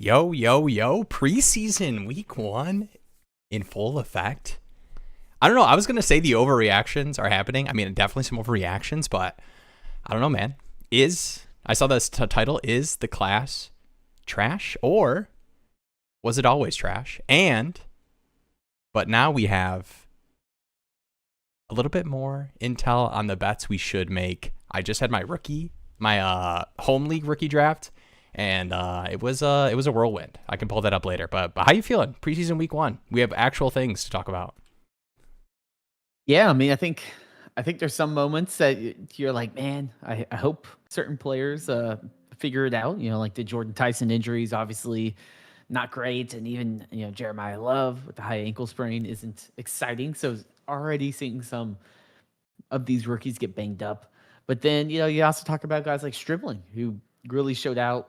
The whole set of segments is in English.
Yo, yo, yo, preseason week 1 in full effect. I don't know. I was going to say the overreactions are happening. I mean, definitely some overreactions, but I don't know, man. I saw this title, is the class trash or was it always trash? But now we have a little bit more intel on the bets we should make. I just had my home league rookie draft. And it was a whirlwind. I can pull that up later. But how you feeling? Preseason week 1. We have actual things to talk about. Yeah, I mean, I think there's some moments that you're like, man, I hope certain players figure it out. You know, like the Jordan Tyson injuries, obviously not great, and even Jeremiah Love with the high ankle sprain isn't exciting. So already seeing some of these rookies get banged up. But then you also talk about guys like Stribling who really showed out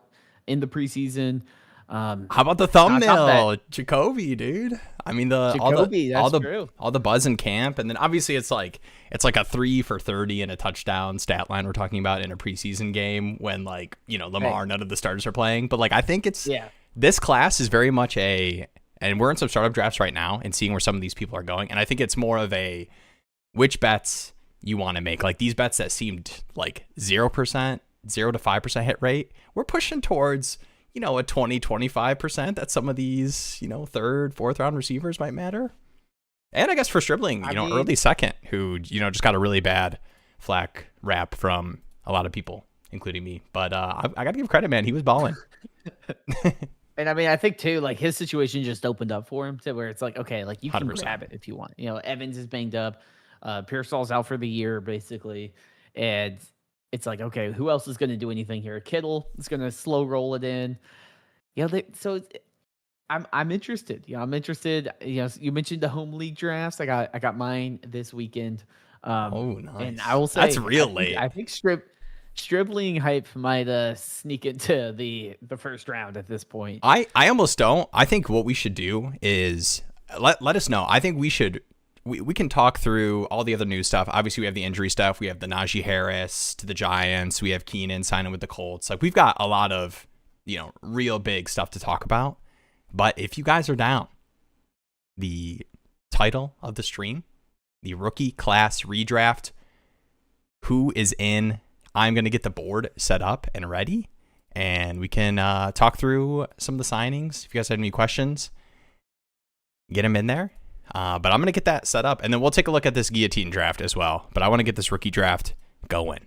in the preseason. How about the thumbnail, Jacoby, dude? I mean, all the buzz in camp, and then obviously it's like a 3 for 30 and a touchdown stat line we're talking about in a preseason game when Lamar, none of the starters are playing. But I think this class is very much and we're in some startup drafts right now and seeing where some of these people are going, and I think it's more of a which bets you want to make. Like these bets that seemed like 0%. 0 to 5% hit rate, we're pushing towards a 20-25% that some of these third, fourth round receivers might matter. And I guess for Stribling, early second, who just got a really bad flack rap from a lot of people, including me. But I gotta give credit, man, he was balling. And I mean, I think too, like his situation just opened up for him to where it's like, okay, like you can 100%. grab it if you want. Evans is banged up, Pearsall's out for the year basically, and it's like, okay, who else is going to do anything here? Kittle is going to slow roll it in. I'm interested. I'm interested. You mentioned the home league drafts. I got mine this weekend. Nice. And I will say that's real late. I think Stribling hype might sneak into the first round at this point. I almost don't. I think what we should do is let us know. I think we should. We can talk through all the other news stuff. Obviously, we have the injury stuff. We have the Najee Harris to the Giants. We have Keenan signing with the Colts. Like, we've got a lot of, real big stuff to talk about. But if you guys are down, the title of the stream, the rookie class redraft, who is in? I'm going to get the board set up and ready. And we can talk through some of the signings. If you guys have any questions, get them in there. But I'm going to get that set up, and then we'll take a look at this guillotine draft as well. But I want to get this rookie draft going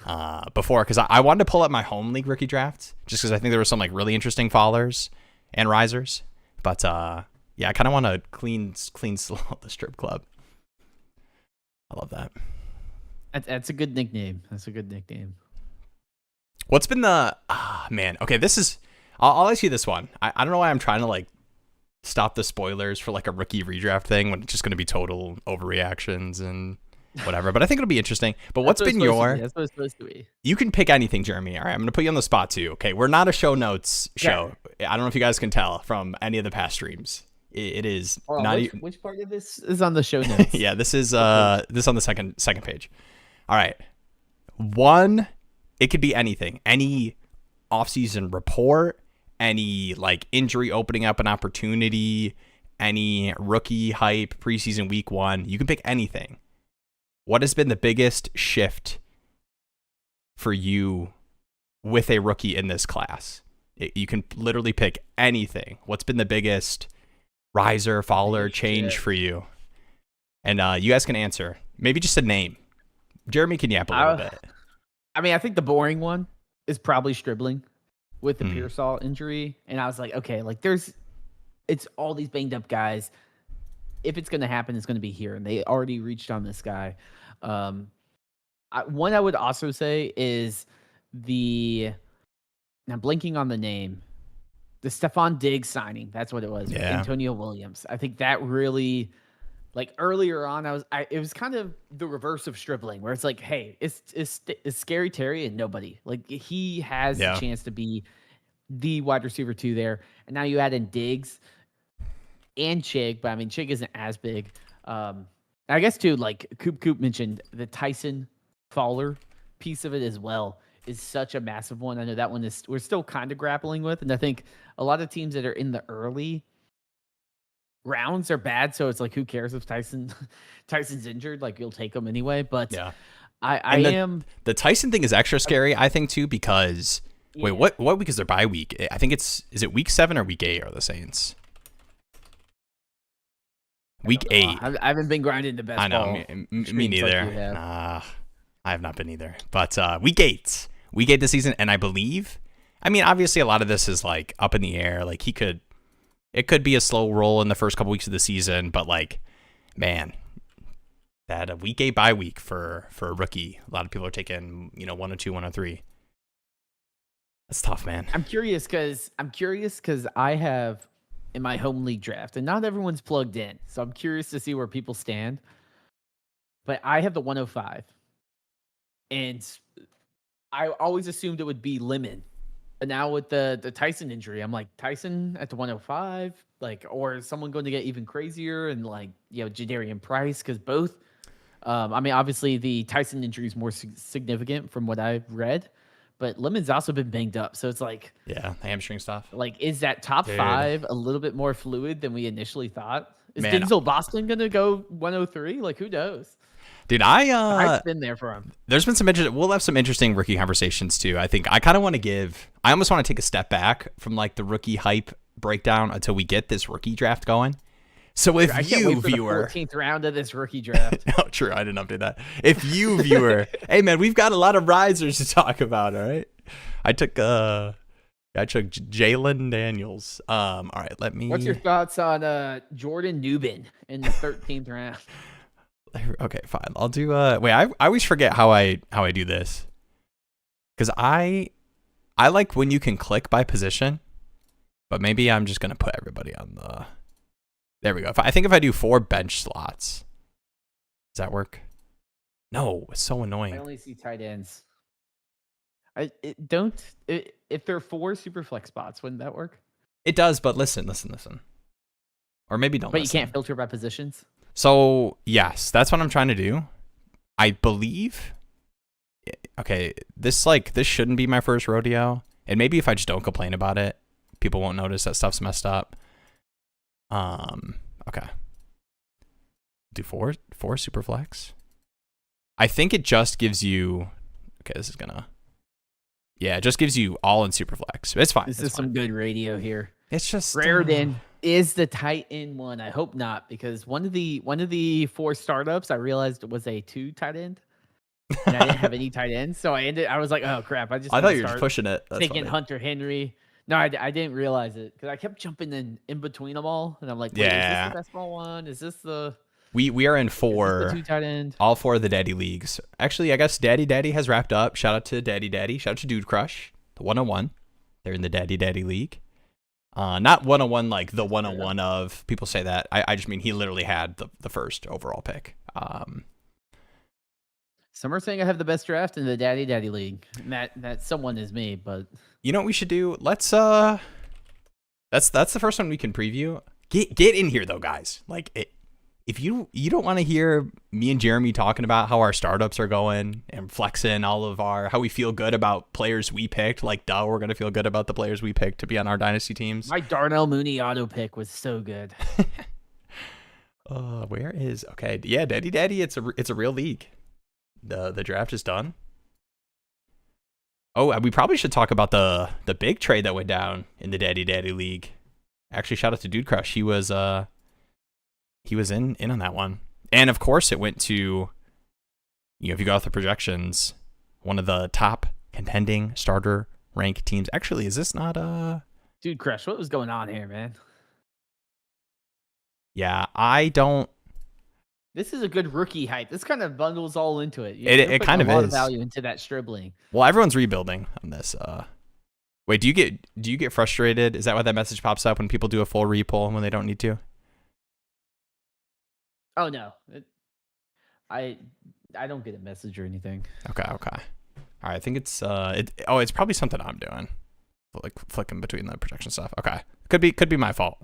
because I wanted to pull up my home league rookie draft just because I think there were some really interesting fallers and risers. But I kind of want to clean slow the strip club. I love that. That's a good nickname. What's been the man? Okay, this is. I'll ask you this one. I don't know why I'm trying to stop the spoilers for a rookie redraft thing when it's just going to be total overreactions and whatever. But I think it'll be interesting. But what's been your? That's what it's supposed to be. You can pick anything, Jeremy. All right, I'm going to put you on the spot too. Okay, we're not a show notes show. Yeah. I don't know if you guys can tell from any of the past streams. It is not. Which part of this is on the show notes? Yeah, this is this on the second page. All right, one. It could be anything. Any offseason report. Any injury opening up an opportunity, any rookie hype, preseason week 1, you can pick anything. What has been the biggest shift for you with a rookie in this class? You can literally pick anything. What's been the biggest riser, faller, change for you? And you guys can answer. Maybe just a name. Jeremy can yap a little bit. I mean, I think the boring one is probably Stribling with the Pearsall injury. And I was like, okay, it's all these banged up guys. If it's going to happen, it's going to be here. And they already reached on this guy. One I would also say is I'm blanking on the name, the Stephon Diggs signing. That's what it was. Yeah. Antonio Williams. I think that really, earlier on, it was kind of the reverse of Stribling, where it's like, hey, it's Scary Terry and nobody. He has a chance to be the wide receiver 2 there. And now you add in Diggs and Chig, but I mean, Chig isn't as big. I guess too, Coop mentioned the Tyson Fowler piece of it as well. is such a massive one. I know that one is we're still kind of grappling with, and I think a lot of teams that are in the early rounds are bad. So it's like, who cares if Tyson's injured? Like, you'll take him anyway. But Yeah. I And am. the Tyson thing is extra scary, I think, too, because Yeah. wait, what week is their bye week? I think is it week 7 or week 8 are the Saints? Week 8. I haven't been grinding the best. I know, ball me neither. Like have. Nah, I have not been either. But week 8 this season, and I believe, I mean, obviously a lot of this is like up in the air. Like it could be a slow roll in the first couple weeks of the season, but like, man, that a week 8 bye week for a rookie, a lot of people are taking 102, 103. That's tough, man. I'm curious because I have in my home league draft, and not everyone's plugged in, so I'm curious to see where people stand. But I have the 105, and I always assumed it would be Lemon. But now with the Tyson injury, I'm like, Tyson at the 105, like, or is someone going to get even crazier? And like, Jadarian Price, because both. I mean, obviously the Tyson injury is more significant from what I've read, but Lemon's also been banged up. So it's like, yeah, hamstring stuff. Like, is that top 5 a little bit more fluid than we initially thought? Is Man, Denzel Boston going to go 103? Like, who knows? Dude, I've been there for him. There's been we'll have some interesting rookie conversations too. I think I kind of want to I almost want to take a step back from like the rookie hype breakdown until we get this rookie draft going. So if you, viewer, the 14th round of this rookie draft. Oh, true. I didn't update that. If you, viewer, hey man, we've got a lot of risers to talk about. All right. I took Jalen Daniels. All right. What's your thoughts on Jordan Newman in the 13th round? Okay, fine. I'll do. Wait, I always forget how I do this, because I like when you can click by position, but maybe I'm just gonna put everybody on the. There we go. I think if I do 4 bench slots, does that work? No, it's so annoying. I only see tight ends. If there are 4 super flex spots, wouldn't that work? It does, but listen. Or maybe don't. But you can't filter by positions. So yes, that's what I'm trying to do. I believe. Okay, this shouldn't be my first rodeo, and maybe if I just don't complain about it, people won't notice that stuff's messed up. Okay. Do 4 super flex. I think it just gives you. Okay, this is gonna. Yeah, it just gives you all in super flex. It's fine. This is some good radio here. It's just Raridan is the tight end one. I hope not, because one of the 4 startups I realized was a 2 tight end, and I didn't have any tight ends, so I was like, oh crap! I thought you were just pushing it. That's taking funny. Hunter Henry. No, I didn't realize it because I kept jumping in between them all, and I'm like, wait, yeah. Is this the best ball one? Is this the? We are in 4. 2 tight end. All 4 of the Daddy leagues. Actually, I guess Daddy Daddy has wrapped up. Shout out to Daddy Daddy. Shout out to Dude Crush. The 101. They're in the Daddy Daddy league. Not 101 like the 101 of people say that. I just mean he literally had the first overall pick. Some are saying I have the best draft in the Daddy Daddy league. And that someone is me, but you know what we should do? Let's that's the first one we can preview. Get in here though, guys. Like if you don't want to hear me and Jeremy talking about how our startups are going and flexing all of how we feel good about players we picked, like we're gonna feel good about the players we picked to be on our dynasty teams. My Darnell Mooney auto pick was so good. Where is okay? Yeah, Daddy Daddy. It's a real league. The draft is done. Oh, we probably should talk about the big trade that went down in the Daddy Daddy league. Actually, shout out to Dude Crush. He was in on that one. And of course it went to, if you go off the projections, one of the top contending starter rank teams. Actually, is this not Dude Crush, what was going on here, man? Yeah, I don't. This is a good rookie hype. This kind of bundles all into it. It kind of is. A lot of value into that Stribling. Well, everyone's rebuilding on this. Wait, do you get frustrated? Is that why that message pops up when people do a full repull when they don't need to? Oh no, I don't get a message or anything. Okay. All right, I think it's it's probably something I'm doing, like flicking between the projection stuff. Okay, could be my fault.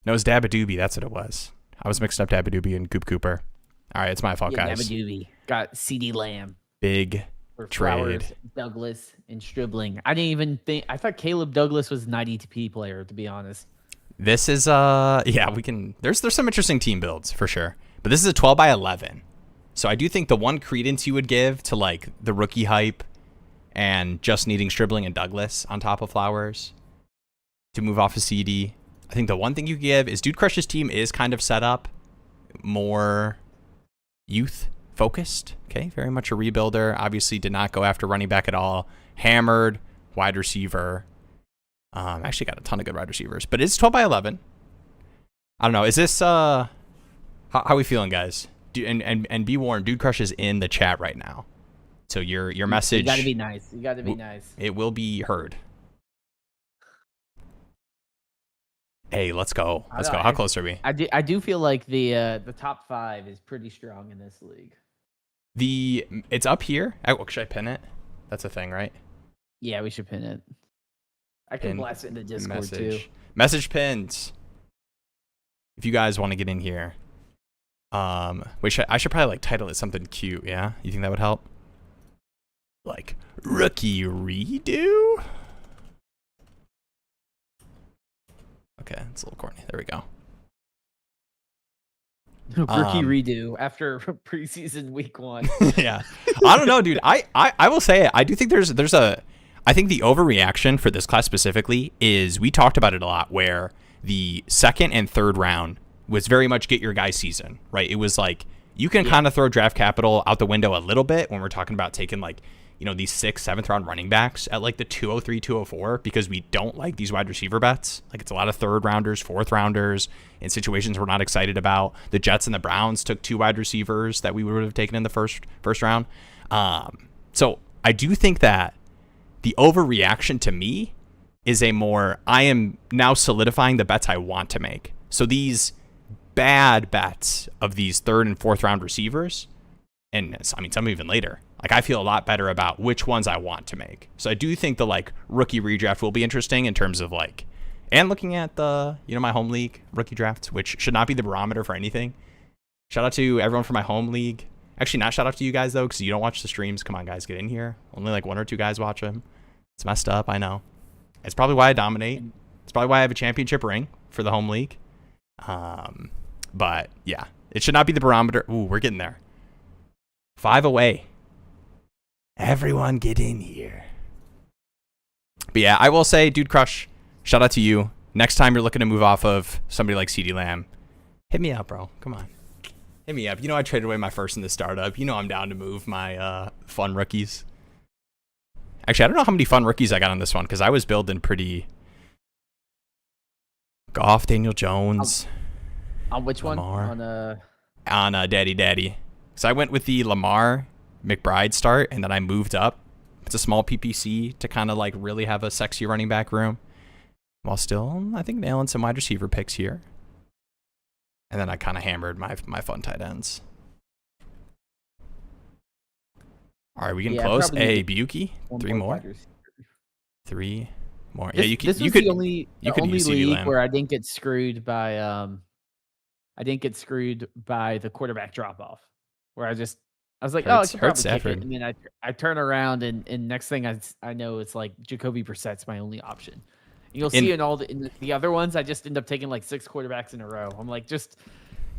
No, it's Dabadoobie. That's what it was. I was mixing up Dabadoobie and Goop Cooper. All right, it's my fault, guys. Dabadoobie got CD Lamb. Big for Trade. Flowers, Douglas, and Stribling. I didn't even think. I thought Caleb Douglas was 90 player, to be honest. This is yeah, we can. There's some interesting team builds for sure, but this is a 12 by 11. So I do think the one credence you would give to like the rookie hype and just needing Stribling and Douglas on top of Flowers to move off a CD. I think the one thing you give is Dude Crush's team is kind of set up more youth focused. Okay, very much a rebuilder. Obviously did not go after running back at all. Hammered wide receiver. Actually got a ton of good wide receivers, but it's 12 by 11. I don't know. Is this how we feeling, guys? And be warned, Dude Crush is in the chat right now, so your message. You gotta be nice. You gotta be nice. It will be heard. Hey, let's go. Let's go. How close are we? I do feel like the top 5 is pretty strong in this league. It's up here. Should I pin it? That's a thing, right? Yeah, we should pin it. I can blast it in the Discord too. Message pins. If you guys want to get in here. Wait, I should probably like title it something cute, yeah? You think that would help? Like rookie redo? Okay, it's a little corny. There we go. Rookie redo after preseason week 1. Yeah. I don't know, dude. I will say it. I do think there's a I think the overreaction for this class specifically is we talked about it a lot where the second and third round was very much get your guy season, right? It was like you can kind of throw draft capital out the window a little bit when we're talking about taking like, you know, these 6th, 7th round running backs at like the 203, 204 because we don't like these wide receiver bets. Like it's a lot of 3rd rounders, 4th rounders in situations we're not excited about. The Jets and the Browns took 2 wide receivers that we would have taken in the first round. So I do think that the overreaction to me is a more, I am now solidifying the bets I want to make. So these bad bets of these 3rd and 4th round receivers, and I mean, some even later, like I feel a lot better about which ones I want to make. So I do think the like rookie redraft will be interesting in terms of like, and looking at the, you know, my home league rookie drafts, which should not be the barometer for anything. Shout out to everyone from my home league. Actually, not shout out to you guys though, because you don't watch the streams. Come on, guys, get in here. Only like 1 or 2 guys watch them. It's messed up, I know. It's probably why I dominate. It's probably why I have a championship ring for the home league. But yeah, it should not be the barometer. Ooh, we're getting there. 5 away. Everyone get in here. But yeah, I will say, Dude Crush, shout out to you. Next time you're looking to move off of somebody like CeeDee Lamb, hit me up, bro. Come on. Hit me up. You know I traded away my first in the startup. You know I'm down to move my fun rookies. Actually, I don't know how many fun rookies I got on this one because I was building pretty... Goff, Daniel Jones. On which Lamar. one? On Daddy. So I went with the Lamar McBride start, and then I moved up. It's a small PPC to kind of like really have a sexy running back room, while still, I think, nailing some wide receiver picks here. And then I kind of hammered my fun tight ends. All right, we can close. Hey, Buki, 3 more. 3 more. Yeah, you could. This was the only league where I didn't get screwed by the quarterback drop off. Where I was like, I could probably kick it. And then I turn around and next thing I know, it's like Jacoby Brissett's my only option. And you'll see in the other ones, I just end up taking like 6 quarterbacks in a row. I'm like, just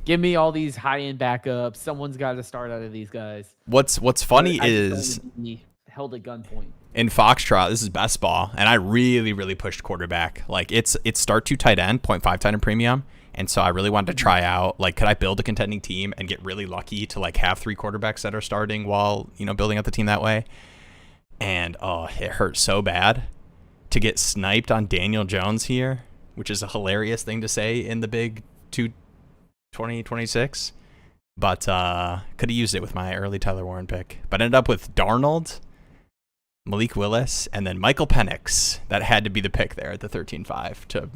give me all these high-end backups. Someone's got to start out of these guys. What's funny is held at gunpoint. In Foxtrot, this is best ball, and I really pushed quarterback. Like it's start to tight end, 0.5 tight end premium. And so I really wanted to try out, like, could I build a contending team and get really lucky to like have 3 quarterbacks that are starting while, you know, building up the team that way. And it hurt so bad to get sniped on Daniel Jones here, which is a hilarious thing to say in the big 2026. But could have used it with my early Tyler Warren pick. But ended up with Darnold, Malik Willis, and then Michael Penix. That had to be the pick there at the 13-5 to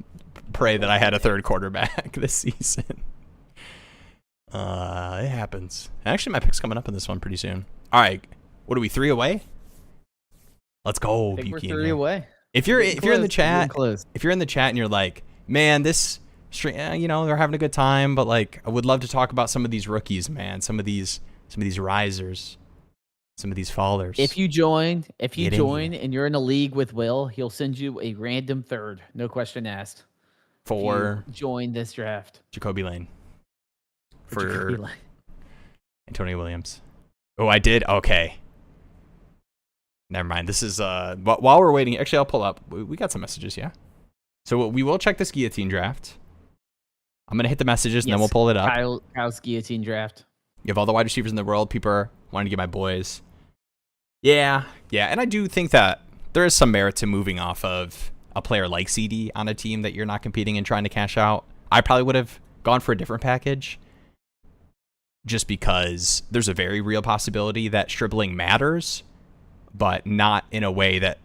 pray that I had a 3rd quarterback this season. It happens. Actually, my pick's coming up in this one pretty soon. All right, what are we, 3 away? Let's go. I think we're 3 away. If you're in the chat, and you're like, man, this, you know, they're having a good time, but like, I would love to talk about some of these rookies, man. Some of these risers. some of these fallers. If you join Get in here. and you're in a league with Will, he'll send you a random third, no question asked. For join this draft. Jacoby Lane. For Jacoby Lane. Antonio Williams. Oh, I did? Okay. Never mind. This is, while we're waiting, actually, I'll pull up. We got some messages, yeah? So we will check this guillotine draft. I'm going to hit the messages, and then we'll pull it up. Kyle's guillotine draft. You have all the wide receivers in the world. People are wanting to get my boys. Yeah. And I do think that there is some merit to moving off of a player like CD on a team that you're not competing and trying to cash out. I probably would have gone for a different package just because there's a very real possibility that dribbling matters, but not in a way that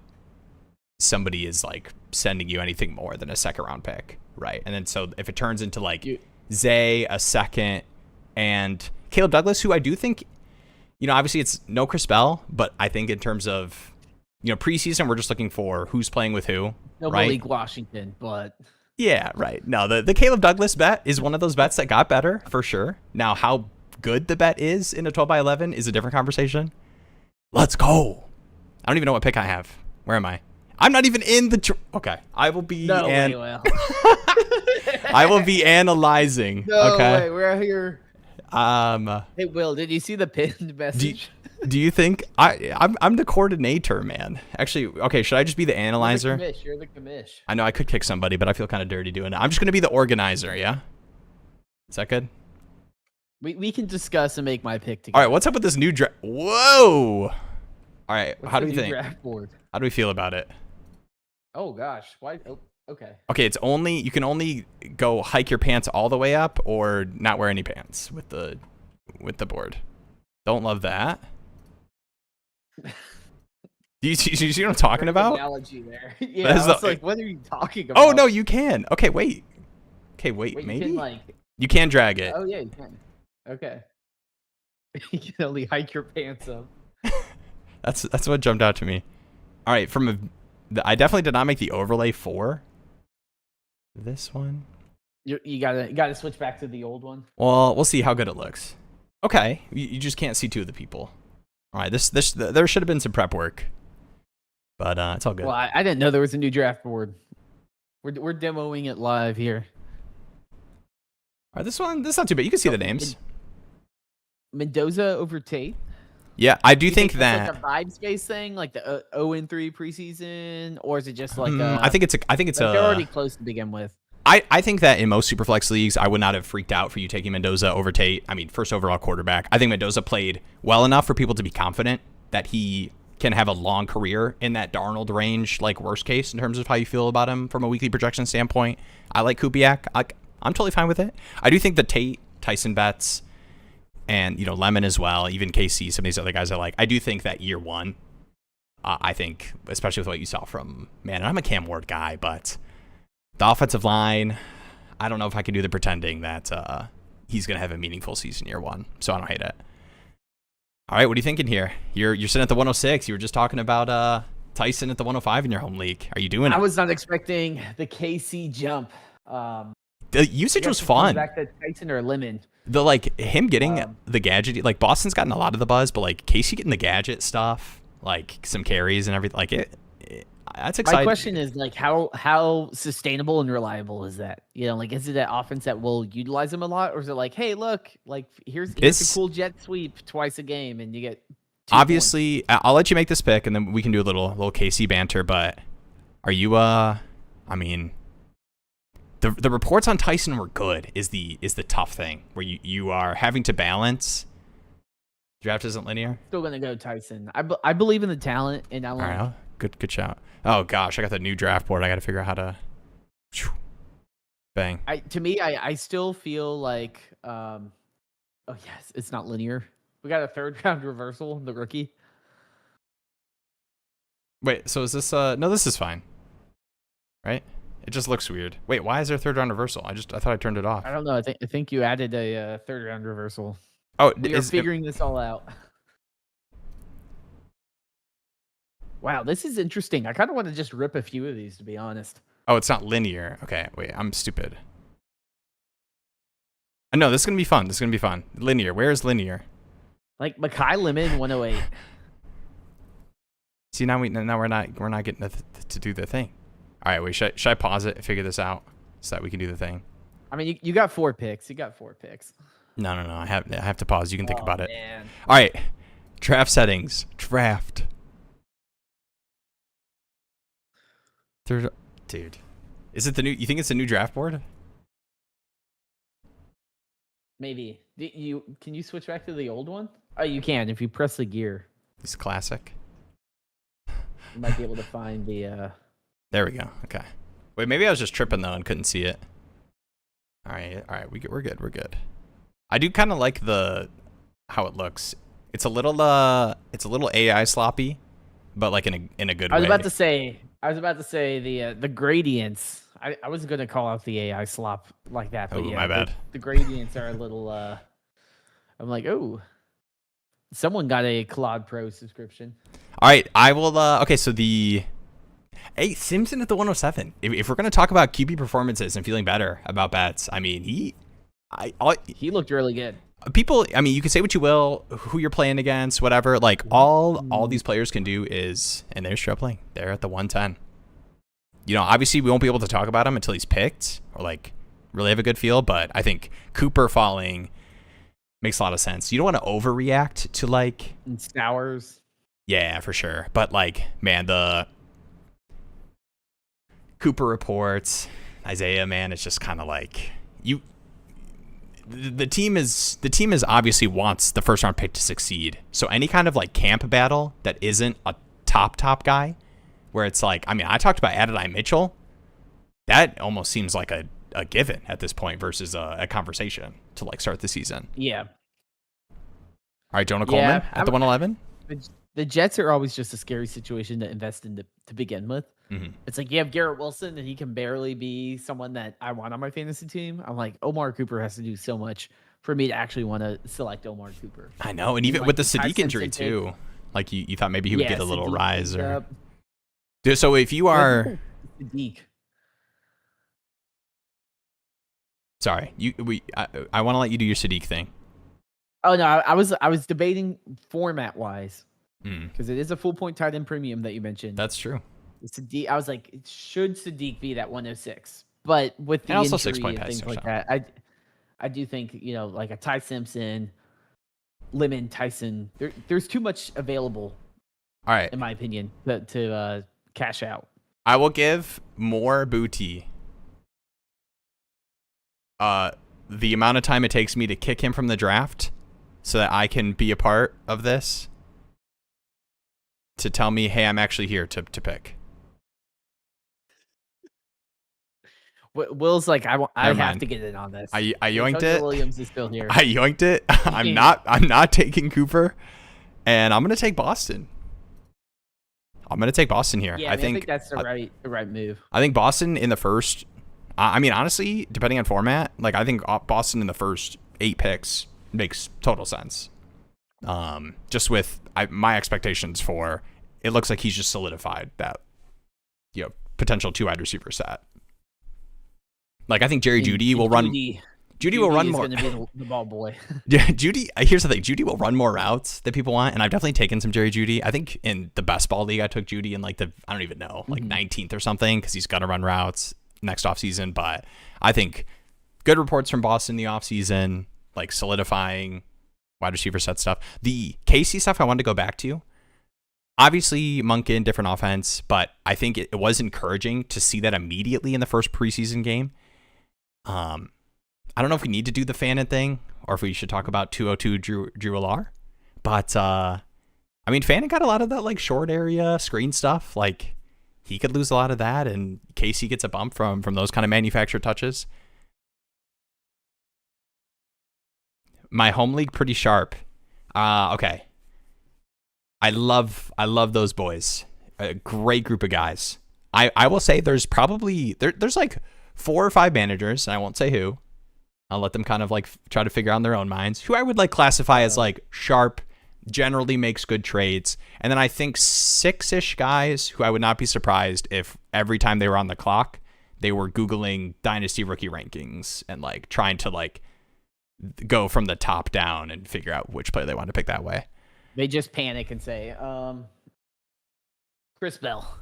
somebody is like sending you anything more than a second round pick, right? And then so if it turns into like Zay, a second, and Caleb Douglas, who I do think, obviously it's no Chris Bell, but I think in terms of, preseason, we're just looking for who's playing with who, no right? Malik Washington, but... Yeah, right. No, the Caleb Douglas bet is one of those bets that got better, for sure. Now, how good the bet is in a 12 by 11 is a different conversation. Let's go. I don't even know what pick I have. Where am I? I'm not even in the... Okay. I will be... I will be analyzing. No okay. way. We're here. Hey, Will, did you see the pinned message? Do you think... I'm the coordinator, man. Actually, okay, should I just be the analyzer? You're the commish. I know I could kick somebody, but I feel kind of dirty doing it. I'm just going to be the organizer, yeah? Is that good? We can discuss and make my pick together. All right, what's up with this new draft? Whoa! All right, how do we think? Draft board? How do we feel about it? Oh gosh, why? Oh, okay. Okay, you can only go hike your pants all the way up or not wear any pants with the board. Don't love that. Do you see what I'm talking about? Analogy there. Yeah, I was like, what are you talking about? Oh no, you can. Okay, wait. Maybe you can drag it. Oh yeah, you can. Okay. You can only hike your pants up. That's what jumped out to me. All right, I definitely did not make the overlay for this one. You gotta switch back to the old one. Well, we'll see how good it looks. Okay, you just can't see two of the people. All right, there should have been some prep work, but it's all good. Well, I didn't know there was a new draft board. We're demoing it live here. All right, this is not too bad. You can see the names. Mendoza over Tate. Yeah, I do think that like a vibe space thing, like the 0-3 preseason, or is it just like I think it's they're already close to begin with. I think that in most Superflex leagues, I would not have freaked out for you taking Mendoza over Tate. I mean, first overall quarterback. I think Mendoza played well enough for people to be confident that he can have a long career in that Darnold range, like worst case in terms of how you feel about him from a weekly projection standpoint. I like Kubiak. I'm totally fine with it. I do think the Tate, Tyson bets, and Lemon as well, even KC, some of these other guys I like. I do think that year one, I think, especially with what you saw from, and I'm a Cam Ward guy, but the offensive line, I don't know if I can do the pretending that he's going to have a meaningful season year one, so I don't hate it. All right, what are you thinking here? You're sitting at the 106. You were just talking about Tyson at the 105 in your home league. Are you doing it? I was not expecting the KC jump. The usage was fun. Back to Tyson or Lemon. Him getting the gadget, like Boston's gotten a lot of the buzz, but like Casey getting the gadget stuff, like some carries and everything, like that's exciting. My question is like how sustainable and reliable is that? Like is it that offense that will utilize him a lot, or is it like, hey, look, like here's a cool jet sweep twice a game and you get 2 obviously points. I'll let you make this pick and then we can do a little Casey banter, but are you I mean, the reports on Tyson were good is the tough thing where you are having to balance. Draft isn't linear. Still gonna go Tyson. I believe in the talent, and I all right, good shout. Oh gosh, I got the new draft board. I got to figure out how to bang. I still feel like oh yes, it's not linear. We got a 3rd round reversal, the rookie. Wait, so is this no, this is fine, right? It just looks weird. Wait, why is there a 3rd round reversal? I thought I turned it off. I don't know. I think you added a 3rd round reversal. Oh, we're figuring this all out. Wow, this is interesting. I kind of want to just rip a few of these, to be honest. Oh, it's not linear. Okay, wait, I'm stupid. No, this is gonna be fun. Linear. Where is linear? Like Makai Lemon 108. See, now we're not getting to do the thing. All right, wait. Should I pause it and figure this out so that we can do the thing? I mean, you got 4 picks. You got 4 picks. No. I have to pause. You can think about it. Man. All right. Draft settings. Draft. Dude, is it the new? You think it's the new draft board? Maybe. Can you switch back to the old one? Oh, you can if you press the gear. It's classic. You might be able to find the. There we go. Okay. Wait, maybe I was just tripping though and couldn't see it. All right. We're good. I do kind of like how it looks. It's a little AI sloppy, but like in a good way. I was about to say the gradients. I wasn't gonna call out the AI slop like that, but Oh, yeah, my bad. The gradients are a little. I'm like, oh, someone got a Claude Pro subscription. All right, I will. Okay, so Simpson at the 107. If we're gonna talk about QB performances and feeling better about bets, I mean he looked really good. People, I mean, you can say what you will, who you're playing against, whatever. Like all these players can do is, and they're struggling. They're at the 110. You know, obviously we won't be able to talk about him until he's picked or like really have a good feel. But I think Cooper falling makes a lot of sense. You don't want to overreact to like and Stowers. Yeah, for sure. But like, man, the Cooper reports, Isaiah, man, it's just kind of like the team is obviously wants the first round pick to succeed. So any kind of like camp battle that isn't a top guy, where it's like, I mean, I talked about Adonai Mitchell, that almost seems like a given at this point versus a conversation to like start the season. Yeah. All right, Jonah Coleman at the 111. The Jets are always just a scary situation to invest in to begin with. Mm-hmm. It's like you have Garrett Wilson and he can barely be someone that I want on my fantasy team. I'm like, Omar Cooper has to do so much for me to actually want to select Omar Cooper. I know, and even like with the Sadiq injury too, like you thought maybe he would get a little rise or. So if you are Sadiq. Sorry, I want to let you do your Sadiq thing. Oh no, I was debating format wise because it is a full point tight end premium that you mentioned. That's true. Sadiq, I was like, should Sadiq be that 106? But with the and also injury 6 point and pass things like touchdown. that, I do think like a Ty Simpson, Lemon Tyson. There's too much available. All right, in my opinion, to cash out. I will give more booty. The amount of time it takes me to kick him from the draft, so that I can be a part of this. To tell me, hey, I'm actually here to pick. Will's like, I have to get in on this. I yoinked it. Williams is still here. I yoinked it. I'm not taking Cooper, and I'm gonna take Boston. I'm gonna take Boston here. Yeah, I think that's the right move. I think Boston in the first. I mean, honestly, depending on format, like I think Boston in the first 8 picks makes total sense. Just with my expectations for, it looks like he's just solidified that, potential 2 wide receiver set. Like I think Jerry Jeudy will run. Judy will run more. Going to be the ball boy. Yeah, Judy. Here's the thing. Judy will run more routes that people want, and I've definitely taken some Jerry Jeudy. I think in the best ball league, I took Judy in like I don't even know, like 19th or something, because he's going to run routes next offseason. But I think good reports from Boston the offseason, like solidifying wide receiver set stuff. The Casey stuff I wanted to go back to. Obviously, Monken, different offense, but I think it was encouraging to see that immediately in the first preseason game. I don't know if we need to do the Fannin thing or if we should talk about 202 Drew Alar, but I mean, Fannin got a lot of that like short area screen stuff. Like he could lose a lot of that, and Casey gets a bump from those kind of manufactured touches. My home league pretty sharp. Okay. I love those boys. A great group of guys. I will say there's probably there's like 4 or 5 managers, and I won't say who. I'll let them kind of like try to figure out in their own minds who I would like classify as like sharp, generally makes good trades. And then I think 6-ish guys who I would not be surprised if every time they were on the clock, they were Googling Dynasty rookie rankings and like trying to like go from the top down and figure out which player they want to pick that way. They just panic and say, Chris Bell.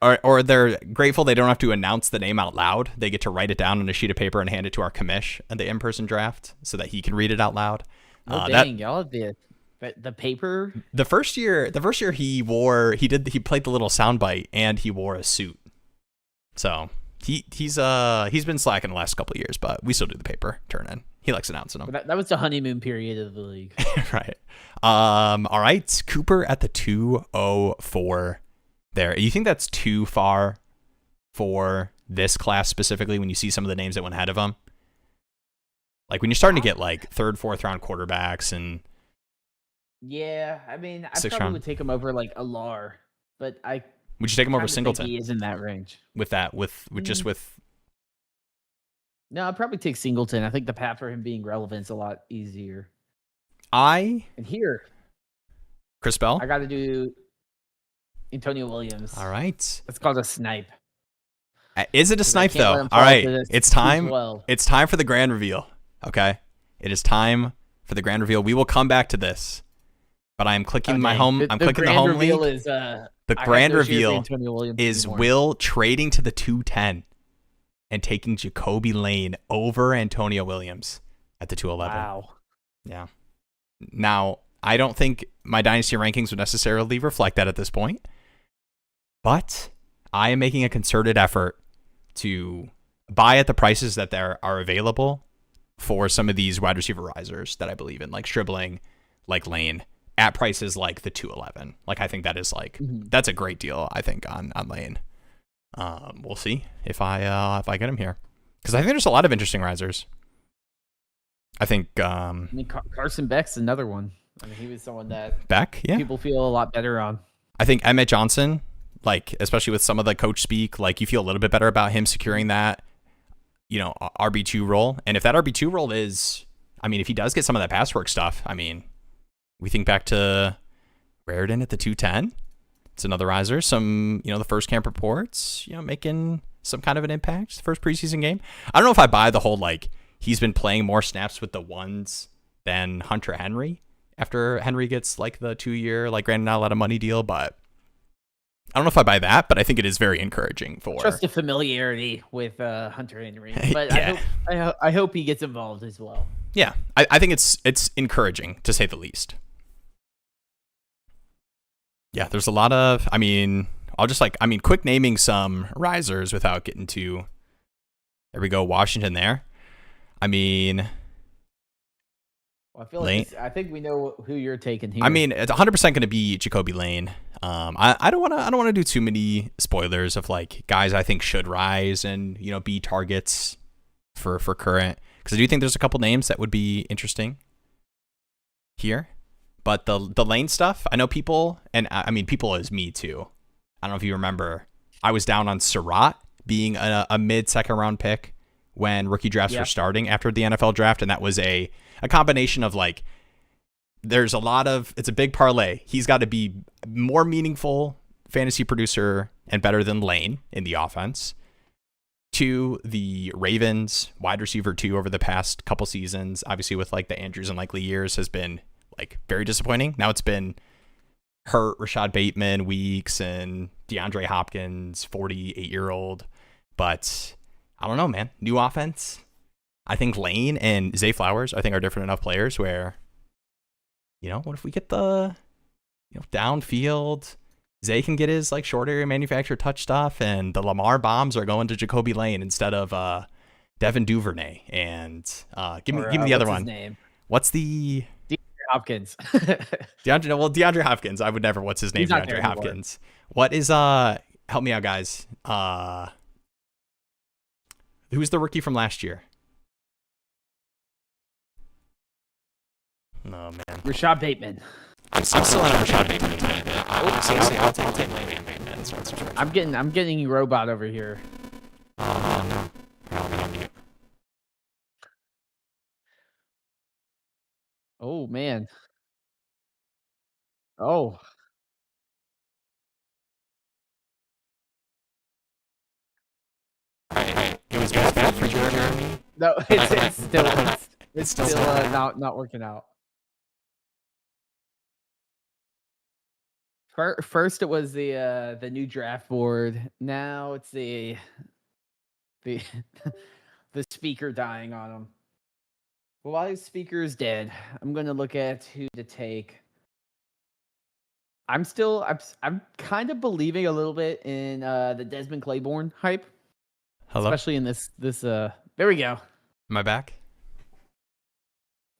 Or they're grateful they don't have to announce the name out loud. They get to write it down on a sheet of paper and hand it to our commish at the in-person draft so that he can read it out loud. Oh dang, y'all the paper. The first year he played the little soundbite and he wore a suit. So he's been slacking the last couple of years, but we still do the paper turn in. He likes announcing them. That was the honeymoon period of the league. Right. All right. Cooper at the 204 there. You think that's too far for this class specifically when you see some of the names that went ahead of him? Like when you're starting to get like 3rd, 4th round quarterbacks and. Yeah, I mean, I 6th probably round. would take him over like Alar, but Would you take him over Singleton? He is in that range. With No, I'd probably take Singleton. I think the path for him being relevant is a lot easier. And here, Chris Bell. I got to do Antonio Williams. All right. It's called a snipe. Is it a snipe though? All right. It's time. Well. It's time for the grand reveal. Okay. It is time for the grand reveal. We will come back to this, but I am clicking my home. I'm clicking the home link. The grand reveal is Will trading to the 210 and taking Jacoby Lane over Antonio Williams at the 211. Wow. Yeah. Now, I don't think my dynasty rankings would necessarily reflect that at this point, but I am making a concerted effort to buy at the prices that there are available for some of these wide receiver risers that I believe in, like Stribling, like Lane, at prices like the 211. Like, I think that is like, that's a great deal, I think, on Lane. We'll see if I get him here, because I think there's a lot of interesting risers. I think Carson Beck's another one. I mean, he was someone that people feel a lot better on. I think Emmett Johnson, like, especially with some of the coach speak, like, you feel a little bit better about him securing that, RB2 role. And if that RB2 role is, I mean, if he does get some of that pass work stuff, I mean, we think back to Raritan at the 210. It's another riser. Some, the first camp reports, making some kind of an impact. First preseason game. I don't know if I buy the whole, like, he's been playing more snaps with the ones than Hunter Henry after Henry gets, like, the 2-year, like, granted not a lot of money deal, but I don't know if I buy that, but I think it is very encouraging for trust the familiarity with Hunter Henry. But I hope he gets involved as well. Yeah, I think it's encouraging to say the least. Yeah, there's a lot of, quick naming some risers without getting too. There we go, Washington there. I mean, I feel like I think we know who you're taking here. I mean, it's 100% going to be Jacoby Lane. I don't want to do too many spoilers of like guys I think should rise and be targets for current, because I do think there's a couple names that would be interesting here. But the Lane stuff, I know people, and I mean people is me too. I don't know if you remember, I was down on Surratt being a mid-second round pick when rookie drafts were starting after the NFL draft, and that was a combination of like, there's it's a big parlay. He's got to be more meaningful fantasy producer and better than Lane in the offense. To the Ravens wide receiver 2 over the past couple seasons, obviously with like the Andrews and likely years, has been like very disappointing. Now it's been hurt Rashad Bateman weeks and DeAndre Hopkins, 48-year-old. But I don't know, man. New offense. I think Lane and Zay Flowers, I think, are different enough players where, what if we get the, downfield, Zay can get his like short area manufactured touch stuff, and the Lamar bombs are going to Jacoby Lane instead of Devin Duvernay. And give me the other one. Name? What's the Hopkins? DeAndre Hopkins. I would never. What's his name? DeAndre Hopkins. What is help me out, guys. Who's the rookie from last year? Oh man, Rashad Bateman. I'm still on Rashad Bateman. I'll take Bateman. I'm getting robot over here. No. Oh man. Oh. Right. It was bad for Jeremy. No, it's still not working out. First, it was the new draft board. Now it's the the speaker dying on him. Well, while his speaker is dead, I'm going to look at who to take. I'm kind of believing a little bit in the Desmond Claiborne hype. Hello? Especially in this there we go. Am I back?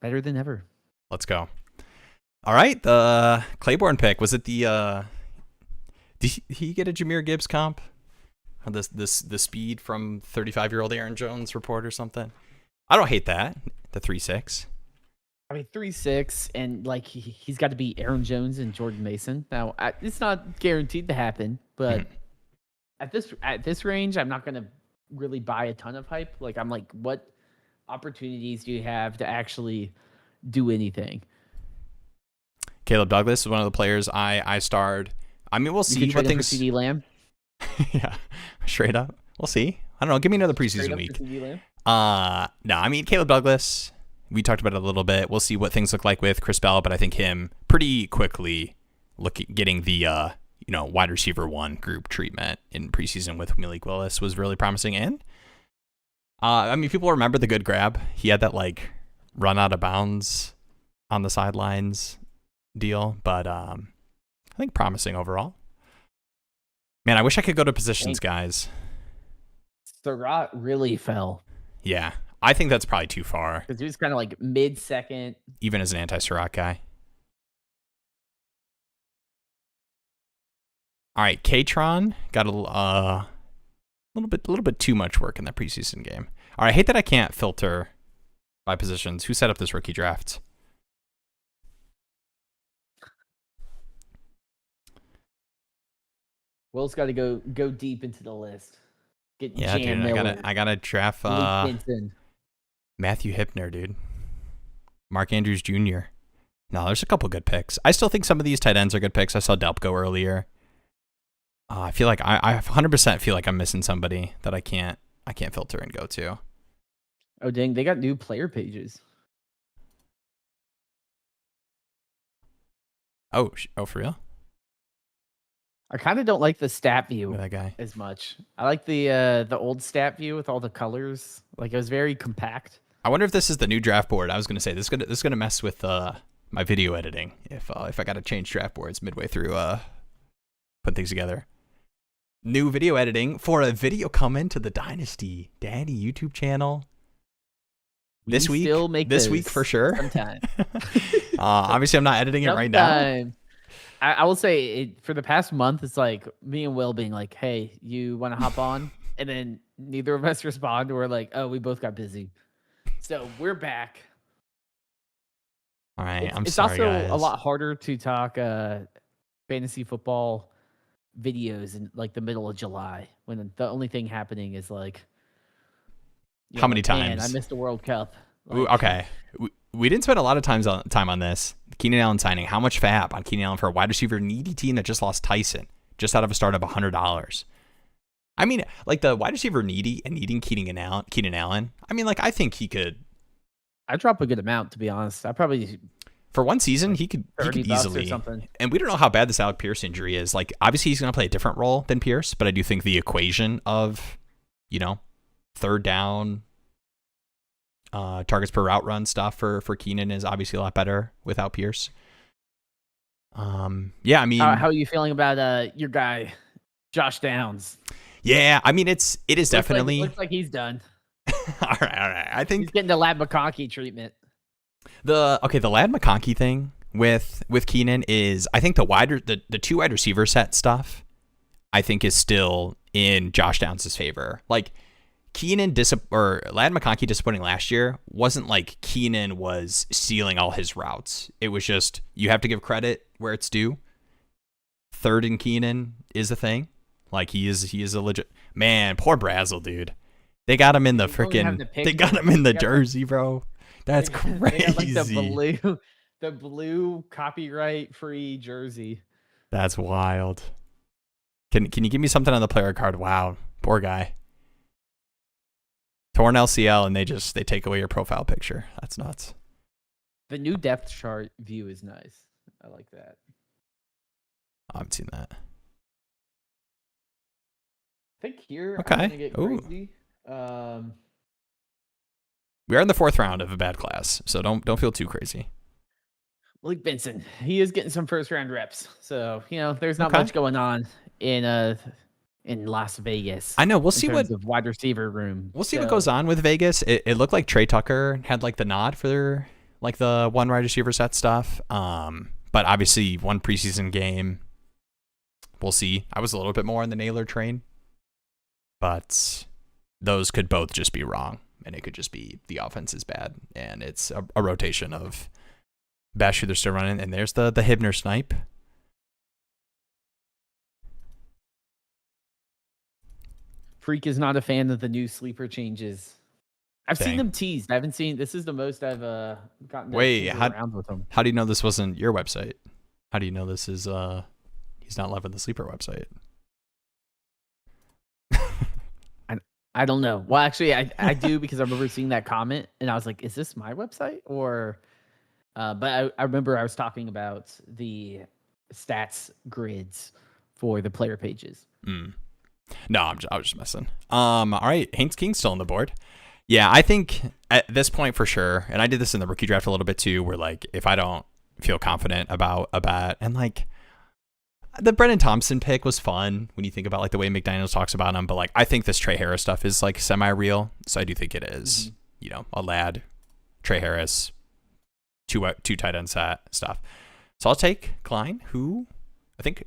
Better than ever. Let's go. All right, the Claiborne pick, was it the did he get a Jahmyr Gibbs comp? Or the speed from 35-year-old Aaron Jones report or something? I don't hate that. The 3.6. I mean, 3.6, and like he's got to be Aaron Jones and Jordan Mason. Now, it's not guaranteed to happen, but at this range, I'm not going to really buy a ton of hype. Like, I'm like, what opportunities do you have to actually do anything? Caleb Douglas is one of the players I starred. I mean, we'll see what things. CD Lamb. Yeah, straight up. We'll see. I don't know. Give me another preseason week. No, I mean, Caleb Douglas, we talked about it a little bit. We'll see what things look like with Chris Bell, but I think him pretty quickly getting the wide receiver 1 group treatment in preseason with Malik Willis was really promising. And I mean, people remember the good grab. He had that like run out of bounds on the sidelines deal, but I think promising overall. Man, I wish I could go to positions, guys. Surratt really fell. Yeah, I think that's probably too far. Because he was kind of like mid-second. Even as an anti-Surratt guy. All right, K-Tron got a little bit too much work in that preseason game. All right, I hate that I can't filter by positions. Who set up this rookie draft? Will's got to go deep into the list. Get yeah, Jam dude, Miller, I gotta draft Matthew Hipner, dude. Mark Andrews Jr. No, there's a couple good picks. I still think some of these tight ends are good picks. I saw Delp go earlier. I feel like I 100% feel like I'm missing somebody that I can't filter and go to. Oh dang, they got new player pages. Oh, for real? I kind of don't like the stat view that guy as much. I like the old stat view with all the colors. Like, it was very compact. I wonder if this is the new draft board. I was going to say this is gonna mess with my video editing if I got to change draft boards midway through putting things together. New video editing for a video coming to the Dynasty Daddy YouTube channel. This week for sure. Sometime. Obviously, I'm not editing it right now. I will say for the past month, it's like me and Will being like, "Hey, you want to hop on?" And then neither of us respond. We're like, "Oh, we both got busy." So we're back. All right, it's sorry, also guys. a lot harder to talk fantasy football videos in like the middle of July when the only thing happening is like, how many times? I missed the World Cup. Like, ooh, okay, we didn't spend a lot of time on this. Keenan Allen signing. How much FAP on Keenan Allen for a wide receiver needy team that just lost Tyson, just out of a start of $100? I mean, like the wide receiver needy and needing Keenan Allen. I mean, like I think he could. I drop a good amount, to be honest. I probably for one season he could easily. And we don't know how bad this Alec Pierce injury is. Like obviously he's going to play a different role than Pierce, but I do think the equation of, third down, targets per route run stuff for Keenan is obviously a lot better without Pierce. Yeah, I mean, how are you feeling about your guy, Josh Downs? Yeah, I mean, it is definitely looks like he's done. all right. I think he's getting the Lad McConkey treatment. The Lad McConkey thing with Keenan is, I think the two wide receiver set stuff, I think is still in Josh Downs' favor. Like Lad McConkey disappointing last year wasn't like Keenan was stealing all his routes. It was just, you have to give credit where it's due. Third and Keenan is a thing. Like he is a legit man. Poor Brazel, dude. They got him in the freaking. They got him in the jersey, bro. That's crazy. They got like the blue copyright free jersey. That's wild. Can you give me something on the player card? Wow, poor guy. Torn LCL and they take away your profile picture. That's nuts. The new depth chart view is nice. I like that. I haven't seen that. I think here Okay. I'm gonna get Ooh. crazy. We are in the 4th round of a bad class, so don't feel too crazy. Malik Benson, he is getting some first round reps, so there's not Okay. much going on in Las Vegas. I know. We'll in see terms of wide receiver room. We'll see what goes on with Vegas. It looked like Trey Tucker had like the nod for like the one wide receiver set stuff. But obviously one preseason game. We'll see. I was a little bit more on the Naylor train, but those could both just be wrong, and it could just be the offense is bad, and it's a rotation of best shooters still running. And there's the Hibner snipe. Freak is not a fan of the new sleeper changes. I've seen them teased. I haven't seen. This is the most I've gotten. Wait, around with them. How do you know this wasn't your website? How do you know this is he's not loving the sleeper website? I don't know. Well, actually, I do because I remember seeing that comment and I was like, "Is this my website?" Or, but I remember I was talking about the stats grids for the player pages. No, I was just messing. All right, Hanks King's still on the board. Yeah, I think at this point for sure, and I did this in the rookie draft a little bit too, where like if I don't feel confident about a bet, and like the Brennan Thompson pick was fun when you think about like the way McDaniels talks about him, but like I think this Trey Harris stuff is like semi-real, so I do think it is, a lad, Trey Harris, two tight end set stuff. So I'll take Klein, who I think.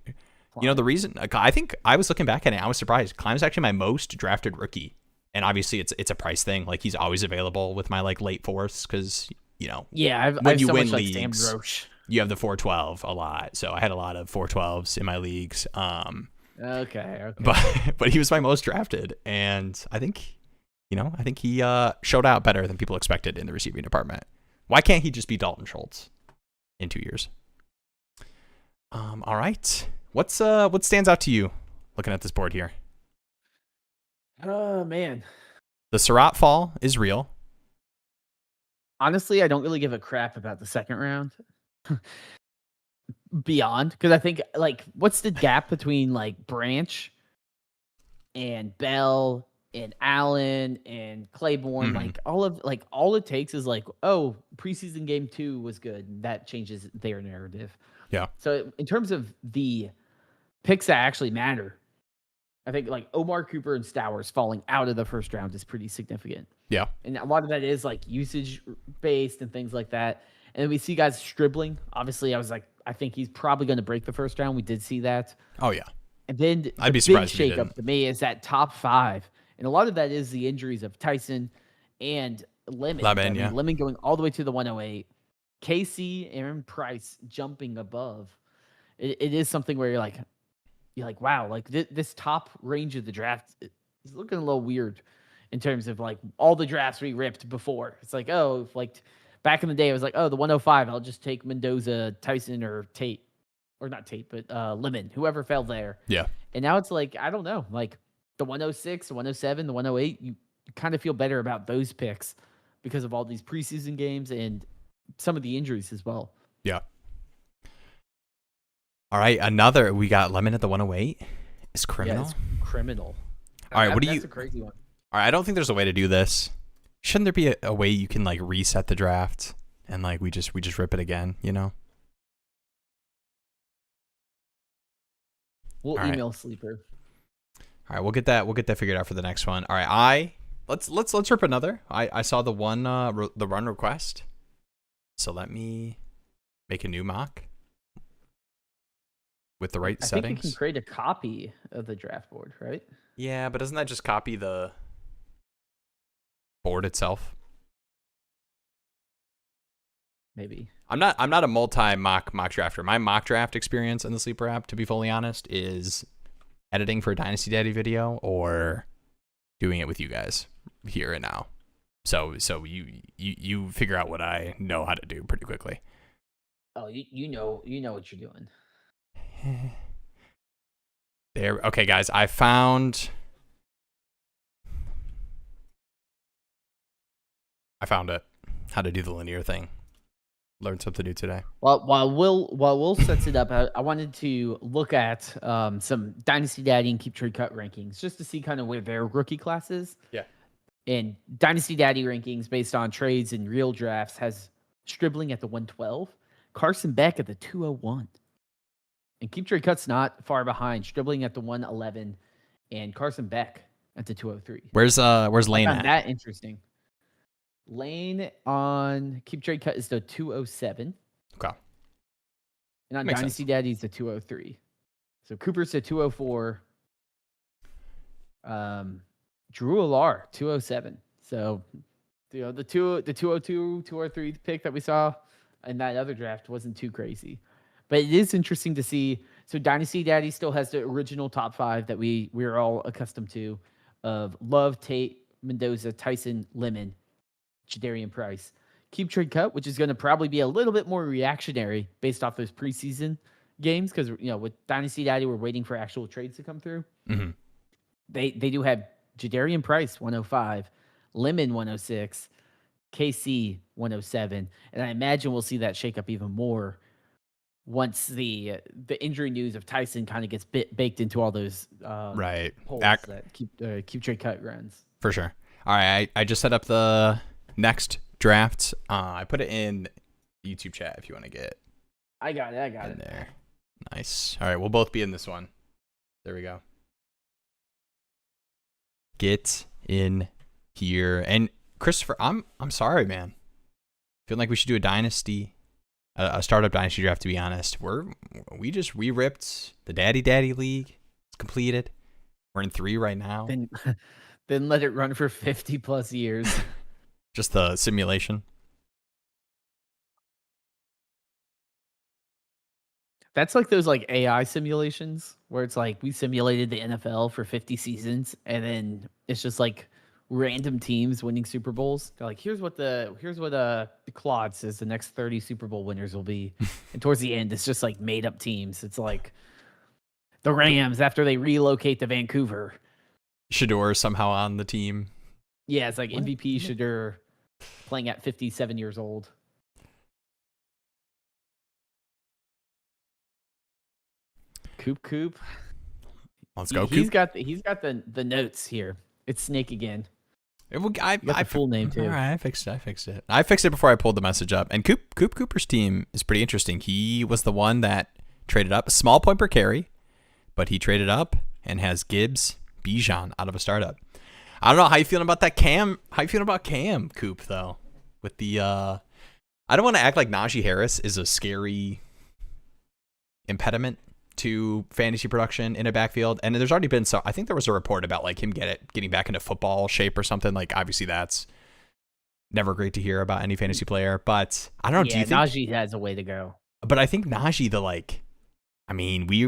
The reason I think I was looking back at it, I was surprised. Klein's actually my most drafted rookie, and obviously it's a price thing. Like he's always available with my like late fourths because I've you so win much leagues, you have the 412 a lot. So I had a lot of 412s in my leagues. Okay. But he was my most drafted, and I think he showed out better than people expected in the receiving department. Why can't he just be Dalton Schultz in 2 years? All right. What stands out to you looking at this board here? Oh, man. The Surratt fall is real. Honestly, I don't really give a crap about the second round. Beyond, because I think, like, what's the gap between, like, Branch and Bell and Allen and Claiborne? All it takes is, like, preseason game 2 was good. That changes their narrative. Yeah. So in terms of the picks that actually matter, I think like Omar Cooper and Stowers falling out of the first round is pretty significant. Yeah. And a lot of that is like usage based and things like that. And then we see guys Stribling. Obviously, I was like, I think he's probably going to break the first round. We did see that. Oh, yeah. And then I'd be surprised if he big shakeup didn't. to me is that top 5. And a lot of that is the injuries of Tyson and Lemon. Yeah. Lemon going all the way to the 108. Casey, Aaron Price jumping above. It is something where you're like, wow, like this top range of the draft is looking a little weird in terms of like all the drafts we ripped before. It's like, like back in the day, it was like, the 105, I'll just take Mendoza, Tyson, or Tate. Or not Tate, but Lemon, whoever fell there. Yeah. And now it's like, I don't know, like the 106, the 107, the 108, you kind of feel better about those picks because of all these preseason games and some of the injuries as well. Yeah. All right, we got Lemon at the 108. Is criminal? Yeah, it's criminal. All right, That's a crazy one. All right, I don't think there's a way to do this. Shouldn't there be a way you can like reset the draft and like we just rip it again, We'll email Sleeper. All right, we'll get that figured out for the next one. All right, let's rip another. I saw the one the run request. So let me make a new mock with the right settings. I think you can create a copy of the draft board, right? Yeah, but doesn't that just copy the board itself? Maybe. I'm not a multi mock drafter. My mock draft experience in the Sleeper app, to be fully honest, is editing for a Dynasty Daddy video or doing it with you guys here and now. So you figure out what I know how to do pretty quickly. Oh, you know what you're doing. There. Okay, guys, I found it. How to do the linear thing. Learned something new today. While Will sets it up, I wanted to look at some Dynasty Daddy and KeepTradeCut rankings just to see kind of where their rookie class is. Yeah. And Dynasty Daddy rankings based on trades and real drafts has Stribling at the 112, Carson Beck at the 201. And KeepTradeCut's not far behind, Stribling at the 111 and Carson Beck at the 203. Where's Lane at? That interesting. Lane on KeepTradeCut is the 207. Okay. And on Makes Dynasty sense. Daddy's the 203. So Cooper's the 204. Drew Alar, 207. So, the 202, 203 pick that we saw in that other draft wasn't too crazy. But it is interesting to see. So Dynasty Daddy still has the original top 5 that we're all accustomed to of Love, Tate, Mendoza, Tyson, Lemon, Jadarian Price. KeepTradeCut, which is going to probably be a little bit more reactionary based off those preseason games, because with Dynasty Daddy, we're waiting for actual trades to come through. Mm-hmm. They do have Jadarian Price 105, Lemon 106, KC 107, and I imagine we'll see that shake up even more once the injury news of Tyson kind of gets baked into all those Right. polls that KeepTradeCut runs. For sure. All right, I just set up the next draft. I put it in YouTube chat if you want to get I got it in there. Nice. All right, we'll both be in this one. There we go. Get in here. And Christopher, I'm sorry, man. Feeling like we should do a startup dynasty draft, to be honest. We ripped the Daddy League. It's completed. We're in 3 right now. Then let it run for 50 plus years. Just the simulation. That's like those AI simulations where it's like we simulated the NFL for 50 seasons and then it's just like random teams winning Super Bowls. They're like, here's what the Claude says the next 30 Super Bowl winners will be. And towards the end, it's just like made up teams. It's like the Rams after they relocate to Vancouver. Shador somehow on the team. Yeah, it's like MVP Shador playing at 57 years old. Coop. Let's go. He's got the notes here. It's Snake again. I got the full name too. All right, I fixed it. I fixed it before I pulled the message up. And Cooper's team is pretty interesting. He was the one that traded up, a small point per carry, but he traded up and has Gibbs, Bijan out of a startup. I don't know how you feeling about that Cam. How you feeling about Cam Coop though? With the I don't want to act like Najee Harris is a scary impediment to fantasy production in a backfield. And there's already been I think there was a report about like him getting back into football shape or something. Like obviously that's never great to hear about any fantasy player, but I don't know. Do you think Najee has a way to go? But I think Najee,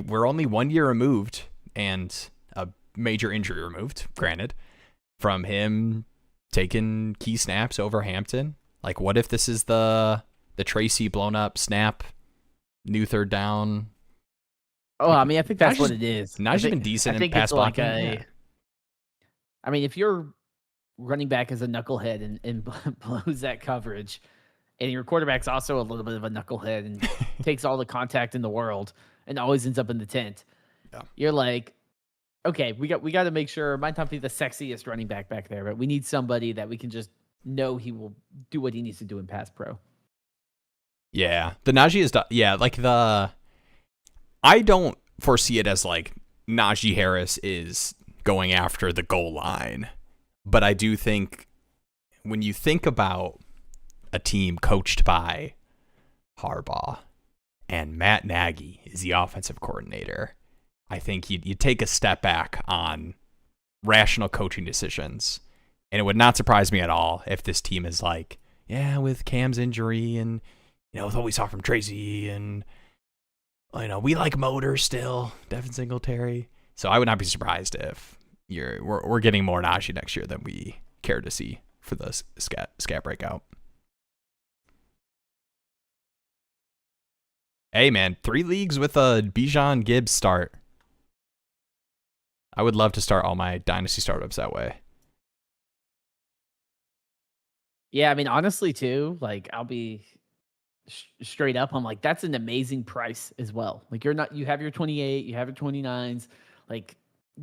we're only 1 year removed and a major injury removed, granted, from him taking key snaps over Hampton. Like what if this is the Tracy blown up snap, new third down? Oh, I mean, I think that's what it is. Najee's been decent in pass blocking. I mean, if you're running back as a knucklehead and blows that coverage, and your quarterback's also a little bit of a knucklehead and takes all the contact in the world and always ends up in the tent, you're like, okay, we got to make sure might not be the sexiest running back there, but we need somebody that we can just know he will do what he needs to do in pass pro. Yeah, the Najee is I don't foresee it as like Najee Harris is going after the goal line, but I do think when you think about a team coached by Harbaugh and Matt Nagy is the offensive coordinator, I think you take a step back on rational coaching decisions, and it would not surprise me at all if this team is like, yeah, with Cam's injury and with what we saw from Tracy and we like Motor still, Devin Singletary. So I would not be surprised if we're getting more Najee next year than we care to see for the scat breakout. Hey man, 3 leagues with a Bijan Gibbs start. I would love to start all my dynasty startups that way. Yeah, I mean honestly too, like I'll be straight up, I'm like, that's an amazing price as well. Like you have your 28, you have your 29s. Like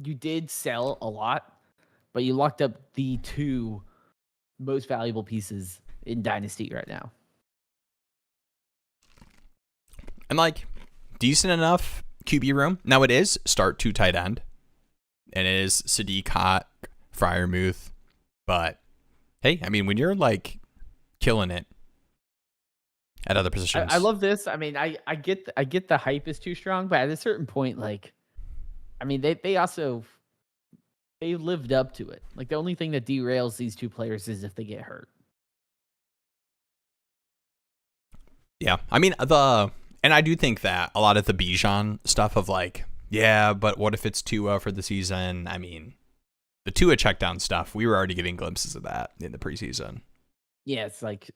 you did sell a lot, but you locked up the two most valuable pieces in Dynasty right now. And like decent enough QB room. Now it is start 2 tight end. And it is Sadiq, Hot, Freiermuth. But hey, I mean, when you're like killing it at other positions. I love this. I mean, I get the hype is too strong, but at a certain point, like, I mean, they lived up to it. Like the only thing that derails these two players is if they get hurt. Yeah. I mean, and I do think that a lot of the Bijan stuff of like, yeah, but what if it's Tua for the season? I mean, the Tua checkdown stuff, we were already getting glimpses of that in the preseason. Yeah, it's like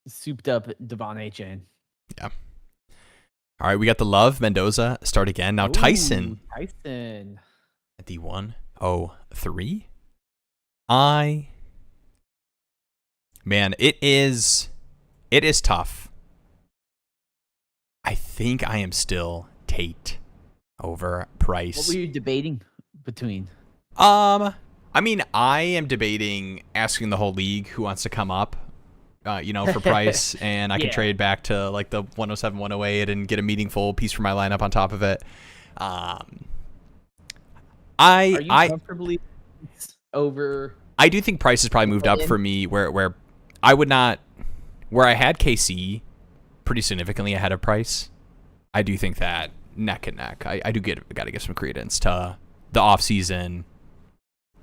souped up Devon A-Chain. Yeah. All right, we got the Love Mendoza start again. Now Tyson. Tyson. At the 103. Man, it is tough. I think I am still Tate over Price. What were you debating between? I mean, I am debating asking the whole league who wants to come up, for Price, and I can trade back to like the 107, 108 and get a meaningful piece for my lineup on top of it. Are you comfortably over? I do think Price has probably moved up for me where I would not, where I had KC pretty significantly ahead of Price. I do think that neck and neck. I do got to give some credence to the offseason,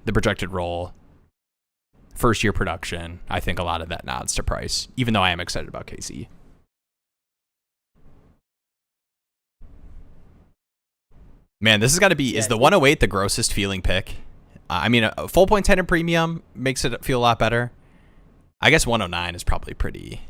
the projected role, first year production. I think a lot of that nods to Price, even though I am excited about KC. Man, this has got to be, is the 108 the grossest feeling pick? I mean, a full point 10 and premium makes it feel a lot better. I guess 109 is probably pretty.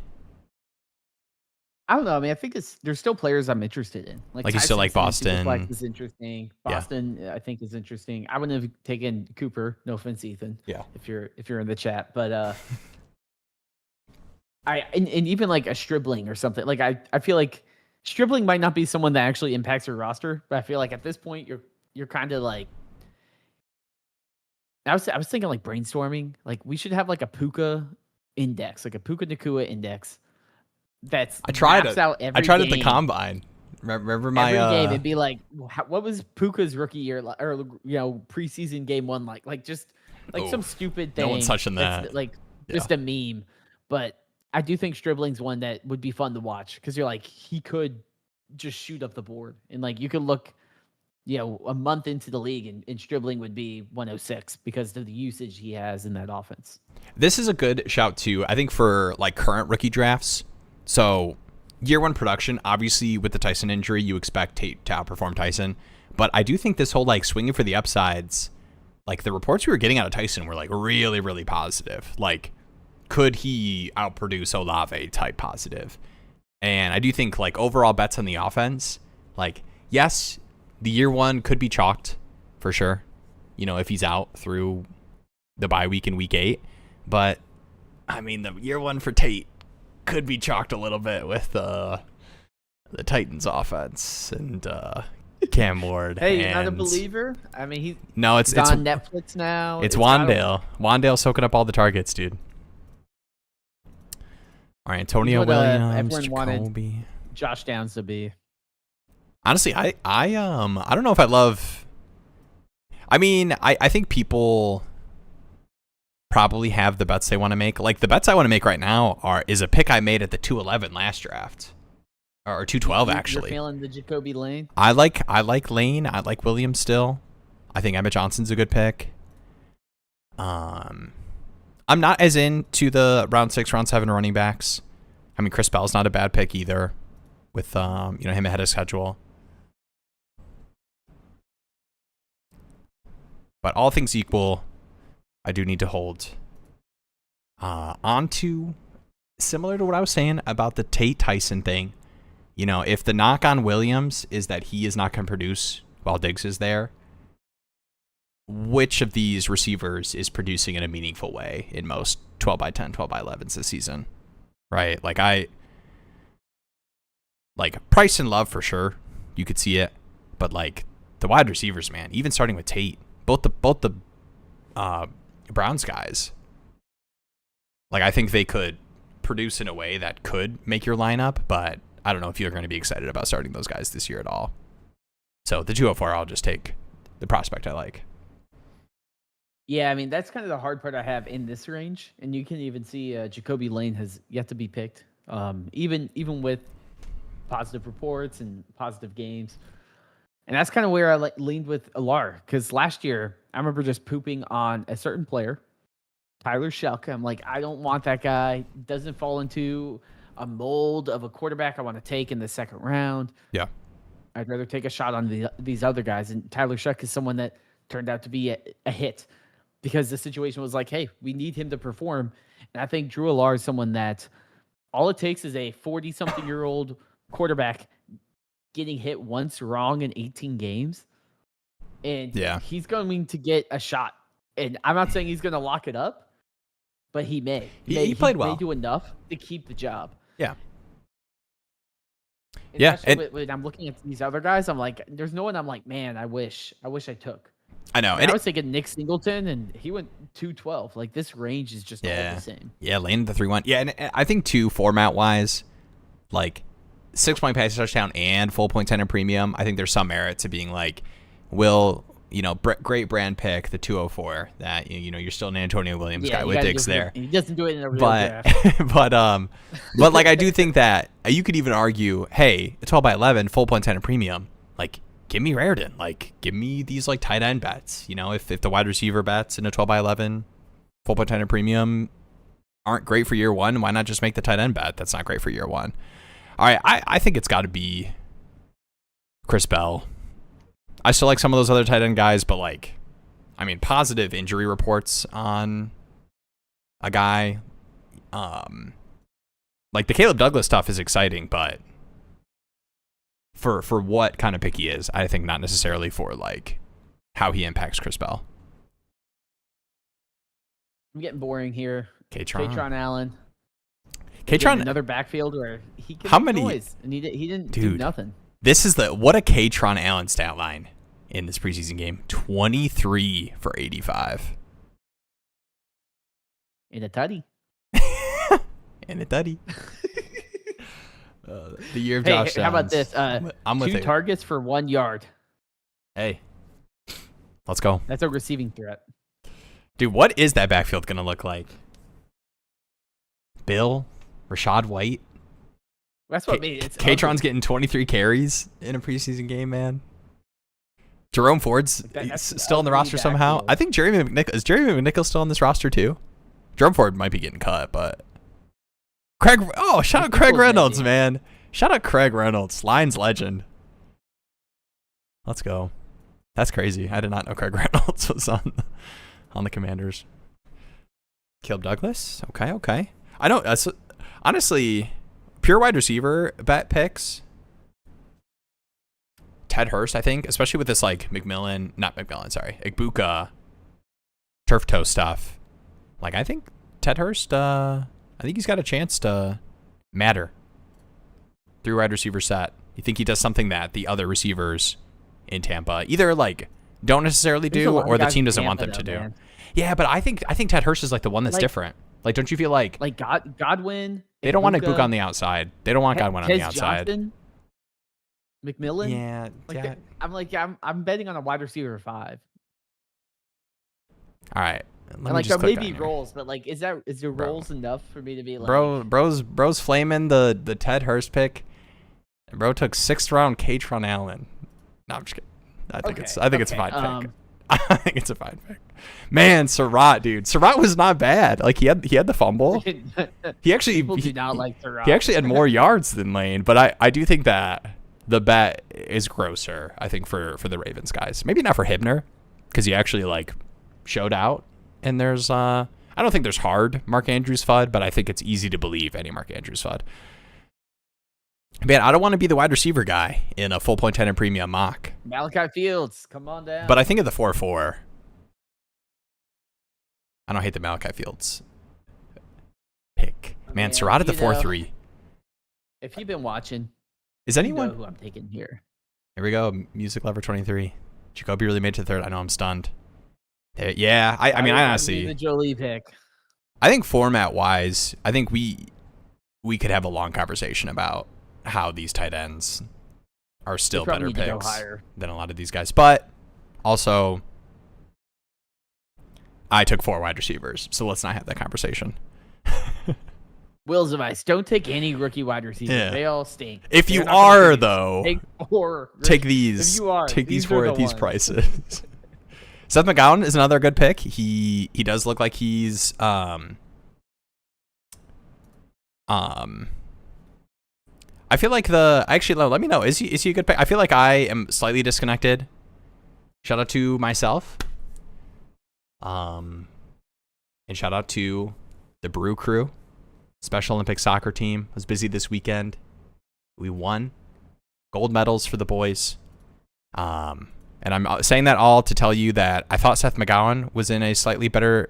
I don't know. I mean, I think there's still players I'm interested in. Like you still like Boston. Is interesting. Boston, I think, is interesting. I wouldn't have taken Cooper. No offense, Ethan. Yeah. If you're in the chat, but and even like a Stribling or something. Like I feel like Stribling might not be someone that actually impacts your roster, but I feel like at this point you're kind of like. I was thinking like brainstorming. Like we should have like a Puka index, like a Puka Nakua index. I tried it. Out I tried it at the combine. Remember my every game? It'd be like, what was Puka's rookie year or preseason game one like? Like just like some stupid thing. No one's touching that. Like just a meme. But I do think Stribling's one that would be fun to watch because you're like he could just shoot up the board and like you could look, a month into the league and Stribling would be 106 because of the usage he has in that offense. This is a good shout too. I think for like current rookie drafts. So, year one production, obviously with the Tyson injury, you expect Tate to outperform Tyson. But I do think this whole like swinging for the upsides, like the reports we were getting out of Tyson were like really, really positive. Like, could he outproduce Olave type positive? And I do think like overall bets on the offense, like, yes, the year one could be chalked for sure, if he's out through the bye week in week 8. But I mean, the year one for Tate could be chalked a little bit with the Titans offense and Cam Ward. Hey, you're not a believer? I mean, he's on Netflix now. It's Wandale. Wandale soaking up all the targets, dude. All right, Antonio Williams, Jacoby. Josh Downs to be. Honestly, I don't know if I love. I mean, I think people probably have the bets they want to make. Like the bets I want to make right now is a pick I made at the 211 last draft, or 212 actually. You're feeling the Jacoby Lane. I like Lane. I like Williams still. I think Emmett Johnson's a good pick. I'm not as into the round 6, round 7 running backs. I mean, Chris Bell's not a bad pick either, with him ahead of schedule. But all things equal, I do need to hold on to, similar to what I was saying about the Tate Tyson thing. If the knock on Williams is that he is not going to produce while Diggs is there, which of these receivers is producing in a meaningful way in most 12 by 10, 12 by 11s this season? Right? Like Like Price and Love for sure, you could see it, but like the wide receivers, man, even starting with Tate, both the Browns guys, like I think they could produce in a way that could make your lineup, but I don't know if you're going to be excited about starting those guys this year at all. So the 204, I'll just take the prospect I like. Yeah, I mean, that's kind of the hard part I have in this range. And you can even see Jacoby Lane has yet to be picked, even with positive reports and positive games. And that's kind of where I leaned with Alar, because last year I remember just pooping on a certain player, Tyler Shuck. I'm like, I don't want that guy. Doesn't fall into a mold of a quarterback I want to take in the second round. Yeah. I'd rather take a shot on these other guys. And Tyler Shuck is someone that turned out to be a hit, because the situation was like, hey, we need him to perform. And I think Drew Alar is someone that all it takes is a 40-something-year-old quarterback getting hit once wrong in 18 games. And he's going to get a shot. And I'm not saying he's going to lock it up, but he may. He played well. He may do enough to keep the job. Yeah. And when I'm looking at these other guys, I'm like, there's no one I'm like, man, I wish I took. I know. And I was thinking Nick Singleton, and he went 212. Like, this range is just all the same. Yeah, Lane the 3-1. Yeah, and I think, too, format-wise, like, 6-point passing touchdown and full point 10 and premium, I think there's some merit to being like, great brand pick, the 204, that, you're still an Antonio Williams guy with Diggs there. He doesn't do it in a real draft. but like, I do think that you could even argue, hey, a 12 by 11, full point 10 and premium, like, give me Raritan. Like, give me these like tight end bets. If the wide receiver bets in a 12 by 11, full point 10 and premium aren't great for year one, why not just make the tight end bet that's not great for year one? All right, I think it's got to be Chris Bell. I still like some of those other tight end guys, but like, I mean, positive injury reports on a guy. Like the Caleb Douglas stuff is exciting, but for what kind of pick he is, I think not necessarily for like how he impacts Chris Bell. I'm getting boring here. Katron Allen. Another backfield where he can make noise, and he didn't do nothing. This is what a Katron Allen stat line in this preseason game. 23 for 85. In a tutty. In a tutty. The year of Josh Downs. How about this? I'm with 2 targets for 1 yard. Hey, let's go. That's a receiving threat. Dude, what is that backfield going to look like? Bill? Rashad White? That's what made it. Katron's getting 23 carries in a preseason game, man. Jerome Ford's still on the roster somehow. I think Jeremy McNichols still on this roster too? Jerome Ford might be getting cut, but shout out Craig Reynolds, man. Shout out Craig Reynolds, Lions legend. Let's go. That's crazy. I did not know Craig Reynolds was on the Commanders. Caleb Douglas? Okay. I don't honestly, pure wide receiver bet picks. Ted Hurst, I think, especially with this like Igbuka turf toe stuff. Like, I think Ted Hurst, I think he's got a chance to matter through wide receiver set. You think he does something that the other receivers in Tampa either like don't necessarily do, or the team doesn't want them to do. Man. Yeah, but I think Ted Hurst is like the one that's different. Like, don't you feel like Godwin? They don't want Igbuka on the outside. They don't want Godwin on the outside. Johnson, McMillan. Yeah, I'm betting on a wide receiver 5. All right. There may be roles, but like, is there roles enough for me to be like, bro's flaming the Ted Hurst pick. Bro took 6th round Katron Allen. No, I'm just kidding. I think it's a fine pick. I think it's a fine pick. Man, Surratt, dude. Surratt was not bad. Like, he had the fumble. He actually do not like Surratt. He actually had more yards than Lane, but I do think that the bet is grosser, I think, for the Ravens guys. Maybe not for Hibner, because he actually like showed out. And there's I don't think there's hard Mark Andrews FUD, but I think it's easy to believe any Mark Andrews FUD. Man, I don't want to be the wide receiver guy in a full point 10 and premium mock. Malachi Fields, come on down. But I think of the 4-4. I don't hate the Malachi Fields pick. Man, Surratt at the 4-3. If you've been watching, Is You know anyone? who I'm taking here. Here we go. Music Lover 23. Jacoby really made it to third. I know I'm stunned. Yeah, I mean, I honestly, the Jolie pick. I think format wise, I think we could have a long conversation about how these tight ends are still better picks than a lot of these guys. But also, I took 4 wide receivers, so let's not have that conversation. Will's advice: don't take any rookie wide receivers. Yeah. They all stink. If you are, though, take these. If you are, take these 4 at these prices. Seth McGowan is another good pick. He does look like he's I feel like actually let me know, is he a good pick? I feel like I am slightly disconnected. Shout out to myself. And shout out to the Brew Crew. Special Olympic soccer team was busy this weekend. We won gold medals for the boys. And I'm saying that all to tell you that I thought Seth McGowan was in a slightly better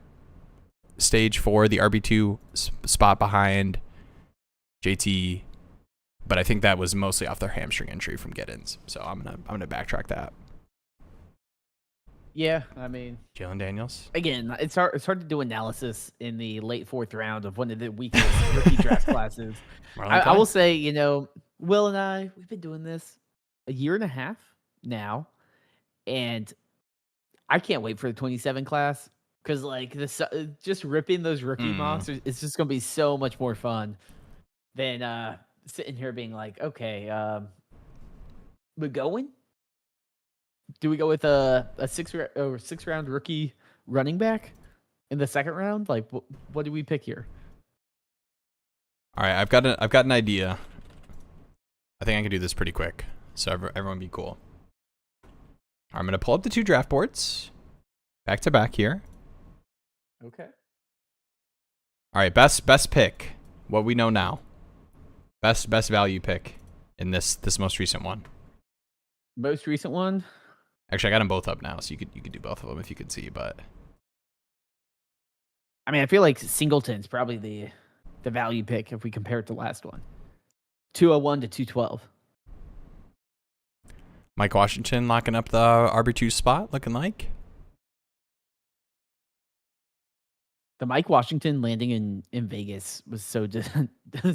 stage for the RB2 spot behind JT, but I think that was mostly off their hamstring injury from Giddens. So I'm gonna backtrack that. Yeah, I mean, Jalen Daniels. Again, it's hard to do analysis in the late 4th round of one of the weakest rookie draft classes. I will say, Will and I, we've been doing this a year and a half now, and I can't wait for the 27 class because like just ripping those rookie mocks, it's just gonna be so much more fun than sitting here being like, okay, we're going. Do we go with a 6th round rookie running back in the 2nd round? Like, what do we pick here? All right, I've got an idea. I think I can do this pretty quick, so everyone be cool. I'm gonna pull up the 2 draft boards, back to back here. Okay. All right, best pick. What we know now. Best value pick in this most recent one. Most recent one. Actually, I got them both up now, so you could do both of them if you could see. But I mean, I feel like Singleton's probably the value pick if we compare it to last one. 201 to 212. Mike Washington locking up the RB2 spot, looking like. The Mike Washington landing in Vegas was so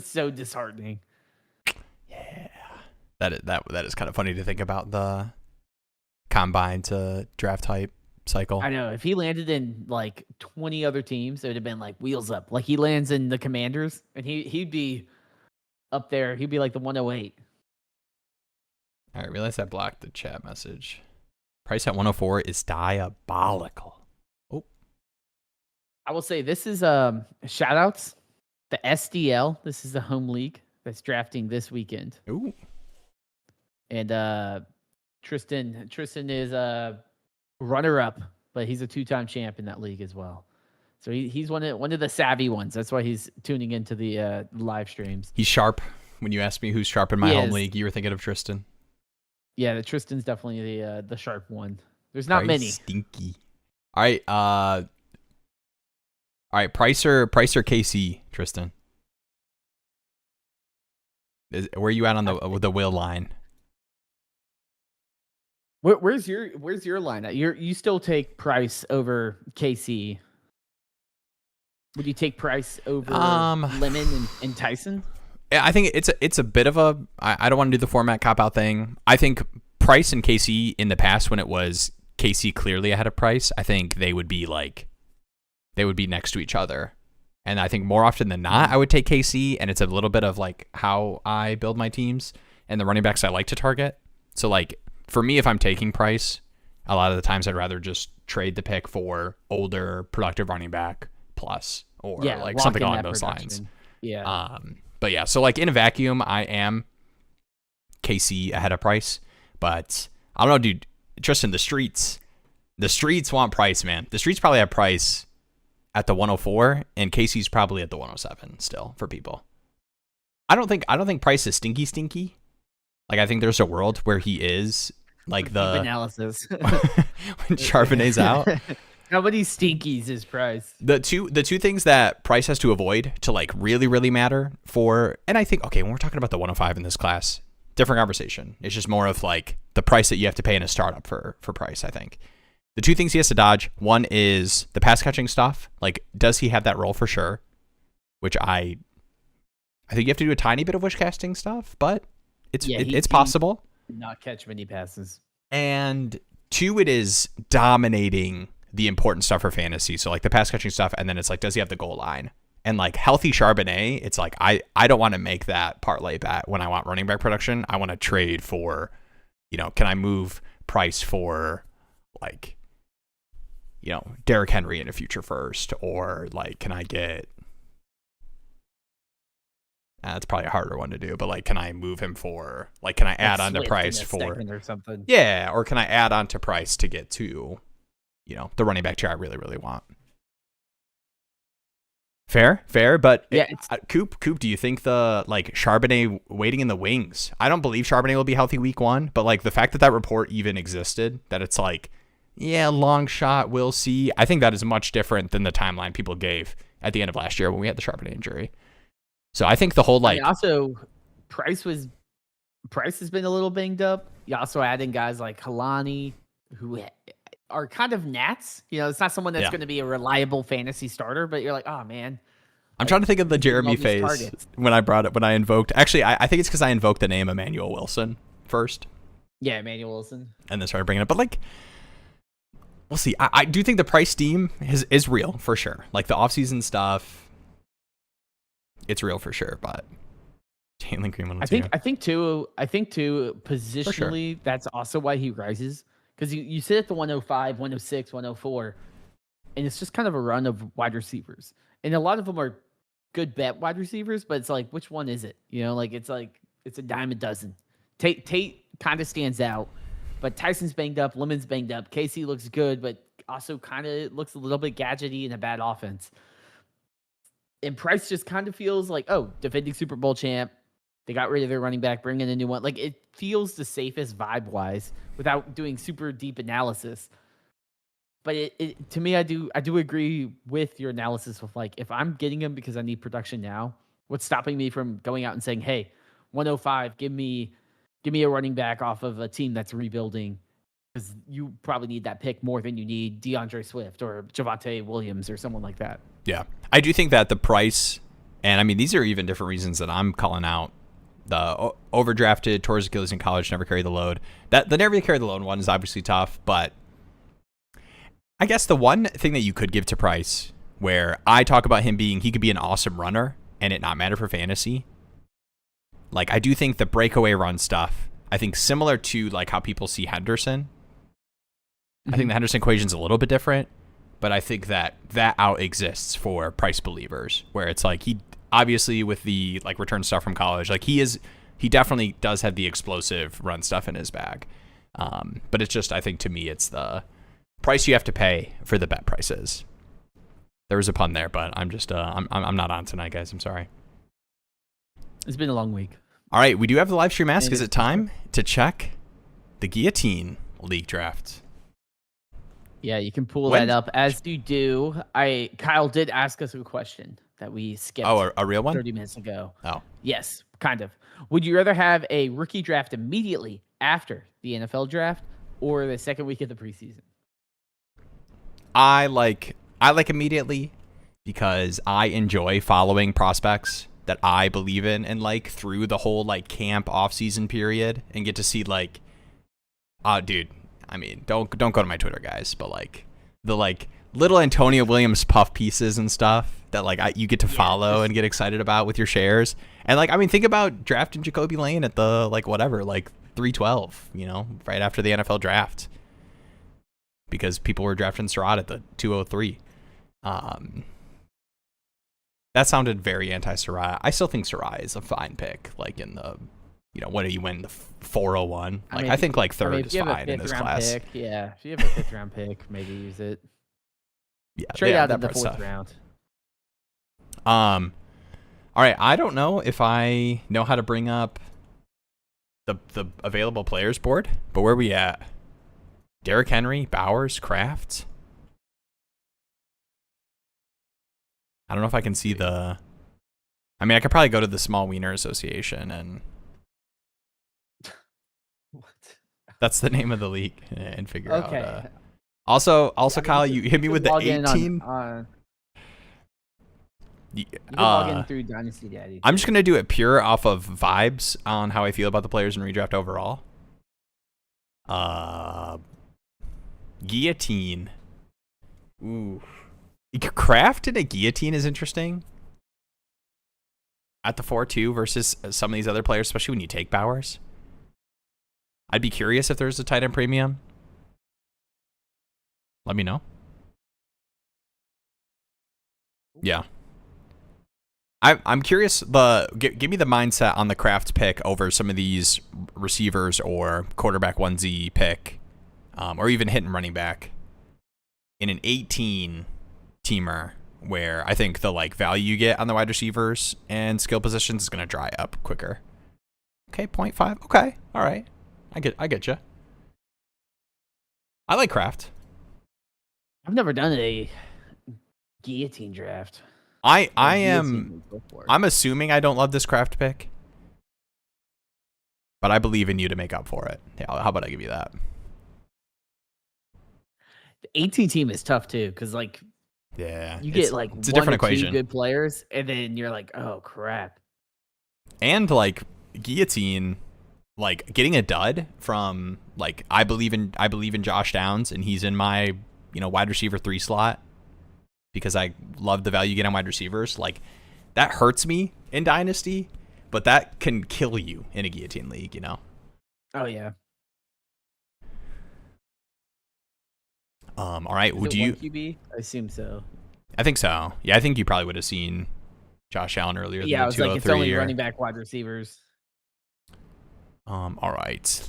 so disheartening. Yeah, that is kind of funny to think about the combine to draft type cycle. I know if he landed in like 20 other teams, it would have been like wheels up. Like he lands in the Commanders, and he'd be up there. He'd be like the 108. I realized I blocked the chat message. Price at 104 is diabolical. Oh, I will say this is shout outs. The SDL. This is the home league that's drafting this weekend. Ooh. And Tristan is a runner-up, but he's a 2-time champ in that league as well. So he's one of the savvy ones. That's why he's tuning into the live streams. He's sharp. When you asked me who's sharp in my home league, you were thinking of Tristan. Yeah, the Tristan's definitely the sharp one. There's not many. Stinky. All right, Price or KC, Tristan. Where are you at on the Will line? Where's your line at? You still take Price over KC. Would you take Price over Lemon and Tyson? Yeah, I think it's a bit of a. I don't want to do the format cop out thing. I think Price and KC in the past, when it was KC clearly ahead of Price, I think they would be next to each other. And I think more often than not, I would take KC, and it's a little bit of like how I build my teams and the running backs I like to target. So like for me, if I'm taking Price, a lot of the times I'd rather just trade the pick for older, productive running back plus or like something along those lines. Yeah. But yeah, so like in a vacuum, I am KC ahead of Price, but I don't know, dude. Tristan, the streets want Price, man. The streets probably have Price at the 104, and KC's probably at the 107 still for people. I don't think Price is stinky. Like I think there's a world where he is like the analysis when Charbonnet's out. How many stinkies is Price? The two things that Price has to avoid to like really, really matter for, and I think, okay, when we're talking about the 105 in this class, different conversation. It's just more of like the price that you have to pay in a startup for Price, I think. The two things he has to dodge, one is the pass catching stuff. Like, does he have that role for sure? Which I think you have to do a tiny bit of wish casting stuff, but it's possible. He did not catch many passes. And two, it is dominating the important stuff for fantasy. So like the pass catching stuff, and then it's like, does he have the goal line? And like healthy Charbonnet, it's like I don't want to make that parlay bet when I want running back production. I want to trade for, can I move Price for like, Derrick Henry in a future first, or like, can I get? That's probably a harder one to do, but like, can I move him for like, can I add on to Price for or something? Yeah, or can I add on to Price to get to, the running back tier I really, really want? Fair, but yeah, Coop, do you think the like Charbonnet waiting in the wings? I don't believe Charbonnet will be healthy week 1, but like the fact that report even existed, that it's like, yeah, long shot, we'll see. I think that is much different than the timeline people gave at the end of last year when we had the Charbonnet injury. So I think the whole like also Price has been a little banged up. You also add in guys like Kalani who are kind of gnats. It's not someone that's going to be a reliable fantasy starter, but you're like, oh man. I'm trying to think of the Jeremy phase when I invoked. Actually, I think it's because I invoked the name Emmanuel Wilson first. Yeah, Emmanuel Wilson. And then started bringing it up. But like, we'll see. I do think the Price steam is real for sure. Like the offseason stuff, it's real for sure. But Jalen Green, I think too, positionally, that's also why he rises. Because you sit at the 105, 106, 104, and it's just kind of a run of wide receivers. And a lot of them are good bet wide receivers, but it's like, which one is it? It's a dime a dozen. Tate kind of stands out, but Tyson's banged up, Lemon's banged up. Casey looks good, but also kind of looks a little bit gadgety in a bad offense. And Price just kind of feels like, oh, defending Super Bowl champ. They got rid of their running back, bring in a new one. Like, it feels the safest vibe-wise without doing super deep analysis. But it to me, I do agree with your analysis of like, if I'm getting him because I need production now, what's stopping me from going out and saying, hey, 105, give me a running back off of a team that's rebuilding, because you probably need that pick more than you need DeAndre Swift or Javonte Williams or someone like that. Yeah, I do think that the Price, and I mean, these are even different reasons that I'm calling out the overdrafted, tore his Achilles in college, never carry the load. That the never carry the load one is obviously tough, but I guess the one thing that you could give to Price, where I talk about him being, he could be an awesome runner and it not matter for fantasy. Like, I do think the breakaway run stuff, I think similar to like how people see Henderson. Mm-hmm. I think the Henderson equation's a little bit different, but I think that out exists for Price believers, where it's like, he obviously with the like return stuff from college, like he definitely does have the explosive run stuff in his bag. But it's just, I think to me, it's the price you have to pay for the bet prices. There was a pun there, but I'm just, I'm not on tonight, guys. I'm sorry. It's been a long week. All right. We do have the live stream ask. Is it time to check the Guillotine League draft? Yeah, you can pull that up. As you do, Kyle did ask us a question that we skipped. Oh, a real one? 30 minutes ago. Oh. Yes, kind of. Would you rather have a rookie draft immediately after the NFL draft or the second week of the preseason? I like immediately, because I enjoy following prospects that I believe in and like through the whole like camp off-season period, and get to see like, dude, I mean, don't go to my Twitter, guys, but like the like little Antonio Williams puff pieces and stuff that like you get to follow and get excited about with your shares. And like, I mean, think about drafting Jacoby Lane at the like whatever, like 312, right after the NFL draft, because people were drafting Surratt at the 203. That sounded very anti-Surratt. I still think Surratt is a fine pick, like in the, what do you win, the 401? Like, I think like third is fine in this class. Pick, yeah, if you have a fifth round pick, maybe use it. Yeah, trade out in the fourth round. All right, I don't know if I know how to bring up the available players board, but where are we at? Derrick Henry, Bowers, Kraft. I don't know if I can see the. I mean, I could probably go to the Small Wiener Association and That's the name of the league, and figure out. Okay. Also, Yeah, Kyle, you hit me with the log in 18. you can log in through Dynasty Daddy. I'm just gonna do it pure off of vibes on how I feel about the players in redraft overall. Guillotine. Ooh. Craft in a guillotine is interesting. At the 4-2 versus some of these other players, especially when you take Bowers. I'd be curious if there's a tight end premium. Let me know. Yeah. I'm curious. Give me the mindset on the Kraft pick over some of these receivers or quarterback 1Z pick, or even hitting running back in an 18 teamer, where I think the value you get on the wide receivers and skill positions is going to dry up quicker. Okay, 0.5. Okay, all right. I get you. I like Kraft. I've never done a guillotine draft. I'm assuming I don't love this Kraft pick, but I believe in you to make up for it. Yeah, how about I give you that? The 18 team is tough too, because yeah, you get it's a one different or equation. two good players, and then you're like, oh crap. And guillotine, getting a dud from I believe in Josh Downs, and he's in my wide receiver 3 slot because I love the value you get on wide receivers. That hurts me in Dynasty, but that can kill you in a guillotine league. Oh yeah. All right. Is Would it you? 1 QB? I assume so. I think so. Yeah, I think you probably would have seen Josh Allen earlier. Yeah, than I was the like, it's 203 only year. running back, wide receivers. All right.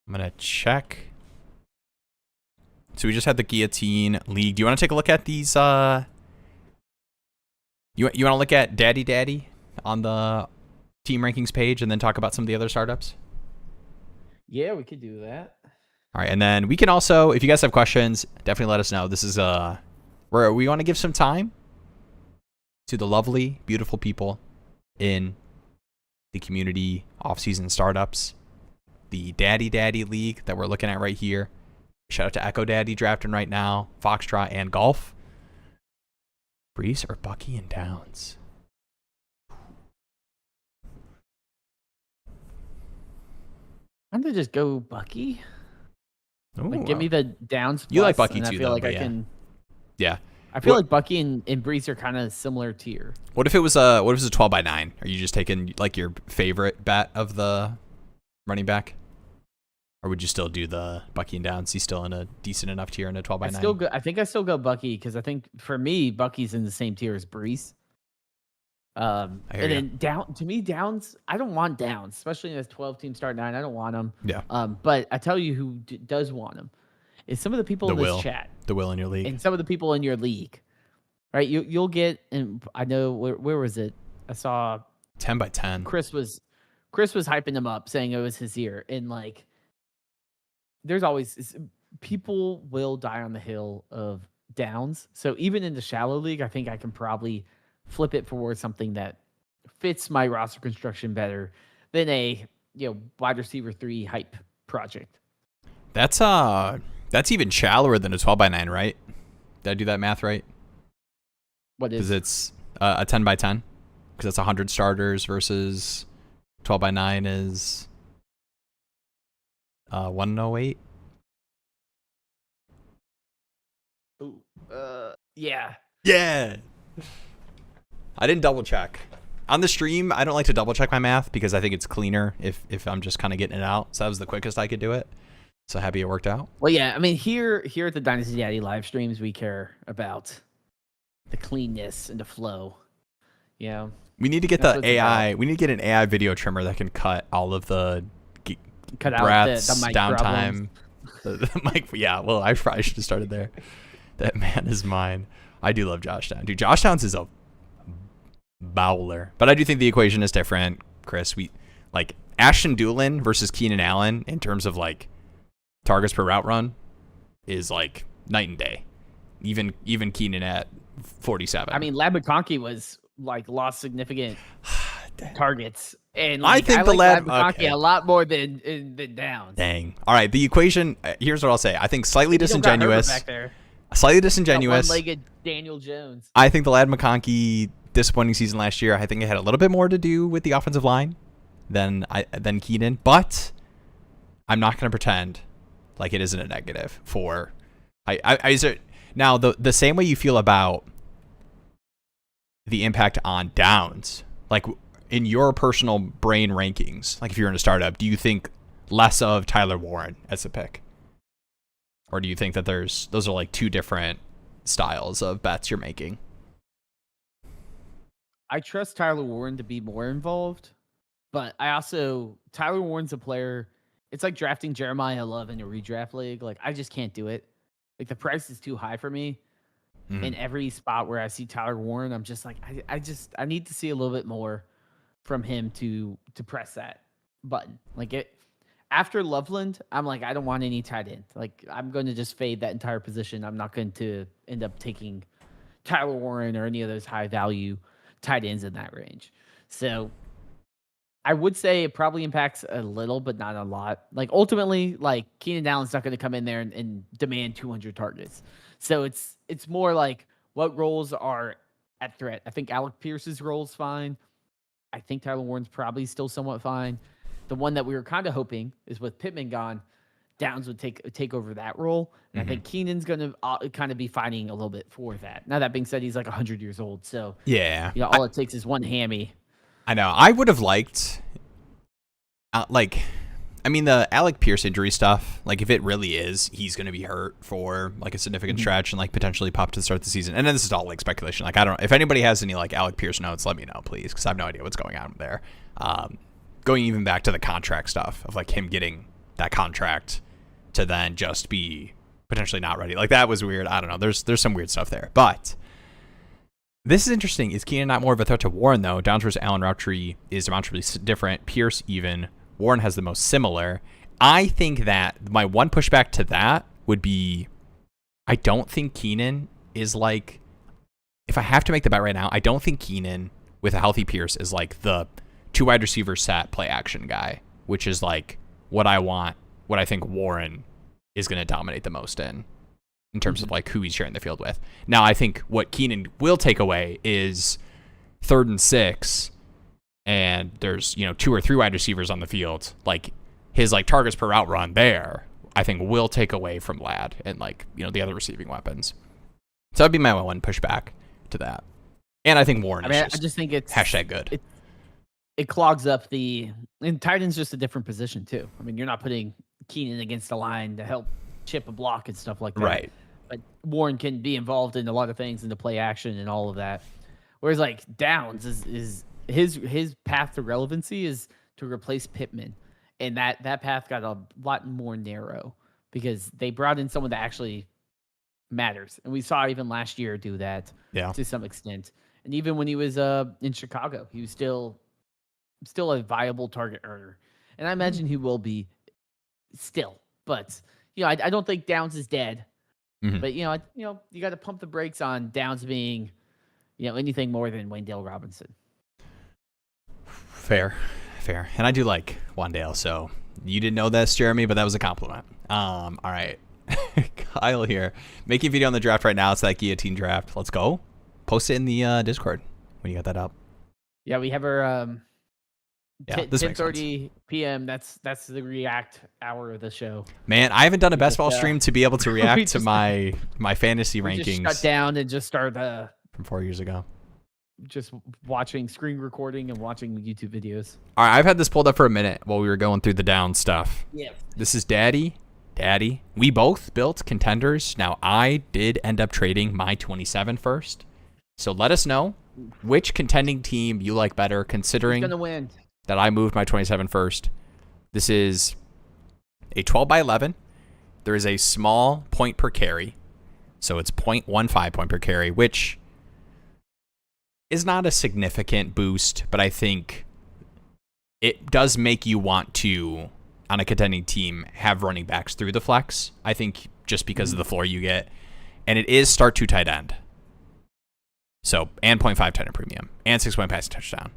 I'm gonna check. So we just had the guillotine league. Do you want to take a look at these? You want to look at Daddy on the team rankings page, and then talk about some of the other startups? Yeah, we could do that. All right, and then we can also, if you guys have questions, definitely let us know. This is where we want to give some time to the lovely, beautiful people in the community off-season startups, the Daddy League that we're looking at right here. Shout out to Echo Daddy drafting right now, Foxtrot and Golf. Brees or Bucky and Downs? I'm gonna just go Bucky. Ooh, Give me the Downs. You like plus, Bucky and too, I feel though, like but I yeah. can. Yeah. I feel like Bucky and Brees are kind of similar tier. What if it was a 12x9? Are you just taking your favorite bet of the running back? Or would you still do the Bucky and Downs? He's still in a decent enough tier in a 12x9. I think I still go Bucky because I think for me Bucky's in the same tier as Brees. And then Downs, I don't want Downs, especially in this 12-team start 9. I don't want him. Yeah. But I tell you who does want him is some of the people in this chat. The will in your league. And some of the people in your league. Right? You'll get, and I know where was it? I saw 10x10. Chris was hyping him up, saying it was his year, and there's always people will die on the hill of Downs. So even in the shallow league, I think I can probably flip it for something that fits my roster construction better than a wide receiver 3 hype project. That's even shallower than a 12x9, right? Did I do that math right? What is? Because it's a 10x10. Because that's 100 starters versus 12x9 is 108. Ooh, yeah. Yeah. I didn't double check. On the stream, I don't like to double check my math because I think it's cleaner if I'm just kind of getting it out. So that was the quickest I could do it. So happy it worked out. Well, yeah. I mean, here at the Dynasty Daddy live streams, we care about the cleanness and the flow. We need to get the AI. We need to get an AI video trimmer that can cut all of the breaths, out the mic downtime. The mic. Yeah. Well, I probably should have started there. That man is mine. I do love Josh Downs. Dude, Josh Downs is a bowler. But I do think the equation is different, Chris. We Ashton Doolin versus Keenan Allen in terms of targets per route run is night and day. Even Keenan at 47. I mean, Lab McConkey was lost significant targets, And I like think I the like lad. McConkey Okay. a lot more than Downs. Dang. All right. The equation. Here's what I'll say. I think slightly You don't got Herbert disingenuous. back there. Slightly Got disingenuous. one-legged Daniel Jones. I think the lad McConkey disappointing season last year. I think it had a little bit more to do with the offensive line than Keenan, but I'm not going to pretend like it isn't a negative for. Is it now the same way you feel about the impact on Downs, like in your personal brain rankings, like if you're in a startup, do you think less of Tyler Warren as a pick? Or do you think that those are like two different styles of bets you're making? I trust Tyler Warren to be more involved, but Tyler Warren's a player. It's like drafting Jeremiah Love in a redraft league. Like I just can't do it. Like the price is too high for me. In every spot where I see Tyler Warren, I'm just like, I need to see a little bit more from him to press that button. Like it after Loveland, I'm like, I don't want any tight end. Like I'm going to just fade that entire position. I'm not going to end up taking Tyler Warren or any of those high value tight ends in that range. So I would say it probably impacts a little, but not a lot. Like ultimately, like Keenan Allen's not going to come in there and demand 200 targets. So it's more like what roles are at threat. I think Alec Pierce's role is fine. I think Tyler Warren's probably still somewhat fine. The one that we were kind of hoping is with Pittman gone, Downs would take over that role. And I think Keenan's going to kind of be fighting a little bit for that. Now, that being said, he's like 100 years old. So, yeah, all it takes is one hammy. I know. I would have liked, the Alec Pierce injury stuff, like if it really is, he's going to be hurt for like a significant stretch and like potentially pop to start the season. And then this is all like speculation. Like I don't know if anybody has any like Alec Pierce notes, let me know, please. Cause I have no idea what's going on there. Going even back to the contract stuff of like him getting that contract to then just be potentially not ready. Like that was weird. I don't know. There's some weird stuff there, but this is interesting. Is Keenan not more of a threat to Warren though? Downs versus Allen route tree is demonstrably different. Pierce even. Warren has the most similar. I think that my one pushback to that would be, I don't think Keenan is like, if I have to make the bet right now, I don't think Keenan with a healthy Pierce is like the 2 wide receiver set play action guy, which is like what I want, what I think Warren is going to dominate the most in terms of like who he's sharing the field with. Now, I think what Keenan will take away is 3rd and 6, and there's 2 or 3 wide receivers on the field. Like his like targets per route run there, I think will take away from Ladd and like the other receiving weapons. So that'd be my one pushback to that. And I think Warren I just think it's #good. It clogs up and tight end's just a different position too. I mean, you're not putting Keenan against the line to help chip a block and stuff like that. Right. But Warren can be involved in a lot of things in the play action and all of that. Whereas like Downs is his path to relevancy is to replace Pittman. And that path got a lot more narrow because they brought in someone that actually matters. And we saw even last year do that to some extent. And even when he was in Chicago, he was still a viable target earner. And I imagine he will be still. But, I don't think Downs is dead. But, you got to pump the brakes on Downs being, anything more than Wayndale Robinson. Fair. And I do like Wandale, so you didn't know this, Jeremy, but that was a compliment. All right. Kyle here. Making a video on the draft right now. It's that guillotine draft. Let's go. Post it in the Discord when you got that up. Yeah, we have our 10:30 p.m. That's the react hour of the show. Man, I haven't done a best ball stream to be able to react to my fantasy rankings. Just shut down and just start from 4 years ago. Just watching screen recording and watching YouTube videos. All right, I've had this pulled up for a minute while we were going through the down stuff. Yeah. This is Daddy. We both built contenders. Now, I did end up trading my 27 first. So let us know which contending team you like better, considering who's gonna win? That I moved my 27 first. This is a 12 by 11. There is a small point per carry. So it's 0.15 point per carry, which is not a significant boost, but I think it does make you want to, on a contending team, have running backs through the flex. I think just because of the floor you get. And it is start 2 tight end. So, and 0.5 tight end premium, and 6 point passing touchdown.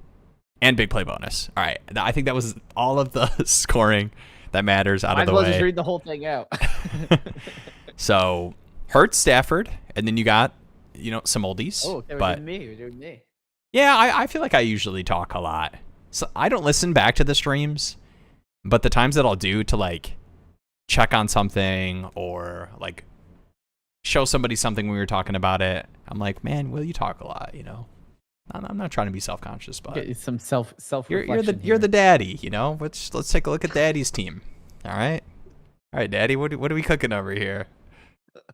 And big play bonus. All right. I think that was all of the scoring that matters out Might of as the well way. just read the whole thing out. So Hurts, Stafford, and then you got, some oldies. Oh, okay, but we're doing me. yeah, I feel like I usually talk a lot. So I don't listen back to the streams, but the times that I'll do to like check on something or like show somebody something when we were talking about it, I'm like, man, Will, you talk a lot, I'm not trying to be self-conscious, but Get some self you're the daddy, Let's take a look at Daddy's team. All right, Daddy, what are we cooking over here?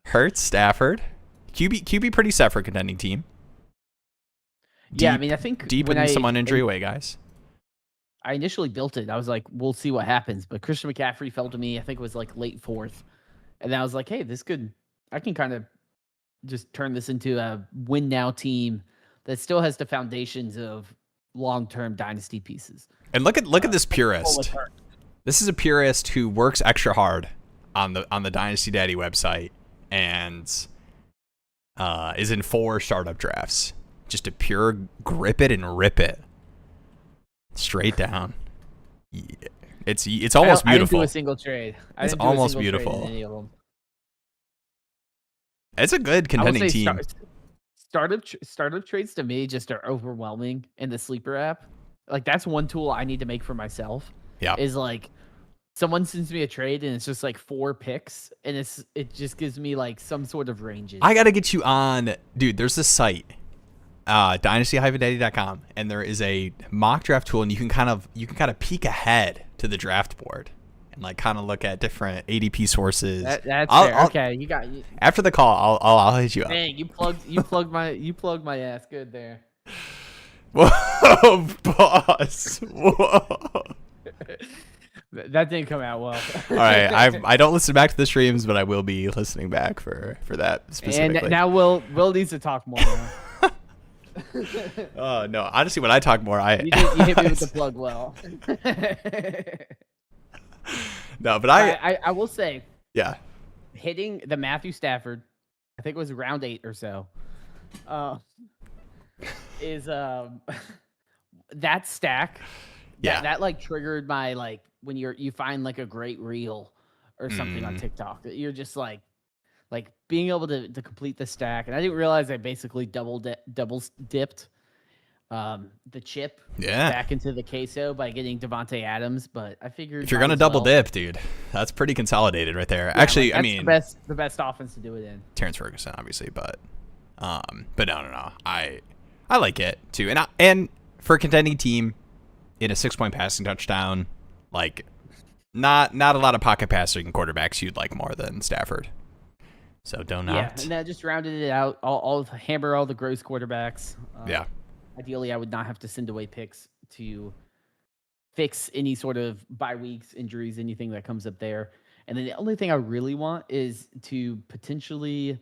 Hurts, Stafford, QB pretty set for a contending team. Yeah, I mean, I think deep in some injury away guys. I initially built it. I was like, we'll see what happens. But Christian McCaffrey fell to me. I think it was like late 4th, and then I was like, hey, I can kind of just turn this into a win now team that still has the foundations of long-term dynasty pieces. And look at this purist. This is a purist who works extra hard on the Dynasty Daddy website and is in 4 startup drafts. Just a pure grip it and rip it straight down. Yeah. It's almost beautiful. I didn't do a single trade. It's almost beautiful. Any of them. It's a good contending team. Startup trades to me just are overwhelming in the sleeper app. Like that's one tool I need to make for myself. Yeah. Is like someone sends me a trade and it's just like 4 picks and it just gives me like some sort of ranges. I gotta get you on, dude. There's this site, dynasty-daddy.com, and there is a mock draft tool, and you can kind of peek ahead to the draft board and like kind of look at different ADP sources. That's fair. Okay, you got after the call. I'll hit you up. Dang, you plugged my ass good there. Whoa, boss. Whoa. That didn't come out well. All right, I don't listen back to the streams, but I will be listening back for that specifically. And now Will needs to talk more. Oh no! Honestly, when I talk more, you hit me with the plug well. No, but I will say, yeah, hitting the Matthew Stafford, I think it was round 8 or so, is that stack. Yeah, that like triggered my like when you find like a great reel or something on TikTok that you're just like being able to complete the stack. And I didn't realize I basically double dipped the chip back into the queso by getting Devontae Adams, but I figured if you're gonna double dip, dude, that's pretty consolidated right there. Yeah, actually, like, I mean, the best offense to do it in. Terrence Ferguson, obviously, but no, I like it too, and for a contending team in a 6-point passing touchdown, like not a lot of pocket passing quarterbacks you'd like more than Stafford. So don't not. Yeah, and that just rounded it out. All hammer all the gross quarterbacks. Yeah. Ideally, I would not have to send away picks to fix any sort of bye weeks, injuries, anything that comes up there. And then the only thing I really want is to potentially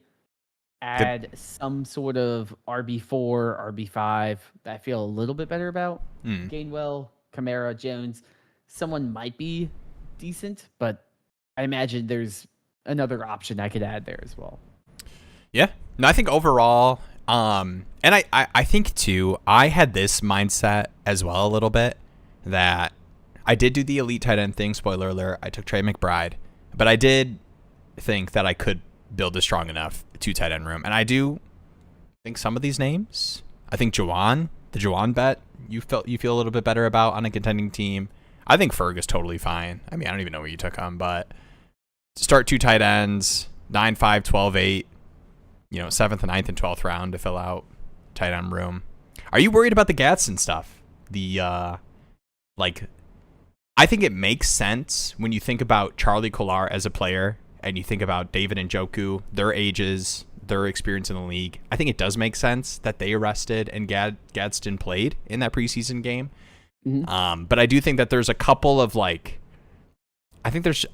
add some sort of RB4, RB5 that I feel a little bit better about. Gainwell, Kamara, Jones. Someone might be decent, but I imagine there's another option I could add there as well. Yeah. No, I think overall, and I think too, I had this mindset as well a little bit that I did do the elite tight end thing. Spoiler alert, I took Trey McBride, but I did think that I could build a strong enough 2 tight end room. And I do think some of these names, I think the Juwan bet, you feel a little bit better about on a contending team. I think Ferg is totally fine. I mean, I don't even know where you took him, but start 2 tight ends, 9, 5, 12, 8, 7th, 9th, and 12th round to fill out tight end room. Are you worried about the Gadsden stuff? I think it makes sense when you think about Charlie Kolar as a player and you think about David Njoku, their ages, their experience in the league. I think it does make sense that they arrested and Gadsden played in that preseason game. Mm-hmm. But I do think that there's a couple of I think there's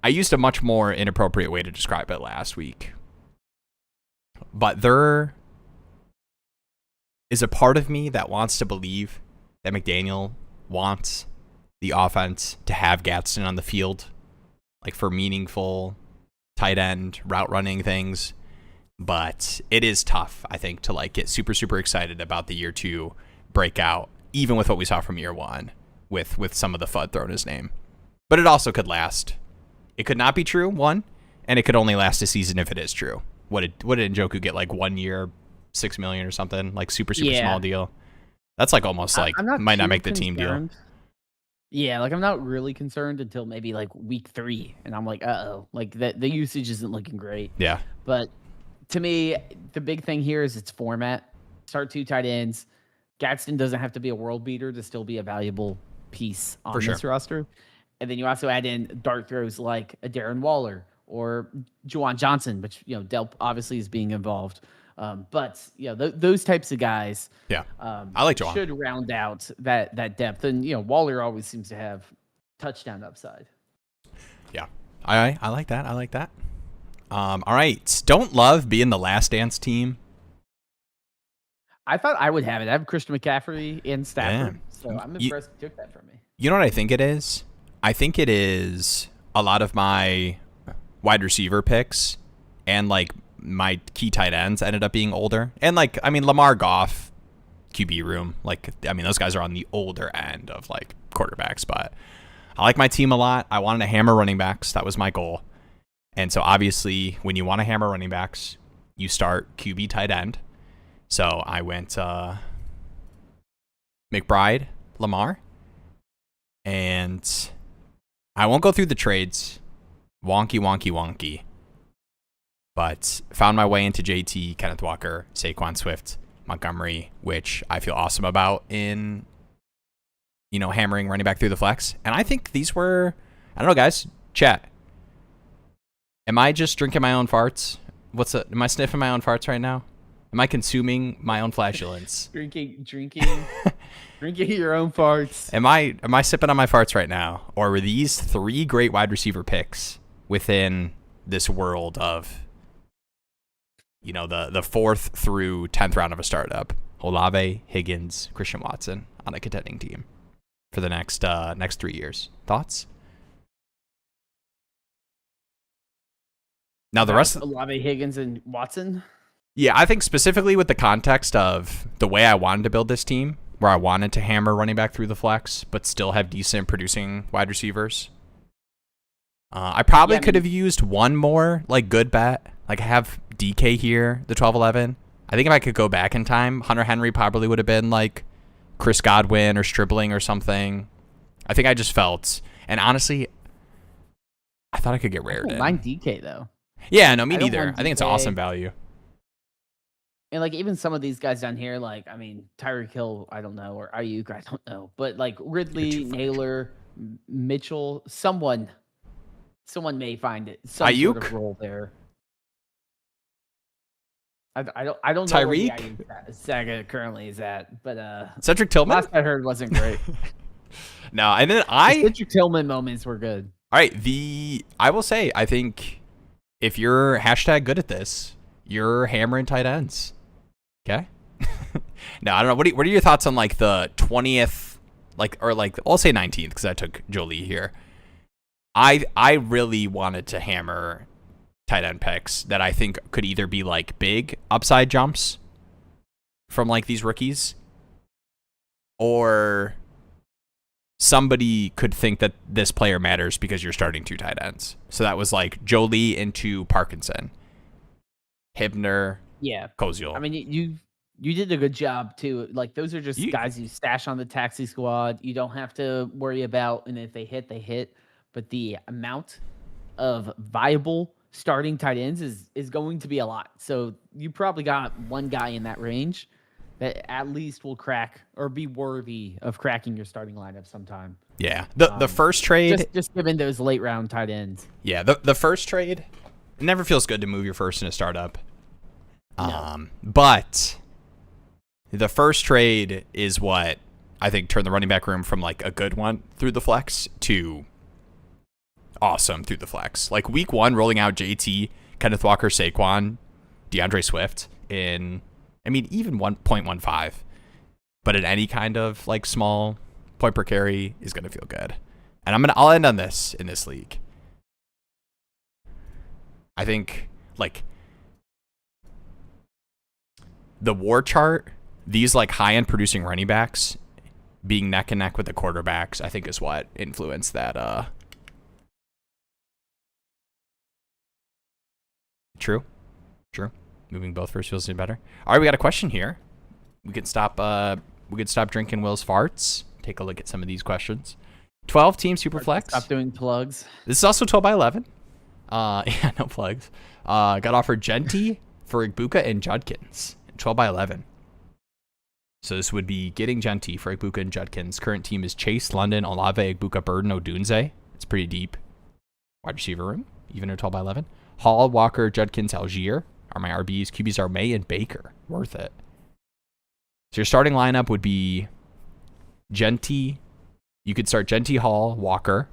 I used a much more inappropriate way to describe it last week. But there is a part of me that wants to believe that McDaniel wants the offense to have Gadsden on the field, like for meaningful tight end route running things. but it is tough, I think, to like get super, super excited about the year 2 breakout, even with what we saw from year 1 with some of the FUD thrown his name. But it also could last. It could not be true, 1, and it could only last a season if it is true. What did Njoku get, like 1 year, $6 million or something, like super small deal? That's like almost like might not make the team deal. Yeah, like I'm not really concerned until maybe like week 3, and I'm like, like the usage isn't looking great. Yeah. But to me, the big thing here is its format. Start 2 tight ends. Gadsden doesn't have to be a world beater to still be a valuable piece on this roster. And then you also add in dart throws like a Darren Waller or Juwan Johnson, which, Delp obviously is being involved. But those types of guys, I like Juwan. should round out that depth. And Waller always seems to have touchdown upside. Yeah, I like that. I like that. All right, don't love being the last dance team. I thought I would have it. I have Christian McCaffrey in Stafford, so I'm impressed you took that from me. You know what I think it is? I think it is a lot of my wide receiver picks and like my key tight ends ended up being older. And like, I mean, Lamar Goff, QB room, like, I mean, those guys are on the older end of like quarterbacks, but I like my team a lot. I wanted to hammer running backs. That was my goal. And so obviously when you want to hammer running backs, you start QB tight end. So I went McBride, Lamar, and I won't go through the trades. Wonky. But found my way into JT, Kenneth Walker, Saquon Swift, Montgomery, which I feel awesome about in, hammering running back through the flex. And I think these were, I don't know, guys, chat. Am I just drinking my own farts? Am I sniffing my own farts right now? Am I consuming my own flatulence? drinking your own farts. Am I sipping on my farts right now? Or were these 3 great wide receiver picks within this world of, the 4th through 10th round of a startup? Olave, Higgins, Christian Watson on a contending team for the next 3 years. Thoughts? Now the rest of Olave, Higgins, and Watson. Yeah, I think specifically with the context of the way I wanted to build this team, where I wanted to hammer running back through the flex, but still have decent producing wide receivers. I probably could have used one more like good bet. Like I have DK here, the 12-11. I think if I could go back in time, Hunter Henry probably would have been like Chris Godwin or Stribling or something. I think I just felt, and honestly, I thought I could get Raritan. Mine DK though. Yeah, no, me neither. I think it's awesome value. And like even some of these guys down here, like Tyreek Hill, I don't know, or Ayuk, I don't know, but like Ridley, Naylor, Mitchell, someone may find it. Some Ayuk sort of role there. I don't know Tyreek? where the Ayuk saga currently is at, but Cedric Tillman. Last I heard wasn't great. No, and then the Cedric Tillman moments were good. All right, I will say I think if you're hashtag good at this, you're hammering tight ends. Okay. No, I don't know. What are your thoughts on like the 20th, I'll say 19th because I took Jolie here. I really wanted to hammer tight end picks that I think could either be like big upside jumps from like these rookies, or somebody could think that this player matters because you're starting 2 tight ends. So that was like Jolie into Parkinson, Hibner. Yeah. Koziel. I mean, you did a good job too. Like those are just guys you stash on the taxi squad. You don't have to worry about, and if they hit, they hit. But the amount of viable starting tight ends is going to be a lot. So you probably got one guy in that range that at least will crack or be worthy of cracking your starting lineup sometime. Yeah. The first trade, just given those late round tight ends. Yeah. The first trade, it never feels good to move your first in a startup. No. But the first trade is what I think turned the running back room from like a good one through the flex to awesome through the flex. Like week 1, rolling out JT, Kenneth Walker, Saquon, DeAndre Swift in, even 1.15, but in any kind of like small point per carry is going to feel good. And I'll end on this in this league. I think like the war chart, these like high-end producing running backs being neck and neck with the quarterbacks, I think is what influenced that. True. Moving both first feels better. All right, we got a question here. We could stop drinking Will's farts. Take a look at some of these questions. 12 team Superflex. Stop doing plugs. This is also 12 by 11. Yeah, no plugs. Got offered Genty for Igbuka and Judkins. 12 by 11. So this would be getting Genty for Igbuka and Judkins. Current team is Chase, London, Olave, Igbuka, Burden, Odunze. It's pretty deep. Wide receiver room, even at 12 by 11. Hall, Walker, Judkins, Algier are my RBs. QBs are May and Baker. Worth it. So your starting lineup would be Genty. You could start Genty, Hall, Walker.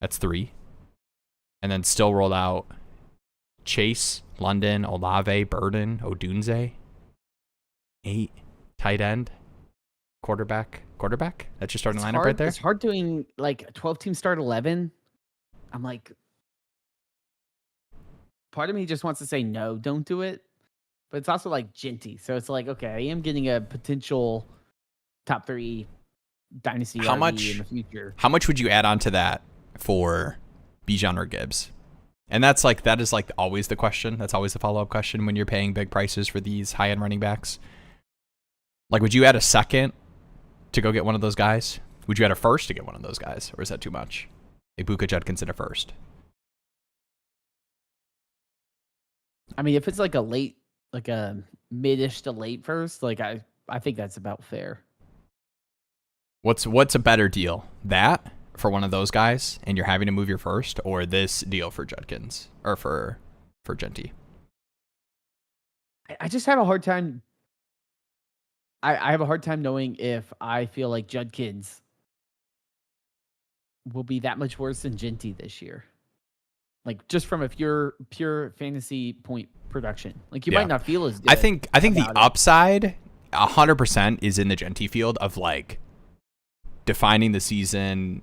That's 3. And then still roll out Chase, London, Olave, Burden, Odunze. 8. Tight end. Quarterback. That's your starting lineup right there. It's hard doing like a 12-team start 11. I'm like, part of me just wants to say no, don't do it. But it's also like Genty. So it's like, okay, I am getting a potential top 3 Dynasty RB in the future. How much would you add on to that for Bijan or Gibbs? And that is like always the question. That's always the follow-up question when you're paying big prices for these high-end running backs. Like, would you add a second to go get one of those guys? Would you add a first to get one of those guys? Or is that too much? Igbuka, Judkins, and a first. I mean, if it's like a late, like a mid-ish to late first, like I think that's about fair. What's a better deal? That for one of those guys and you're having to move your first, or this deal for Judkins or for Genty? I just have a hard time. I have a hard time knowing if I feel like Judkins will be that much worse than Genty this year. Like, just from a pure fantasy point production. Like, you might not feel as good. I think the upside 100% is in the Genty field of like defining the season,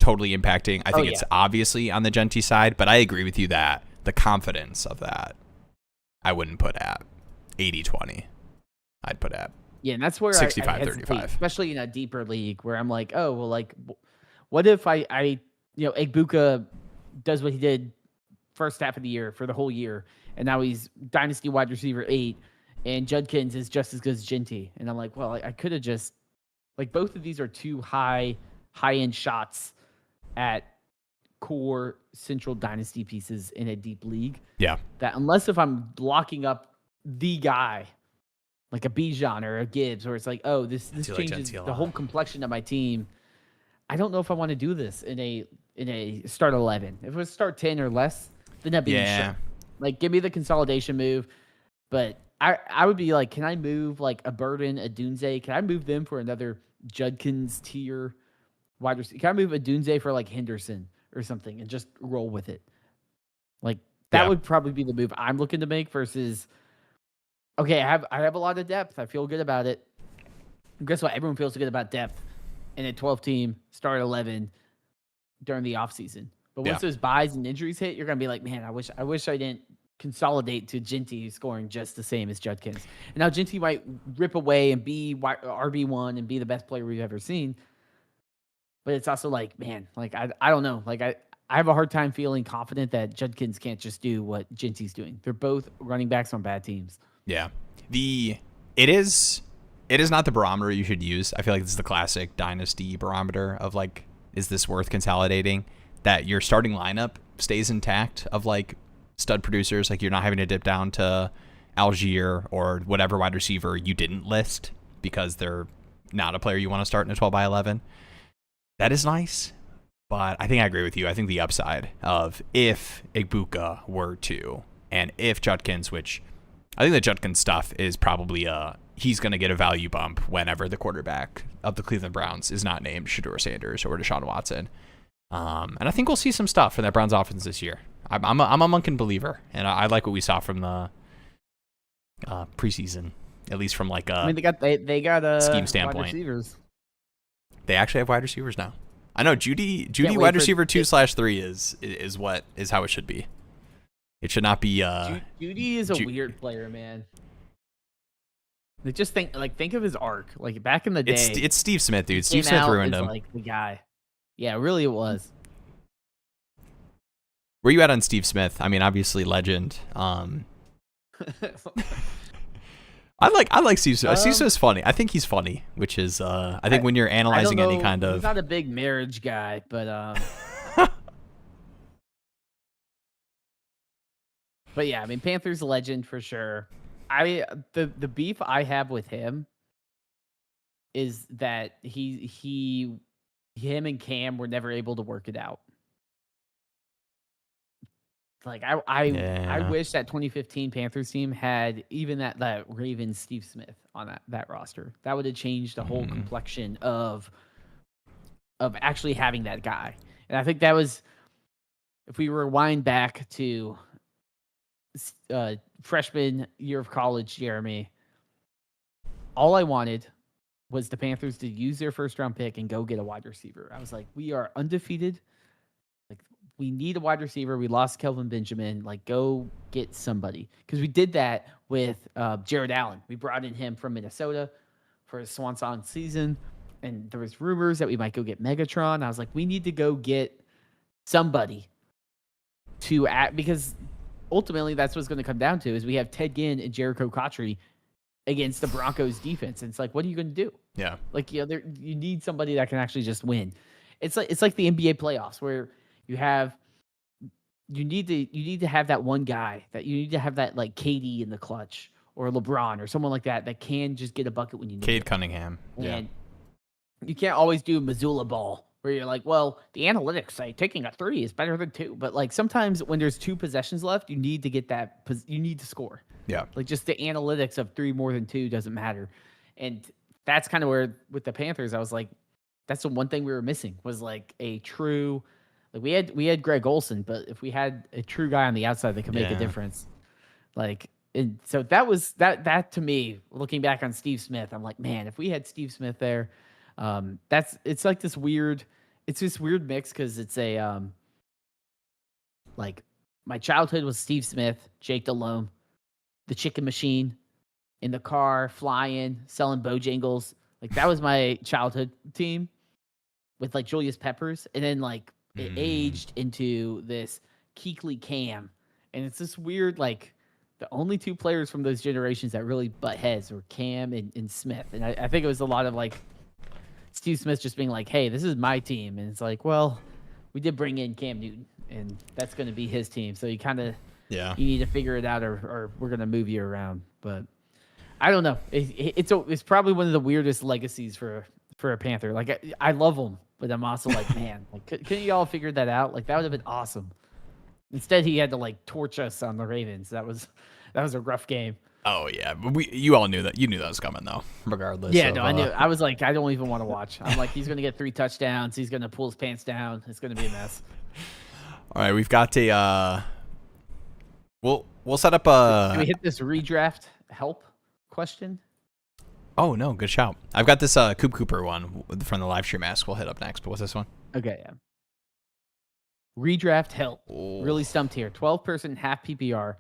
totally impacting. I think it's obviously on the Genty side, but I agree with you that the confidence of that I wouldn't put at 80-20. I'd put at and that's where 65-35, especially in a deeper league where I'm like, oh, well, like, what if I Igbuka does what he did first half of the year for the whole year, and now he's Dynasty wide receiver 8, and Judkins is just as good as Genty, and I'm like, well, I could have just, like, both of these are 2 high-end shots at core central Dynasty pieces in a deep league. Yeah. That unless if I'm locking up the guy, like a Bijan or a Gibbs, or it's like, oh, this changes the whole complexion of my team. I don't know if I want to do this in a start 11. If it was start 10 or less, then that'd be sure. Like, give me the consolidation move. But I would be like, can I move like a Burden, a Dunze? Can I move them for another Judkins tier wide receiver? Can I move a Dunze for like Henderson or something and just roll with it? Like, that would probably be the move I'm looking to make versus, okay, I have a lot of depth. I feel good about it. And guess what? Everyone feels good about depth in a 12-team start 11 during the offseason. But once those buys and injuries hit, you're going to be like, man, I wish I didn't consolidate to Genty scoring just the same as Judkins. And now Genty might rip away and be RB1 and be the best player we've ever seen. But it's also like, man, like, I don't know. Like, I have a hard time feeling confident that Judkins can't just do what Genty's doing. They're both running backs on bad teams. Yeah. It is not the barometer you should use. I feel like this is the classic Dynasty barometer of like, is this worth consolidating? That your starting lineup stays intact of like stud producers. Like, you're not having to dip down to Algier or whatever wide receiver you didn't list because they're not a player you want to start in a 12 by 11. That is nice. But I think I agree with you. I think the upside of if Igbuka were to, and if Judkins, which I think the Judkins stuff is probably he's going to get a value bump whenever the quarterback of the Cleveland Browns is not named Shedeur Sanders or Deshaun Watson. And I think we'll see some stuff in that Browns offense this year. I'm a Monken believer, and I like what we saw from the preseason, at least from like I mean, they got scheme standpoint. Wide receivers. They actually have wide receivers now. I know Judy wide receiver 2/3 is how it should be. It should not be. Judy is a weird player, man. Like, just think of his arc. Like, back in the day, It's Steve Smith, dude. he Steve came Smith out ruined as, him. like, the guy. Yeah, really it was. Where you at on Steve Smith? I mean, obviously legend. I like Steve Smith. Steve Smith's funny. I think he's funny, which is I think when you're analyzing any kind of, he's not a big marriage guy, but but yeah, I mean, Panthers legend for sure. The beef I have with him is that him and Cam were never able to work it out. Like, I wish that 2015 Panthers team had even that Ravens Steve Smith on that roster. That would have changed the whole complexion of actually having that guy. And I think that was, if we rewind back to freshman year of college, Jeremy, all I wanted was the Panthers to use their first round pick and go get a wide receiver. I was like, we are undefeated. Like, we need a wide receiver. We lost Kelvin Benjamin. Like, go get somebody. Because we did that with Jared Allen. We brought in him from Minnesota for his swan song season. And there was rumors that we might go get Megatron. I was like, we need to go get somebody to act, because ultimately that's what's going to come down to is we have Ted Ginn and Jericho Cotchery against the Broncos defense. And it's like, what are you going to do? Yeah. Like, you need somebody that can actually just win. It's like the NBA playoffs where you need to have that one guy, that you need to have that, like, KD in the clutch or LeBron or someone like that can just get a bucket when you need Cade it. Cunningham. And you can't always do Missoula ball where you're like, well, the analytics say taking a 3 is better than 2. But, like, sometimes when there's 2 possessions left, you need to get that. You need to score. Yeah. Like, just the analytics of 3 more than 2 doesn't matter. And that's kind of where with the Panthers, I was like, that's the one thing we were missing was, like, a true. Like, we had Greg Olsen, but if we had a true guy on the outside that could make a difference, like, and so that was that to me, looking back on Steve Smith, I'm like, man, if we had Steve Smith there, it's like this weird mix, because it's a like, my childhood was Steve Smith, Jake Delhomme, the Chicken Machine, in the car, flying, selling Bojangles. Like, that was my childhood team with, like, Julius Peppers, and then, like, it aged into this Kuechly Cam, and it's this weird, like, the only 2 players from those generations that really butt heads were Cam and Smith. And I think it was a lot of, like, Steve Smith just being like, hey, this is my team. And it's like, well, we did bring in Cam Newton, and that's going to be his team. So you kind of, you need to figure it out, or we're going to move you around. But I don't know. It's probably one of the weirdest legacies for a Panther. Like, I love him, but I'm also like, man, like, couldn't you all figure that out? Like, that would have been awesome. Instead, he had to, like, torch us on the Ravens. That was a rough game. Oh yeah, but you all knew that. You knew that was coming though, regardless. Yeah, no, I knew. I was like, I don't even want to watch. I'm like, he's gonna get 3 touchdowns. He's gonna pull his pants down. It's gonna be a mess. All right, we've got a. We'll set up a. Can we hit this redraft help question? Oh no, good shout. I've got this Coop Cooper one from the live stream ask. We'll hit up next. But what's this one? Okay, yeah. Redraft help. Really stumped here. 12-person half PPR.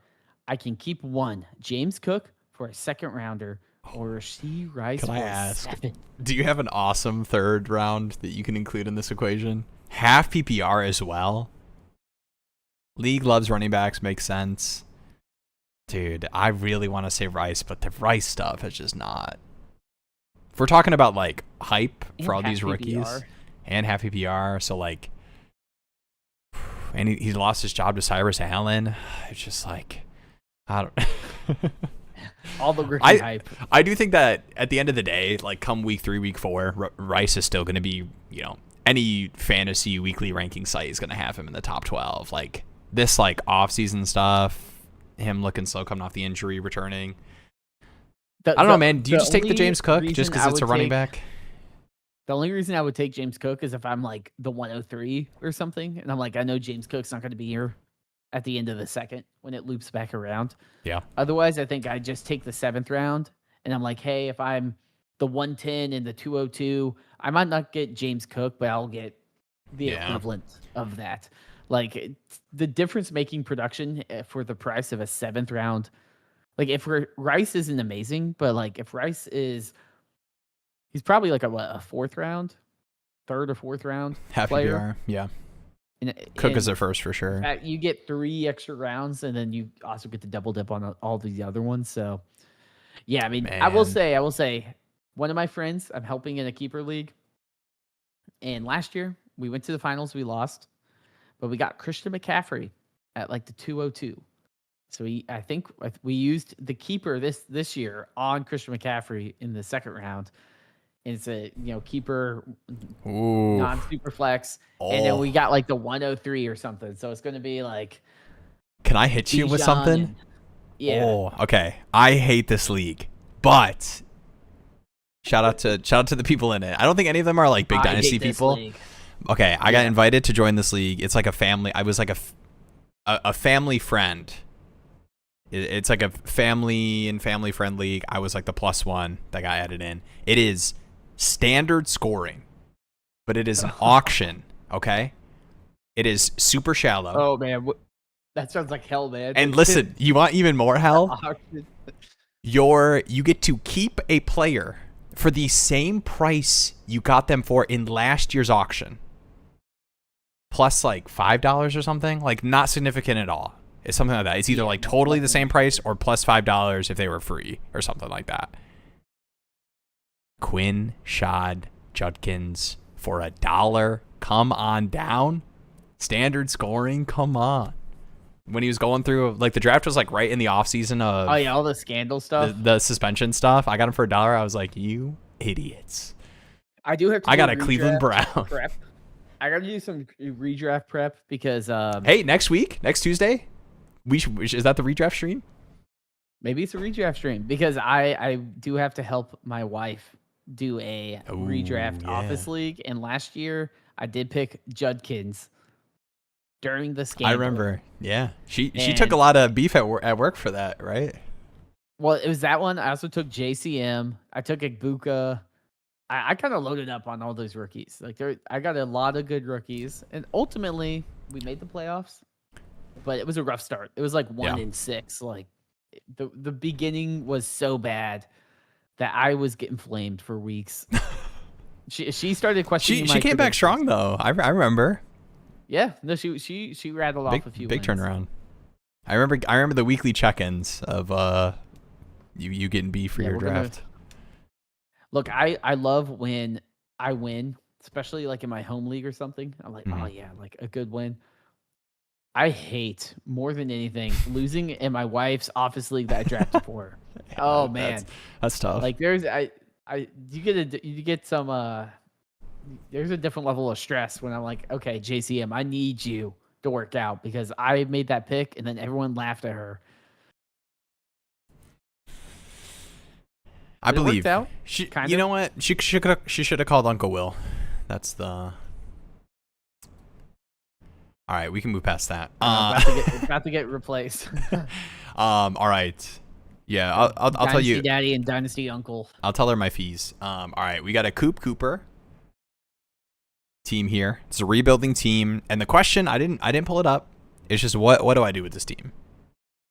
I can keep 1 James Cook for a 2nd rounder, or Rashee Rice for a 7. Do you have an awesome 3rd round that you can include in this equation? Half PPR as well. League loves running backs, makes sense. Dude, I really want to say Rice, but the Rice stuff is just not. If we're talking about, like, hype for all these rookies PPR. And half PPR, so, like, and he lost his job to Cyrus Allen. It's just like, I don't. All the rookie hype. I do think that at the end of the day, like, come week 3, week 4, Rice is still going to be, any fantasy weekly ranking site is going to have him in the top 12. Like, this, like, off-season stuff, him looking slow coming off the injury, returning. I don't know, man. Do you just take the James Cook just because it's a running back? The only reason I would take James Cook is if I'm, like, the 103 or something, and I'm like, I know James Cook's not going to be here at the end of the 2nd when it loops back around. Yeah. Otherwise, I think I just take the 7th round, and I'm like, hey, if I'm the 110 and the 202, I might not get James Cook, but I'll get the equivalent of that. Like, the difference making production for the price of a 7th round Like if Rice isn't amazing, but like if Rice is, he's probably like a third or fourth round Half player. PPR, yeah. And, Cook is at first for sure. You get 3 extra rounds, and then you also get the double dip on all the other ones. So, yeah, I mean, Man. I will say, one of my friends, I'm helping in a keeper league, and last year we went to the finals, we lost, but we got Christian McCaffrey at like the 202. So I think we used the keeper this year on Christian McCaffrey in the second round. And it's a keeper, non-super flex, and then we got like the 103 or something. So it's going to be like, can I hit you with something? Yeah. Oh, okay. I hate this league, but shout out to the people in it. I don't think any of them are like big Dynasty people. Okay, I got invited to join this league. It's like a family. I was like a family friend. It's like a family and family friend league. I was like the +1 that got added in. It is standard scoring, but it is an auction. Okay, it is super shallow. Oh man, that sounds like hell, man. And listen, you want even more hell? You get to keep a player for the same price you got them for in last year's auction, plus like $5 or something. Like not significant at all. It's something like that. It's either like totally the same price or plus $5 if they were free or something like that. Quinn, Shad, Judkins for $1. Come on down. Standard scoring. Come on. When he was going through, like the draft was like right in the off season of all the scandal stuff, the suspension stuff. I got him for $1. I was like, you idiots. I do have. I got a Cleveland Brown. Prep. I got to do some redraft prep because. Hey, next Tuesday, is that the redraft stream? Maybe it's a redraft stream because I do have to help my wife do a redraft office league, and last year I did pick Judkins during the scandal. I remember. Yeah, she took a lot of beef at work for that, right? Well, it was that one. I also took JCM. I took Igbuka. I kind of loaded up on all those rookies. Like I got a lot of good rookies, and ultimately we made the playoffs. But it was a rough start. It was like 1-6. Like the beginning was so bad that I was getting flamed for weeks. She started questioning. She came back strong though. I remember. Yeah, no, she rattled off a few big wins. turnaround. I remember the weekly check-ins of you getting beef for your draft. Look, I love when I win, especially like in my home league or something. I'm like, oh yeah, like a good win. I hate more than anything losing in my wife's office league that I drafted for. Oh man, that's tough. Like there's you get some there's a different level of stress when I'm like, okay, JCM, I need you to work out because I made that pick and then everyone laughed at her. I believe out, you know what? She should have called Uncle Will. That's the. All right, we can move past that. About to get replaced. All right. Yeah, I'll tell you. Dynasty Daddy and Dynasty Uncle. I'll tell her my fees. All right, we got a Cooper team here. It's a rebuilding team, and the question I didn't pull it up. It's just what do I do with this team?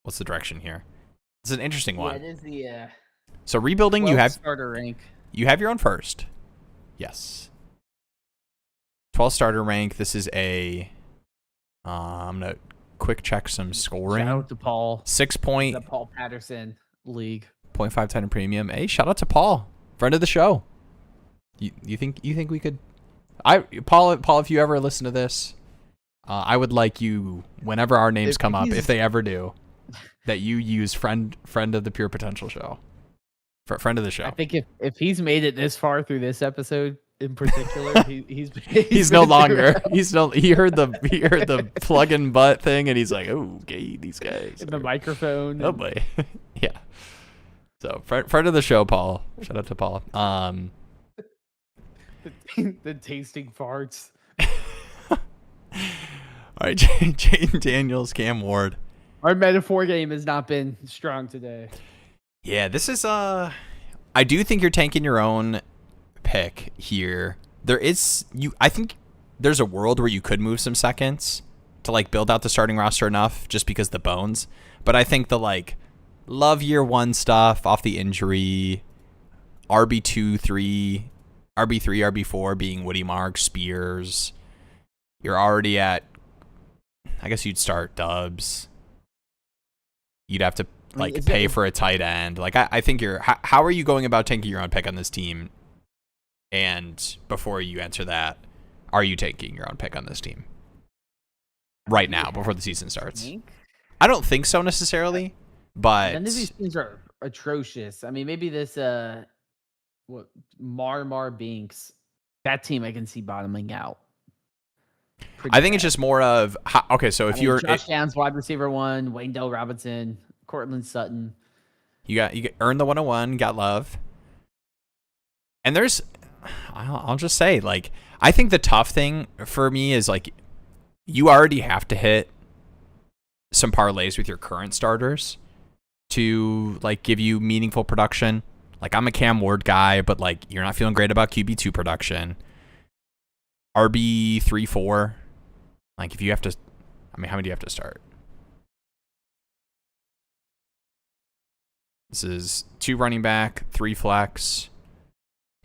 What's the direction here? It's an interesting one. Yeah, it is the. So rebuilding, you have starter rank. You have your own first. Yes. 12 starter rank. This is a. I'm gonna quick check some scoring. Shout out to Paul. 6 point. The Paul Patterson League. 0.5 titan premium. Hey, shout out to Paul, friend of the show. You think we could? Paul, if you ever listen to this, I would like you whenever our names come up, if they ever do, that you use friend of the Pure Potential show. Friend of the show. I think if he's made it this far through this episode in particular, he's no longer. He heard the plug and butt thing, and he's like, oh, gay, these guys. The microphone. Oh boy, yeah. So friend of the show, Paul. Shout out to Paul. The tasting farts. All right, Jaden Daniels, Cam Ward. Our metaphor game has not been strong today. Yeah, this is I do think you're tanking your own pick here. I think there's a world where you could move some seconds to like build out the starting roster enough just because the bones. But I think the like Love year one stuff off the injury. RB2, 3, RB3, RB4 being Woody Marks, Spears. You're already at, I guess you'd start Dubs. You'd have to pay for a tight end. Like I think how are you going about taking your own pick on this team? And before you answer that, are you taking your own pick on this team right now before the season starts? I don't think so necessarily, but none of these teams are atrocious. I mean, maybe this Mar Binks, that team I can see bottoming out. I think it's just more of okay. So if you're Josh Downs, wide receiver 1, Wayne Dell Robinson, Cortland Sutton, you earned the 101, got Love, and there's I'll just say like I think the tough thing for me is like you already have to hit some parlays with your current starters to like give you meaningful production. Like I'm a Cam Ward guy, but like you're not feeling great about QB2 production. RB3, 4. Like if you have to, I mean, how many do you have to start? This is 2 running back, 3 flex.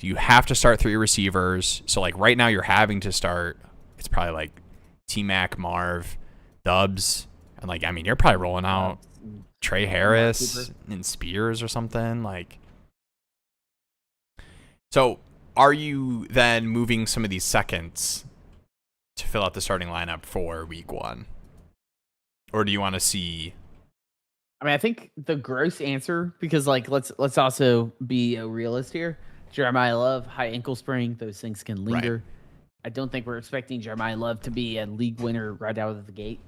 You have to start 3 receivers. So like right now you're having to start. It's probably like T-Mac, Marv, Dubs, and like I mean you're probably rolling out Trey Harris and Spears or something like. So are you then moving some of these seconds to fill out the starting lineup for week 1? Or do you want to see? I mean, I think the gross answer, because like let's also be a realist here. Jeremiah Love, high ankle sprain, those things can linger. Right. I don't think we're expecting Jeremiah Love to be a league winner right out of the gate.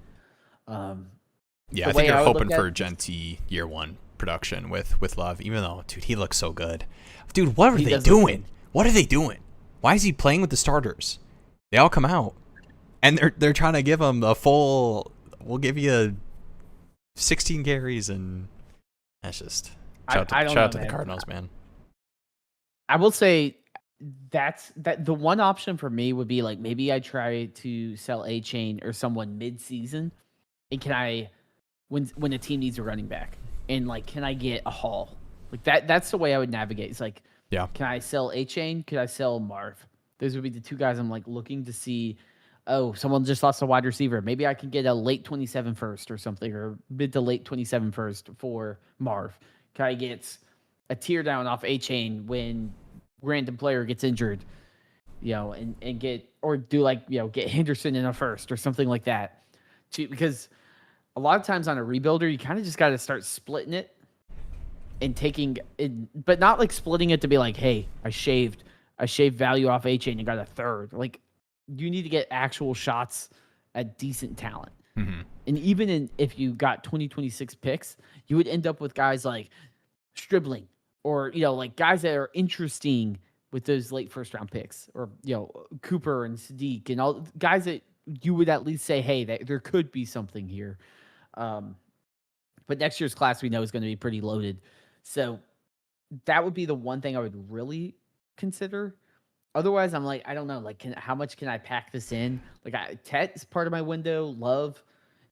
Yeah, I think you're hoping for Genty year 1 production with Love, even though, dude, he looks so good. Dude, what are they doing? What are they doing? Why is he playing with the starters? They all come out, and they're trying to give him a full. We'll give you 16 carries, and that's just shout out to the Cardinals, man. I will say that the one option for me would be like maybe I try to sell A-Chain or someone mid-season, and can I when a team needs a running back, and like can I get a haul like that? That's the way I would navigate. It's like, yeah, can I sell A-Chain? Could I sell Marv? Those would be the 2 guys I'm like looking to see. Oh, someone just lost a wide receiver. Maybe I can get a late 27 first or something, or mid to late 27 first for Marv. Can I get a tear down off A-Chain when random player gets injured, and get, or do like, get Henderson in a first or something like that. Because a lot of times on a rebuilder, you kind of just got to start splitting it and taking it, but not like splitting it to be like, hey, I shaved value off A-Chain and got a third. Like you need to get actual shots at decent talent. Mm-hmm. And even if you got 2026 picks, you would end up with guys like Stribling, or, like guys that are interesting with those late first round picks, or, Cooper and Sadiq and all guys that you would at least say, hey, there could be something here. But next year's class we know is going to be pretty loaded. So that would be the one thing I would really consider. Otherwise, I'm like, I don't know, like how much can I pack this in? Like Tet's part of my window, Love,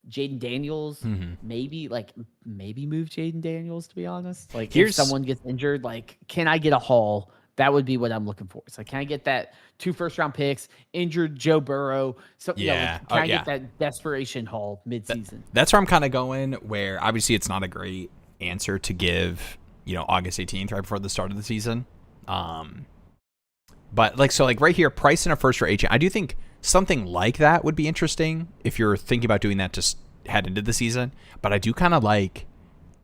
Jaden Daniels, maybe move Jaden Daniels, to be honest. Like if someone gets injured, like can I get a haul? That would be what I'm looking for. It's like, can I get that 2 first-round picks, injured Joe Burrow? So, can I get that desperation haul mid-season? That's where I'm kind of going, where obviously it's not a great answer to give, August 18th, right before the start of the season. But like right here, price in a first for H. I do think something like that would be interesting if you're thinking about doing that to head into the season. But I do kind of like,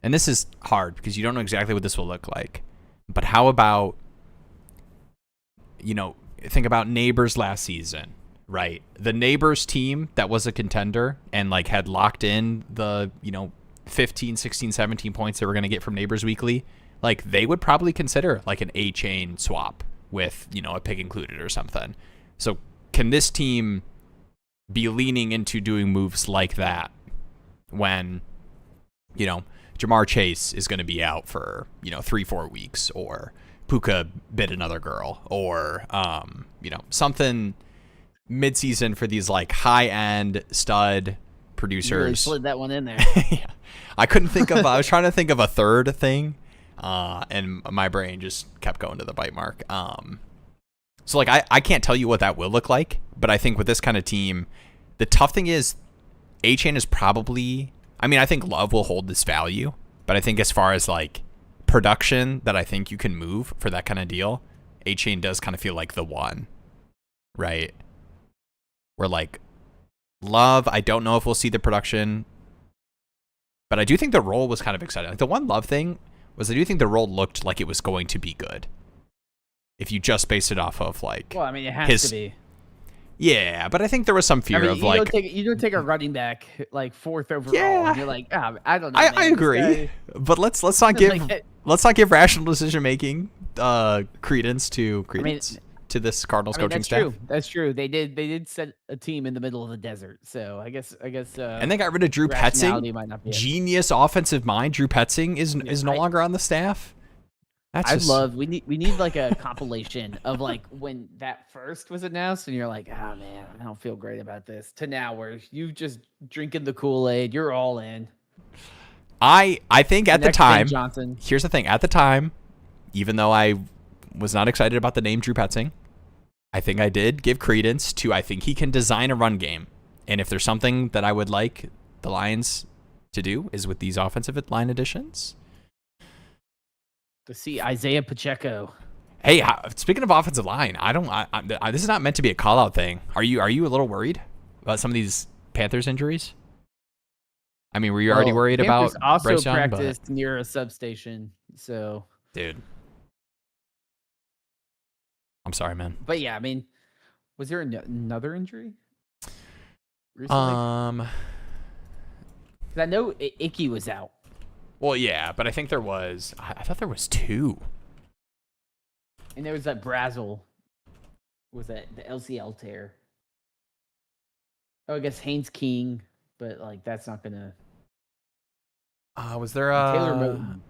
and this is hard because you don't know exactly what this will look like, but how about, think about Neighbors last season, right? The Neighbors team that was a contender and like had locked in the, 15, 16, 17 points they were going to get from Neighbors weekly. Like they would probably consider like an A-Chain swap with, a pick included or something. So can this team be leaning into doing moves like that when, Jamar Chase is going to be out for, 3-4 weeks, or Puka bit another girl, or, something midseason for these like high-end stud producers. You really slid that one in there. Yeah. I couldn't think of. I was trying to think of a third thing, and my brain just kept going to the bite mark. So like I can't tell you what that will look like, but I think with this kind of team, the tough thing is, A-Chain is probably. I mean, I think Love will hold this value, but I think as far as like production that I think you can move for that kind of deal, A-Chain does kind of feel like the one, right? Where like Love, I don't know if we'll see the production, but I do think the role was kind of exciting. Like the one Love thing was I do think the role looked like it was going to be good. If you just based it off of like, well, I mean, it has to be. Yeah, but I think there was some fear of you like you don't take a running back like 4th overall. Yeah. And you're like, I don't know. I agree, but let's not give rational decision making credence to this Cardinals coaching staff. That's true. They did set a team in the middle of the desert, so I guess. And they got rid of Drew Petzing. Genius offensive mind. Drew Petzing is no longer on the staff. We need like a compilation of like when that first was announced and you're like, oh man, I don't feel great about this, to now where you just drinking the Kool-Aid, you're all in. I think at the time, Johnson. Here's the thing, at the time, even though I was not excited about the name Drew Petzing, I think I did give credence to I think he can design a run game. And if there's something that I would like the Lions to do is with these offensive line additions. To see Isaiah Pacheco. Hey, speaking of offensive line, this is not meant to be a call-out thing. Are you a little worried about some of these Panthers injuries? I mean, were you already worried about also Bryce Young? Practiced near a substation, so dude, I'm sorry, man. But yeah, I mean, was there another injury recently? I know Icky was out. Well, yeah, but I think there was. I thought there was 2. And there was that Brazel. Was that the LCL tear? Oh, I guess Haynes King, but like that's not gonna. Was there Taylor Moton?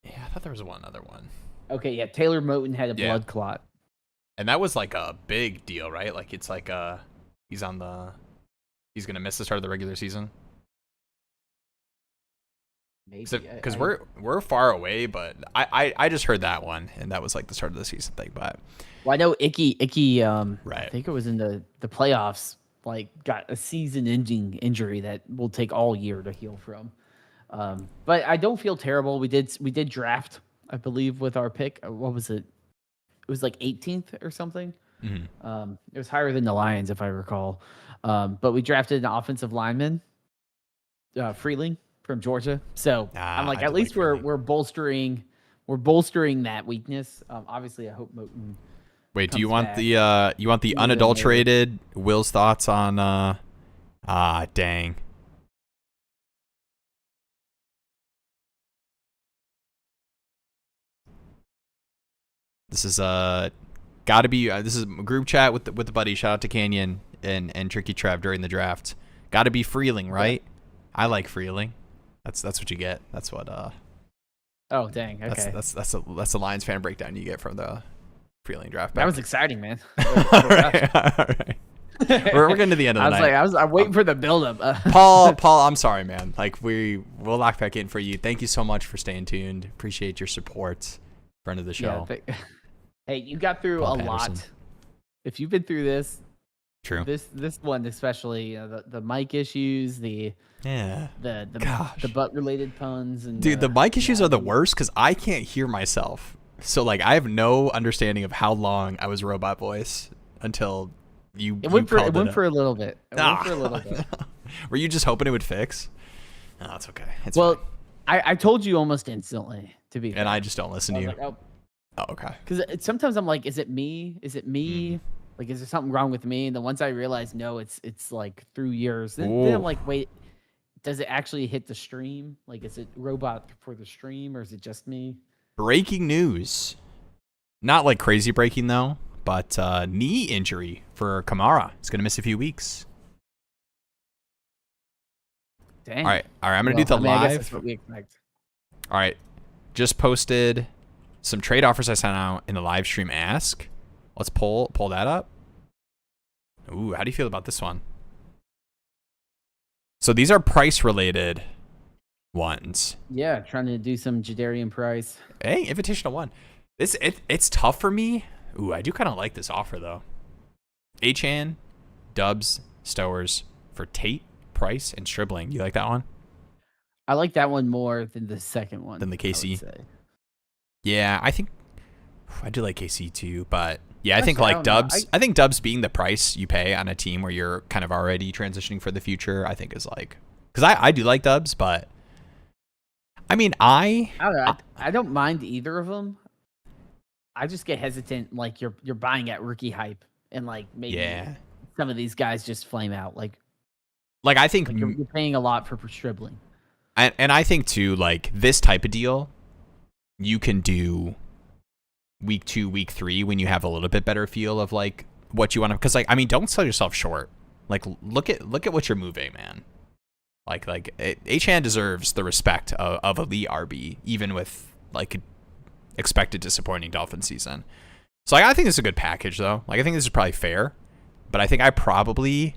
Yeah, I thought there was one other one. Okay, yeah, Taylor Moton had a blood clot, and that was like a big deal, right? Like it's like he's gonna miss the start of the regular season. Because we're far away, but I just heard that one, and that was like the start of the season thing. But I know Icky right. I think it was in the playoffs, like got a season-ending injury that will take all year to heal from. But I don't feel terrible. We did draft, I believe, with our pick. What was it? It was like 18th or something. Mm-hmm. It was higher than the Lions, if I recall. But we drafted an offensive lineman, Freeling, from Georgia. So I'm like, at least we're bolstering that weakness. Obviously, I hope Moton. Wait, do you want the unadulterated Will's thoughts on? Dang. This is gotta be. This is a group chat with the buddy. Shout out to Canyon and Tricky Trev during the draft. Gotta be Freeling, right? I like Freeling. That's what you get. That's what. Oh dang! Okay. That's the Lions fan breakdown you get from the Freeling draft. That was exciting, man. All right. We're getting to the end of the night. I'm waiting for the buildup. Paul, I'm sorry, man. Like we'll lock back in for you. Thank you so much for staying tuned. Appreciate your support. Friend of the show. Yeah, hey, you got through Paul a Patterson. lot. If you've been through this, true. This one especially, the mic issues, the butt related puns, and dude, the mic issues are the worst because I can't hear myself. So like I have no understanding of how long I was robot voice until you. It went for a little bit. Were you just hoping it would fix? No, it's okay. It's fine. I told you almost instantly, to be fair. And I just don't listen to you. Like, oh, okay. Because sometimes I'm like, is it me? Is it me? Like, is there something wrong with me? And then once I realize, no, it's like through years. Then I'm like, wait, does it actually hit the stream? Like, is it robot for the stream, or is it just me? Breaking news. Not like crazy breaking, though, but knee injury for Kamara. He's going to miss a few weeks. Dang. All right. I'm going to do the live. I guess that's what we expect. All right. Just posted some trade offers I sent out in the live stream ask. Let's pull that up. Ooh, how do you feel about this one? So these are price related ones. Yeah, trying to do some Jadarian Price. Hey, Invitational 1. It's tough for me. Ooh, I do kind of like this offer, though. Achan, Dubs, Stowers for Tate, Price, and Stribling. You like that one? I like that one more than the second one. Than the I would KC? say. Yeah, I think I do like KC too, but yeah, I think Actually, I like don't know. Dubs. I think Dubs being the price you pay on a team where you're kind of already transitioning for the future, I think is like, because I do like Dubs, but I mean I don't know. I don't mind either of them. I just get hesitant, like you're buying at rookie hype, and like maybe some of these guys just flame out. Like I think you're paying a lot for Stribling. And I think too, like this type of deal, you can do week 2, week 3 when you have a little bit better feel of like what you want to. Because like I mean, don't sell yourself short. Like look at what you're moving, man. Like Achan deserves the respect of elite RB, even with like expected disappointing Dolphin season. So like, I think this is a good package though. Like I think this is probably fair, but I think I probably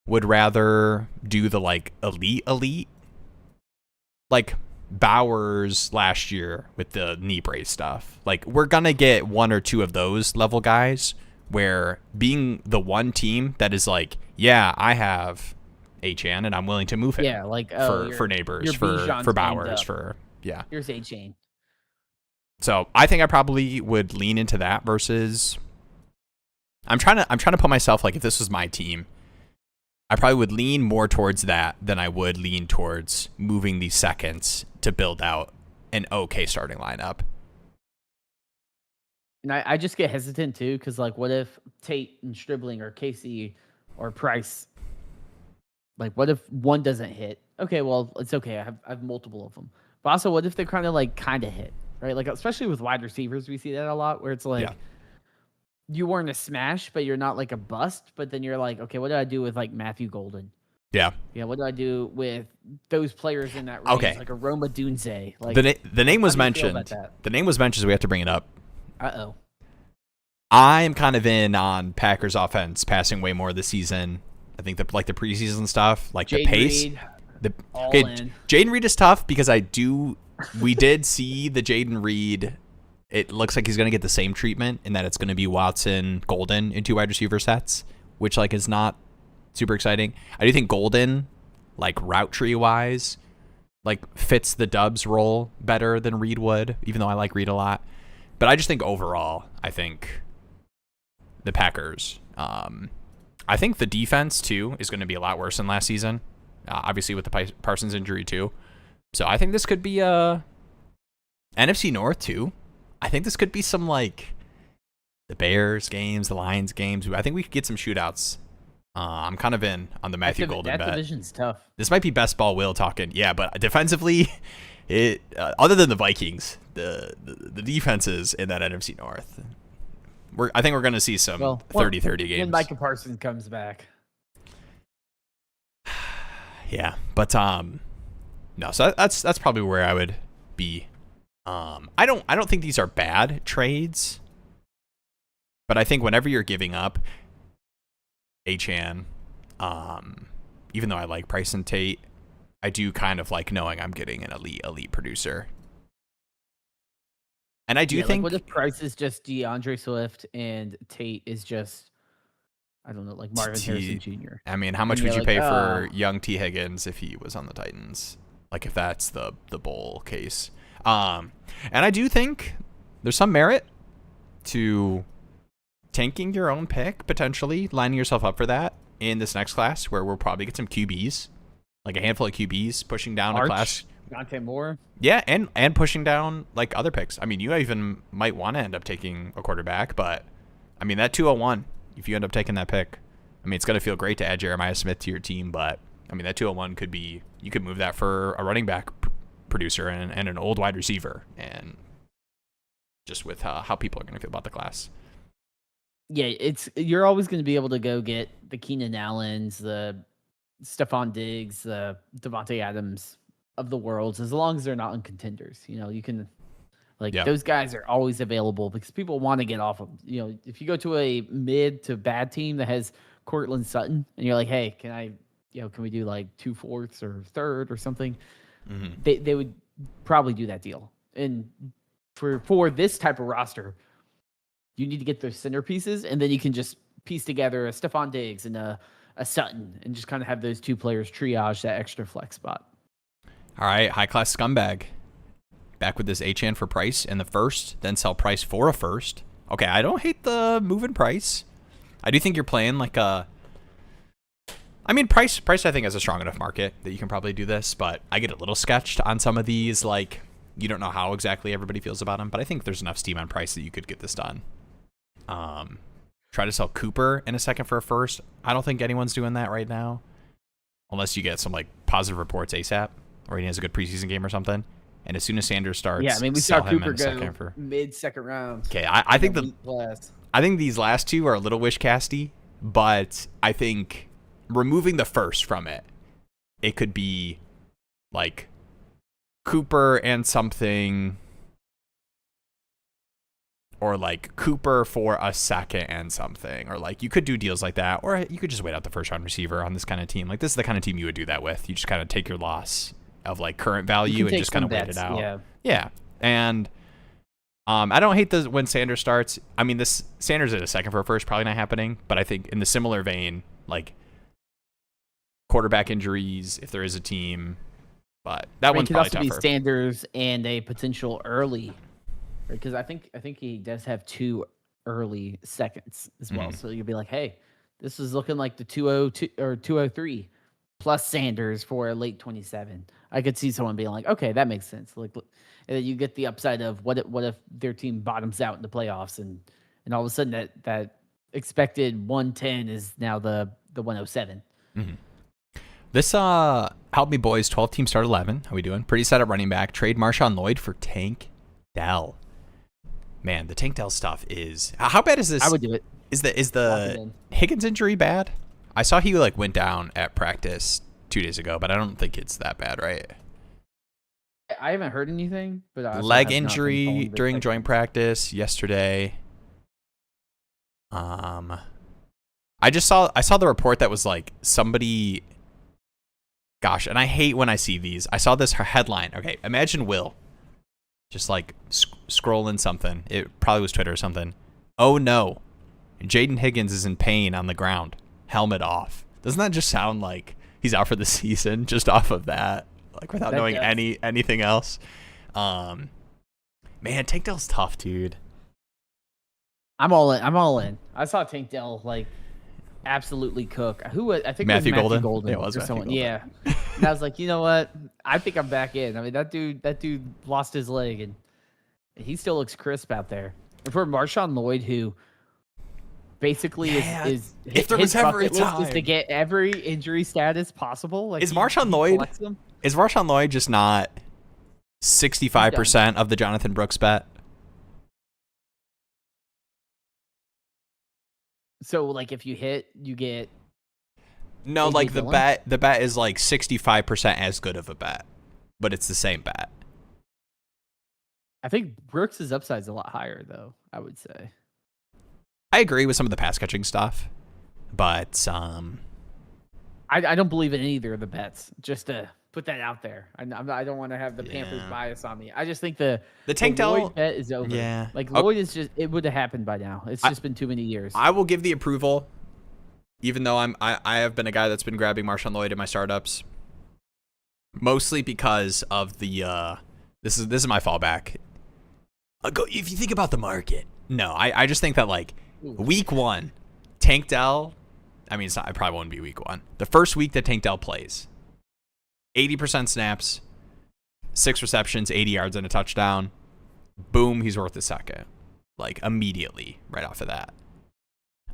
would rather do the like elite. Like Bowers last year with the knee brace stuff. Like we're gonna get 1 or 2 of those level guys where being the one team that is like, yeah, I have Achan and I'm willing to move him. Yeah, like for neighbors, for Bowers, for Here's Achan. So I think I probably would lean into that versus I'm trying to put myself like if this was my team, I probably would lean more towards that than I would lean towards moving these seconds to build out an okay starting lineup. And I just get hesitant too, because like, what if Tate and Stribling or Casey or Price? Like, what if one doesn't hit? Okay, well, it's okay. I have multiple of them. But also, what if they're kind of hit, right? Like, especially with wide receivers, we see that a lot, where it's like you weren't a smash, but you're not like a bust. But then you're like, okay, what do I do with like Matthew Golden? Yeah. Yeah, what do I do with those players in that range? Okay. Like a Roma Dunze. Like the name was mentioned. The name was mentioned, so we have to bring it up. Uh-oh. I'm kind of in on Packers offense passing way more this season. I think the preseason stuff, like Jaden the pace. Reed, Jaden Reed is tough because we did see the Jaden Reed. It looks like he's going to get the same treatment in that it's going to be Watson, Golden in 2 wide receiver sets, which like is not super exciting. I do think Golden, like route tree wise, like fits the Dubs role better than Reed would, even though I like Reed a lot. But I just think overall, I think the Packers, I think the defense too is going to be a lot worse than last season, obviously with the Parsons injury too. So I think this could be NFC North too. I think this could be some like the Bears games, the Lions games. I think we could get some shootouts. I'm kind of in on the Matthew Golden bet. That division's tough. This might be best ball Will talking. Yeah, but defensively, it other than the Vikings, the defenses in that NFC North, I think we're going to see some 30-30 games. When Micah Parsons comes back. Yeah, but no, so that's probably where I would be. I don't think these are bad trades, but I think whenever you're giving up Achan, even though I like Price and Tate, I do kind of like knowing I'm getting an elite producer. And I do think, like, what if Price is just DeAndre Swift and Tate is just, I don't know, like Marvin Harrison Jr. I mean, how much would you pay for young T. Higgins if he was on the Titans? Like if that's the bowl case. And I do think there's some merit to tanking your own pick, potentially lining yourself up for that in this next class where we'll probably get some QBs, like a handful of QBs pushing down a class. Dante Moore. Yeah, and pushing down like other picks. I mean, you even might want to end up taking a quarterback, but I mean, that 201, if you end up taking that pick, I mean, it's going to feel great to add Jeremiah Smith to your team, but I mean, that 201 could be, you could move that for a running back producer and an old wide receiver, and just with how people are going to feel about the class. Yeah, you're always going to be able to go get the Keenan Allens, the Stephon Diggs, the Devontae Adams of the world, as long as they're not on contenders. You know, you can, like, those guys are always available because people want to get off of them. You know, if you go to a mid to bad team that has Cortland Sutton and you're like, hey, can I can we do like 2/4 or third or something? Mm-hmm. They would probably do that deal. And for this type of roster, you need to get those centerpieces, and then you can just piece together a Stephon Diggs and a Sutton, and just kind of have those two players triage that extra flex spot. All right, high class scumbag. Back with this Achane for Price in the first, then sell Price for a first. Okay, I don't hate the move in Price. I do think you're playing like a... I mean, Price I think has a strong enough market that you can probably do this, but I get a little sketched on some of these. Like, you don't know how exactly everybody feels about him, but I think there's enough steam on Price that you could get this done. Try to sell Cooper in a second for a first. I don't think anyone's doing that right now, unless you get some like positive reports ASAP, or he has a good preseason game or something. And as soon as Sanders starts, yeah, I mean, we saw Cooper go mid-second round. Okay, I think I think these last two are a little wish casty, but I think removing the first from it, it could be like Cooper and something, or like Cooper for a second and something, or like you could do deals like that, or you could just wait out the first round receiver on this kind of team. Like this is the kind of team you would do that with. You just kind of take your loss of like current value and just kind of wait it out. Yeah. And I don't hate when Sanders starts. I mean, this Sanders at a second for a first, probably not happening, but I think in the similar vein, like quarterback injuries, if there is a team, but that one's probably tougher. It could also be Sanders and a potential early, because I think he does have 2 early seconds as well. So you'll be like, hey, this is looking like the 202 or 203 plus Sanders for a late 27. I could see someone being like, okay, that makes sense. Like, and then you get the upside of what if their team bottoms out in the playoffs, and all of a sudden that expected 110 is now the 107. This help me boys, 12 team start 11. How we doing? Pretty set up running back. Trade Marshawn Lloyd for Tank Dell. Man, the Tank Dell stuff is... How bad is this? I would do it. Is the Higgins injury bad? I saw he like went down at practice 2 days ago, but I don't think it's that bad, right? I haven't heard anything, but leg injury during joint practice yesterday. I saw the report that was like somebody... Gosh, and I hate when I see these. I saw this headline. Okay, imagine Will just like scrolling something. It probably was Twitter or something. Oh no, Jaden Higgins is in pain on the ground. Helmet off. Doesn't that just sound like he's out for the season just off of that? Like without knowing anything else. Man, Tank Dell's tough, dude. I'm all in. I saw Tank Dell like absolutely cook. I think Matthew Golden. Yeah, it was or someone. Golden. Yeah. And I was like, you know what? I think I'm back in. I mean, that dude lost his leg, and he still looks crisp out there. And for Marshawn Lloyd, who basically is if there was ever a time is to get every injury status possible. Like is Marshawn Lloyd just not 65% of the Jonathan Brooks bet? So like if you hit, you get... No, like the bet is like 65% as good of a bet, but it's the same bet. I think Brooks' upside is a lot higher, though, I would say. I agree with some of the pass catching stuff, but I don't believe in either of the bets. Just to put that out there, I don't want to have the Panthers bias on me. I just think the Tank Dell bet is over. Yeah, like Lloyd is just, it would have happened by now. It's just been too many years. I will give the approval, even though I have been a guy that's been grabbing Marshawn Lloyd in my startups, mostly because of the this is my fallback. If you think about the market, no, I just think that like week 1, Tank Dell. I mean, it probably won't be week 1. The first week that Tank Dell plays, 80% snaps, 6 receptions, 80 yards and a touchdown. Boom, he's worth a second, like immediately right off of that.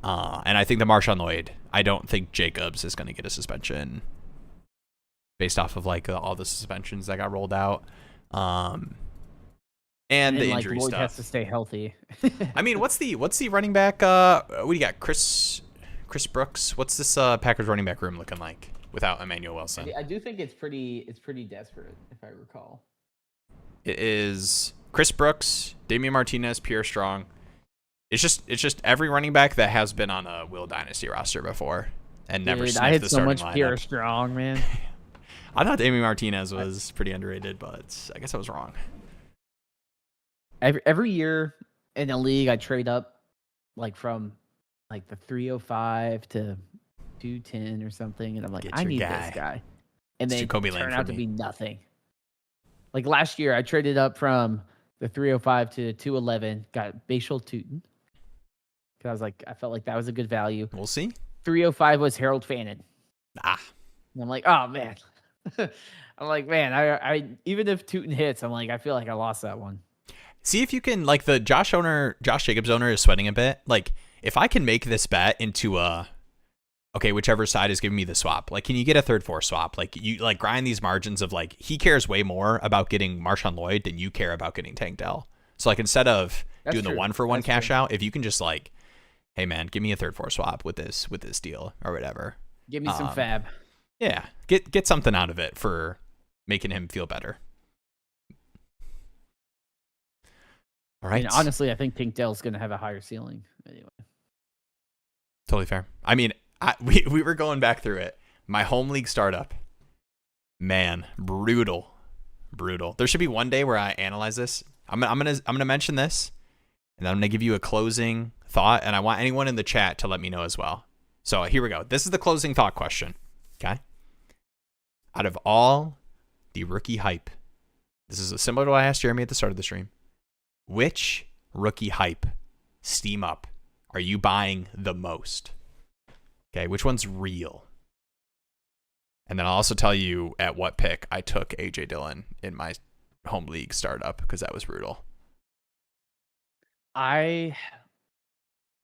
And I think the Marshawn Lloyd, I don't think Jacobs is going to get a suspension based off of like all the suspensions that got rolled out. And the injury Lloyd stuff has to stay healthy. I mean, what's the running back? What do you got? Chris Brooks. What's this Packers running back room looking like without Emmanuel Wilson? I do think it's pretty desperate, if I recall. It is Chris Brooks, Damian Martinez, Pierre Strong. It's just every running back that has been on a Will Dynasty roster before. and never Dude, I sniffed had the so starting much Pierre lineup. Strong, man. I thought Amy Martinez was pretty underrated, but I guess I was wrong. Every year in the league, I trade up like from like the 305 to 210 or something, and I'm like, Get I your need guy. this guy, and It's they Jacoby Lane turn for out to me. be nothing. Like last year, I traded up from the 305 to 211, got Bashal Tootin. Because I was like, I felt like that was a good value. We'll see. 305 was Harold Fannin. Ah, And I'm like, oh man. I'm like, man, I even if Tootin hits, I'm like, I feel like I lost that one. see if you can, like, the Josh Jacobs owner is sweating a bit. Like, if I can make this bet into okay, whichever side is giving me the swap, like, can you get a 3rd-4 swap? Like, you like grind these margins of like, he cares way more about getting Marshawn Lloyd than you care about getting Tank Dell. So like, instead of That's doing true. the 1-for-1 That's cash true. out, if you can just like, hey man, give me a 3rd-4 swap with this deal or whatever. Give me some fab. Yeah, get something out of it for making him feel better. All right. I mean, honestly, I think Tank Dell's going to have a higher ceiling anyway. Totally fair. I mean, we were going back through it. My home league startup, man, brutal. There should be one day where I analyze this. I'm gonna mention this, and then I'm gonna give you a closing thought, and I want anyone in the chat to let me know as well. So here we go. This is the closing thought question. Okay. Out of all the rookie hype, this is similar to what I asked Jeremy at the start of the stream. Which rookie hype steam up are you buying the most? Okay, which one's real? And then I'll also tell you at what pick I took AJ Dillon in my home league startup because that was brutal. I'm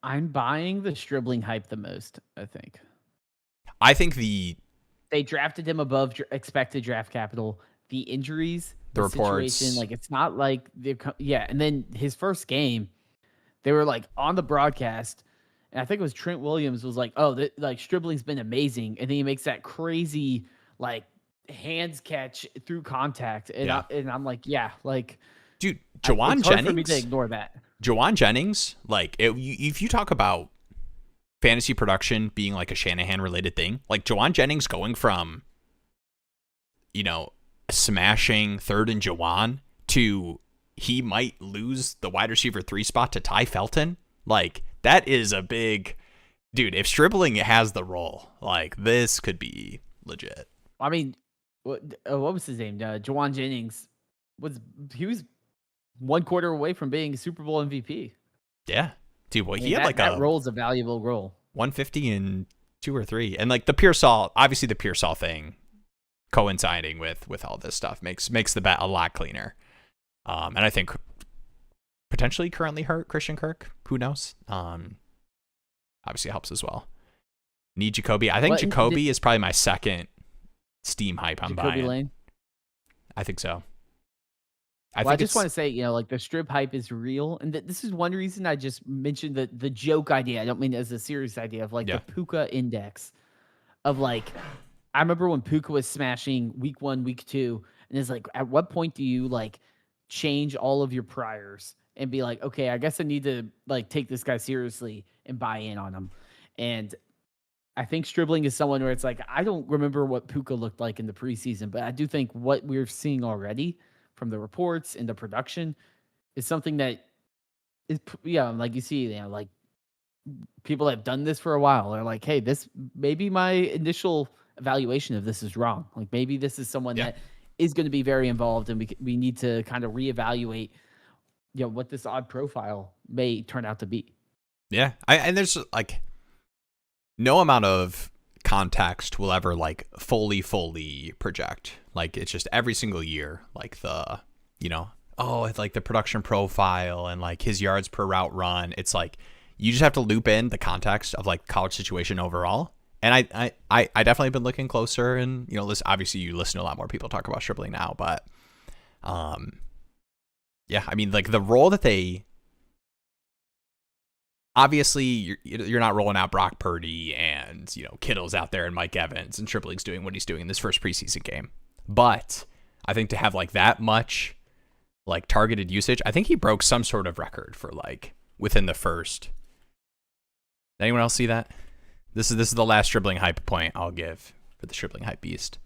buying the Stribling hype the most, I think. I think They drafted him above expected draft capital. The injuries, the reports, situation, like it's not like and then his first game, they were like on the broadcast, and I think it was Trent Williams was like, "Oh, like Stribling's been amazing," and then he makes that crazy like hands catch through contact, and Yeah. I'm like, yeah, like dude, Jawan it's Jennings. hard for me to ignore that. Jawan Jennings, like if you talk about fantasy production being like a Shanahan related thing, like Jawan Jennings going from, smashing 3rd and Jawan to he might lose the wide receiver 3 spot to Ty Felton. Like that is a big dude. If Stribling has the role, like this could be legit. I mean, what was his name? Jawan Jennings was 1 quarter away from being a Super Bowl MVP. Yeah, dude. Well, he had that role is a valuable role. 150 in 2 or 3, and like the Pearsall, obviously the Pearsall thing coinciding with all this stuff makes the bet a lot cleaner. And I think potentially currently hurt Christian Kirk. Who knows? Obviously helps as well. Need Jacoby. I think Jacoby is probably my second steam hype I'm buying. Lane? I think so. I just want to say, like the strip hype is real. And this is one reason I just mentioned the joke idea. I don't mean it as a serious idea of like the Puka index of like, I remember when Puka was smashing week 1, week 2, and it's like, at what point do you like change all of your priors and be like, okay, I guess I need to like take this guy seriously and buy in on him. And I think Stribling is someone where it's like, I don't remember what Puka looked like in the preseason, but I do think what we're seeing already from the reports and the production is something that is, like you see, like people that have done this for a while are like, hey, this maybe my initial evaluation of this is wrong. Like maybe this is someone that is going to be very involved, and we need to kind of reevaluate, what this odd profile may turn out to be. Yeah, and there's like no amount of context will ever like fully project. Like it's just every single year, like the, it's like the production profile and like his yards per route run. It's like you just have to loop in the context of like college situation overall. And I definitely been looking closer, and obviously you listen to a lot more people talk about Stribling now, but yeah, I mean like the role that they obviously you're not rolling out Brock Purdy and Kittle's out there and Mike Evans and Stribling's doing what he's doing in this first preseason game. But I think to have like that much like targeted usage, I think he broke some sort of record for like within the first. Anyone else see that? This is the last dribbling hype point I'll give for the dribbling hype beast.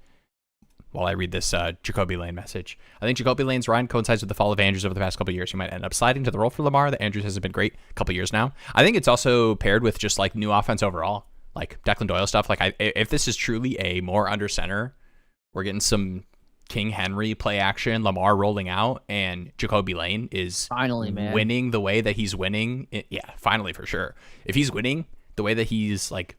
While I read this Jacoby Lane message, I think Jacoby Lane's run coincides with the fall of Andrews over the past couple of years. He might end up sliding to the role for Lamar. That Andrews hasn't been great a couple of years now. I think it's also paired with just like new offense overall, like Declan Doyle stuff. Like if this is truly a more under center, we're getting some King Henry play action, Lamar rolling out, and Jacoby Lane is Finally, man. winning the way that he's winning. Yeah, finally for sure. If he's winning the way that he's like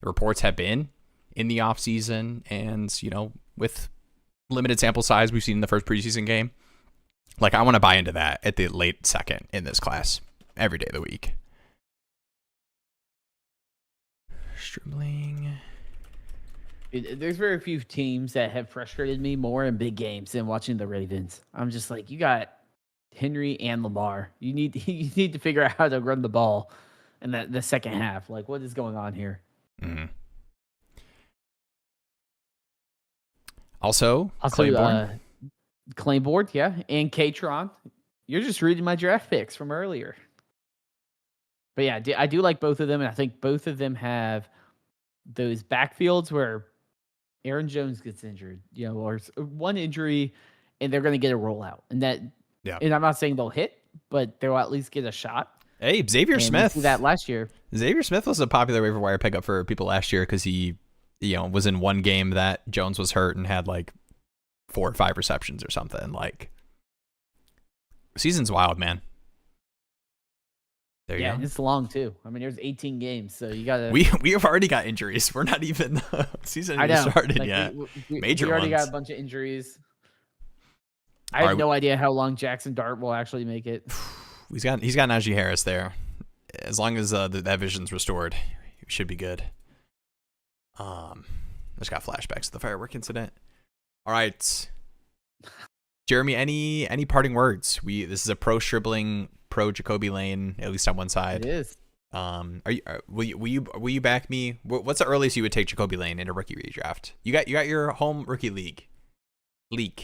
reports have been in the offseason and, you know, with limited sample size we've seen in the first preseason game, like I want to buy into that at the late second in this class every day of the week. Dribbling. There's very few teams that have frustrated me more in big games than watching the Ravens. I'm just like, you got Henry and Lamar. You need to figure out how to run the ball in the second half. Like, what is going on here? Mm-hmm. Also Claiborne. Claiborne, yeah, and K-Tron. You're just reading my draft picks from earlier. But yeah, I do like both of them, and I think both of them have those backfields where Aaron Jones gets injured, you know, or one injury, and they're going to get a rollout. And that, yeah. And I'm not saying they'll hit, but they'll at least get a shot. Hey, Xavier Smith. We did that last year. Xavier Smith was a popular waiver wire pickup for people last year because he, you know, was in one game that Jones was hurt and had like 4 or 5 receptions or something. Like, season's wild, man. There you go. It's long too. I mean, there's 18 games, so you gotta. We have already got injuries. We're not even season even started yet. Major we already ones. got a bunch of injuries. I have no idea how long Jackson Dart will actually make it. He's got Najee Harris there. As long as that vision's restored, he should be good. I just got flashbacks to the firework incident. All right, Jeremy, any parting words? This is a pro Stribling, pro Jacoby Lane, at least on one side. It is. Will you back me? What's the earliest you would take Jacoby Lane in a rookie redraft? You got your home rookie league.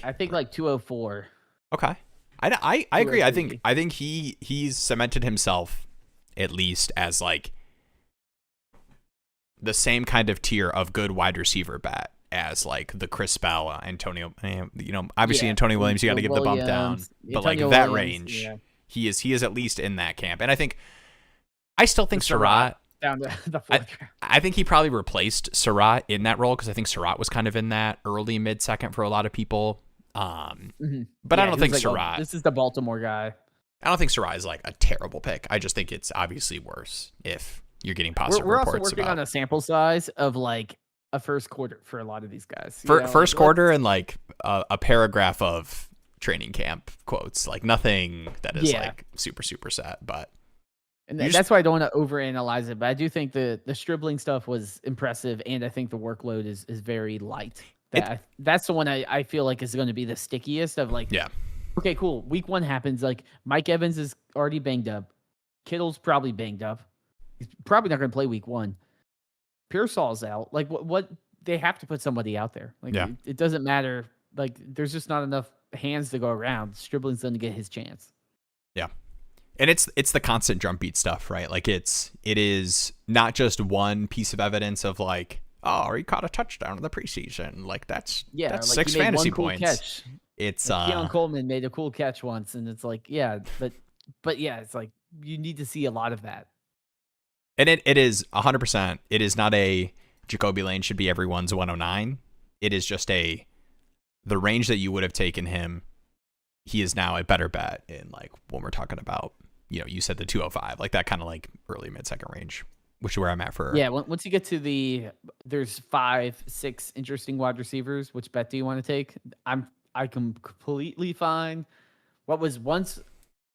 I think like 204. Okay. I agree. I think he's cemented himself at least as like the same kind of tier of good wide receiver bat as like the Chris Bell, Antonio, you know, obviously Antonio Williams, you got to give the bump down, but like that range, he is at least in that camp. And I still think Surratt down to the fourth. I think he probably replaced Surratt in that role because I think Surratt was kind of in that early mid second for a lot of people. But I don't think Surratt. This is the Baltimore guy. I don't think Surratt is like a terrible pick. I just think it's obviously worse if you're getting positive reports. We're also working on a sample size of like a first quarter for a lot of these guys. First quarter and like a paragraph of training camp quotes, like nothing that is like super set, but. And that's why I don't want to overanalyze it, but I do think the Stribling stuff was impressive, and I think the workload is very light. That's the one I feel like is going to be the stickiest of like, okay, cool. Week 1 happens. Like Mike Evans is already banged up. Kittle's probably banged up. He's probably not going to play week 1. Pearsall's out. Like what they have to put somebody out there. Like it doesn't matter. Like there's just not enough hands to go around. Stribling's going to get his chance. Yeah. And it's the constant drum beat stuff, right? Like it is not just one piece of evidence of like, oh, he caught a touchdown in the preseason. Like that's like 6 fantasy points. Catch. It's Keon Coleman made a cool catch once, and it's like, but it's like you need to see a lot of that. And it is 100%. It is not a Jacoby Lane should be everyone's 109. It is just the range that you would have taken him. He is now a better bet in like when we're talking about, you know, you said the 205, like that kind of like early mid-second range, which is where I'm at for. Yeah, once you get to there's 5-6 interesting wide receivers. Which bet do you want to take? I can completely fine. What was once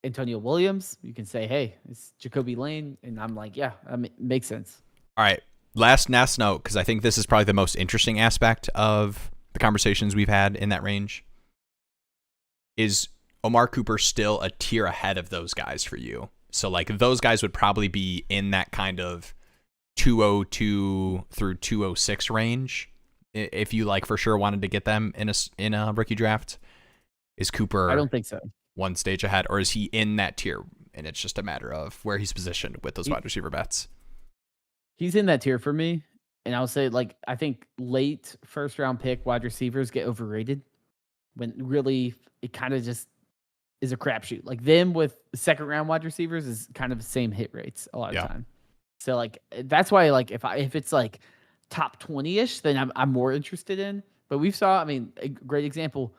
Antonio Williams, you can say, hey, it's Jacoby Lane, and I'm like, yeah, makes sense. All right, last note, because I think this is probably the most interesting aspect of the conversations we've had in that range. Is Omar Cooper still a tier ahead of those guys for you? So like those guys would probably be in that kind of 202 through 206 range if you like for sure wanted to get them in a rookie draft. Is Cooper? I don't think so. One stage ahead, or is he in that tier and it's just a matter of where he's positioned with those wide receiver bets? He's in that tier for me. And I'll say, like, I think late first round pick wide receivers get overrated when really it kind of just is a crapshoot. Like them with second round wide receivers is kind of the same hit rates a lot of time. So like that's why like if it's like top 20-ish, then I'm more interested in. But we've saw, I mean, a great example,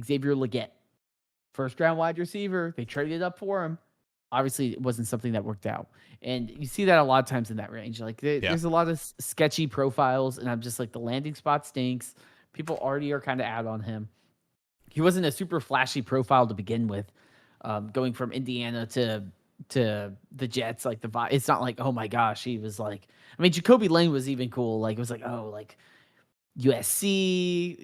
Xavier Legette, first round wide receiver. They traded up for him. Obviously, it wasn't something that worked out. And you see that a lot of times in that range. Like there's a lot of sketchy profiles, and I'm just like the landing spot stinks. People already are kind of out on him. He wasn't a super flashy profile to begin with. Going from Indiana to the Jets, like it's not like, oh my gosh, he was like, I mean, Jacoby Lane was even cool. Like it was like, oh, like USC,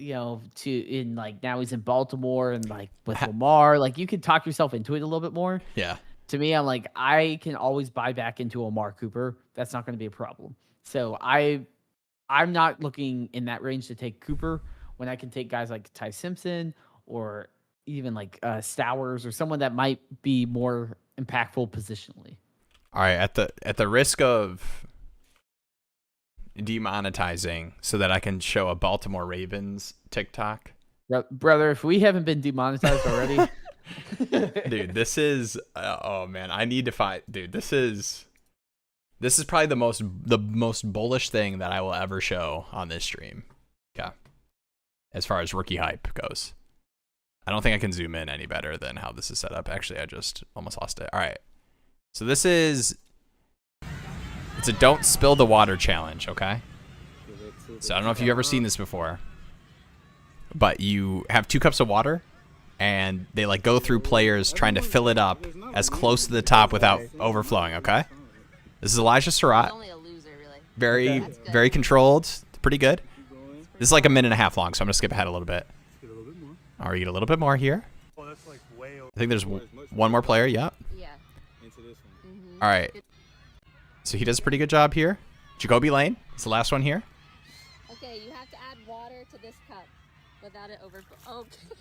in like now he's in Baltimore and like with Lamar, like you could talk yourself into it a little bit more. Yeah. To me, I'm like, I can always buy back into Amar Cooper. That's not going to be a problem. So I'm not looking in that range to take Cooper when I can take guys like Ty Simpson or even like Stowers or someone that might be more impactful positionally. All right, at the risk of demonetizing so that I can show a Baltimore Ravens TikTok. Brother, if we haven't been demonetized already. Dude, this is oh man, I need to find this is probably the most bullish thing that I will ever show on this stream. Yeah. As far as rookie hype goes. I don't think I can zoom in any better than how this is set up. Actually, I just almost lost it. All right. So it's a don't spill the water challenge, okay? So I don't know if you've ever seen this before, but you have 2 cups of water and they like go through players trying to fill it up as close to the top without overflowing, okay? This is Elijah Surratt. Very, very controlled. Pretty good. This is like a minute and a half long, so I'm going to skip ahead a little bit. All right, you get a little bit more here. I think there's one more player, yeah. All right. So he does a pretty good job here. Jacoby Lane is the last one here. Okay, you have to add water to this cup without it overflowing. Okay.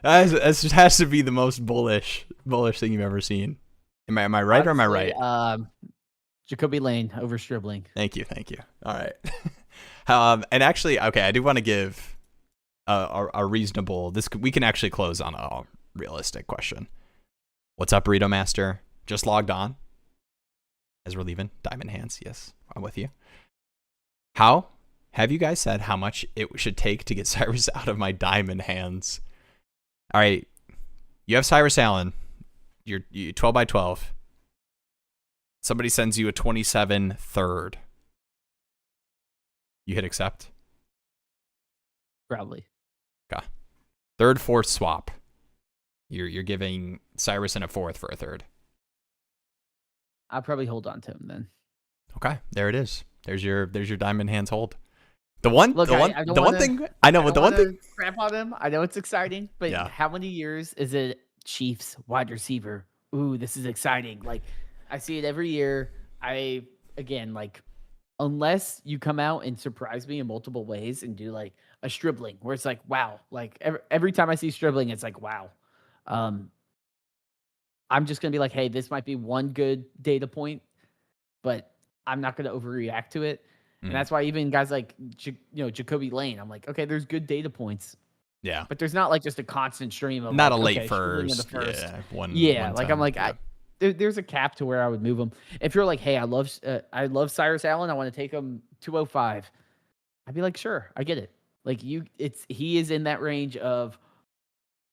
This has to be the most bullish thing you've ever seen. Am I right or am I right? Jacoby Lane over Stribling. Thank you. All right. And actually, okay, I do want to give a reasonable. We can actually close on a realistic question. What's up, Burrito Master? Just logged on as we're leaving. Diamond Hands. Yes, I'm with you. How have you guys said how much it should take to get Cyrus out of my Diamond Hands? All right, you have Cyrus Allen. You're 12 by 12. Somebody sends you a 27 third. You hit accept? Probably. Okay. Third, fourth swap. You're giving Cyrus in a fourth for a third. I'll probably hold on to him then. Okay, there it is. There's your Diamond Hands hold. The one thing crap on him. I know it's exciting, but how many years is it Chiefs wide receiver? Ooh, this is exciting. Like I see it every year. Unless you come out and surprise me in multiple ways and do like a Stribling where it's like, wow, like every time I see Stribling, it's like, wow. I'm just going to be like, hey, this might be one good data point, but I'm not going to overreact to it. And that's why even guys like, Jacoby Lane, I'm like, okay, there's good data points. Yeah. But there's not like just a constant stream of not like, a late okay, first. Yeah. One like I'm like, yeah. There's a cap to where I would move him. If you're like, hey, I love Cyrus Allen, I want to take him 205. I'd be like, sure, I get it. Like he is in that range of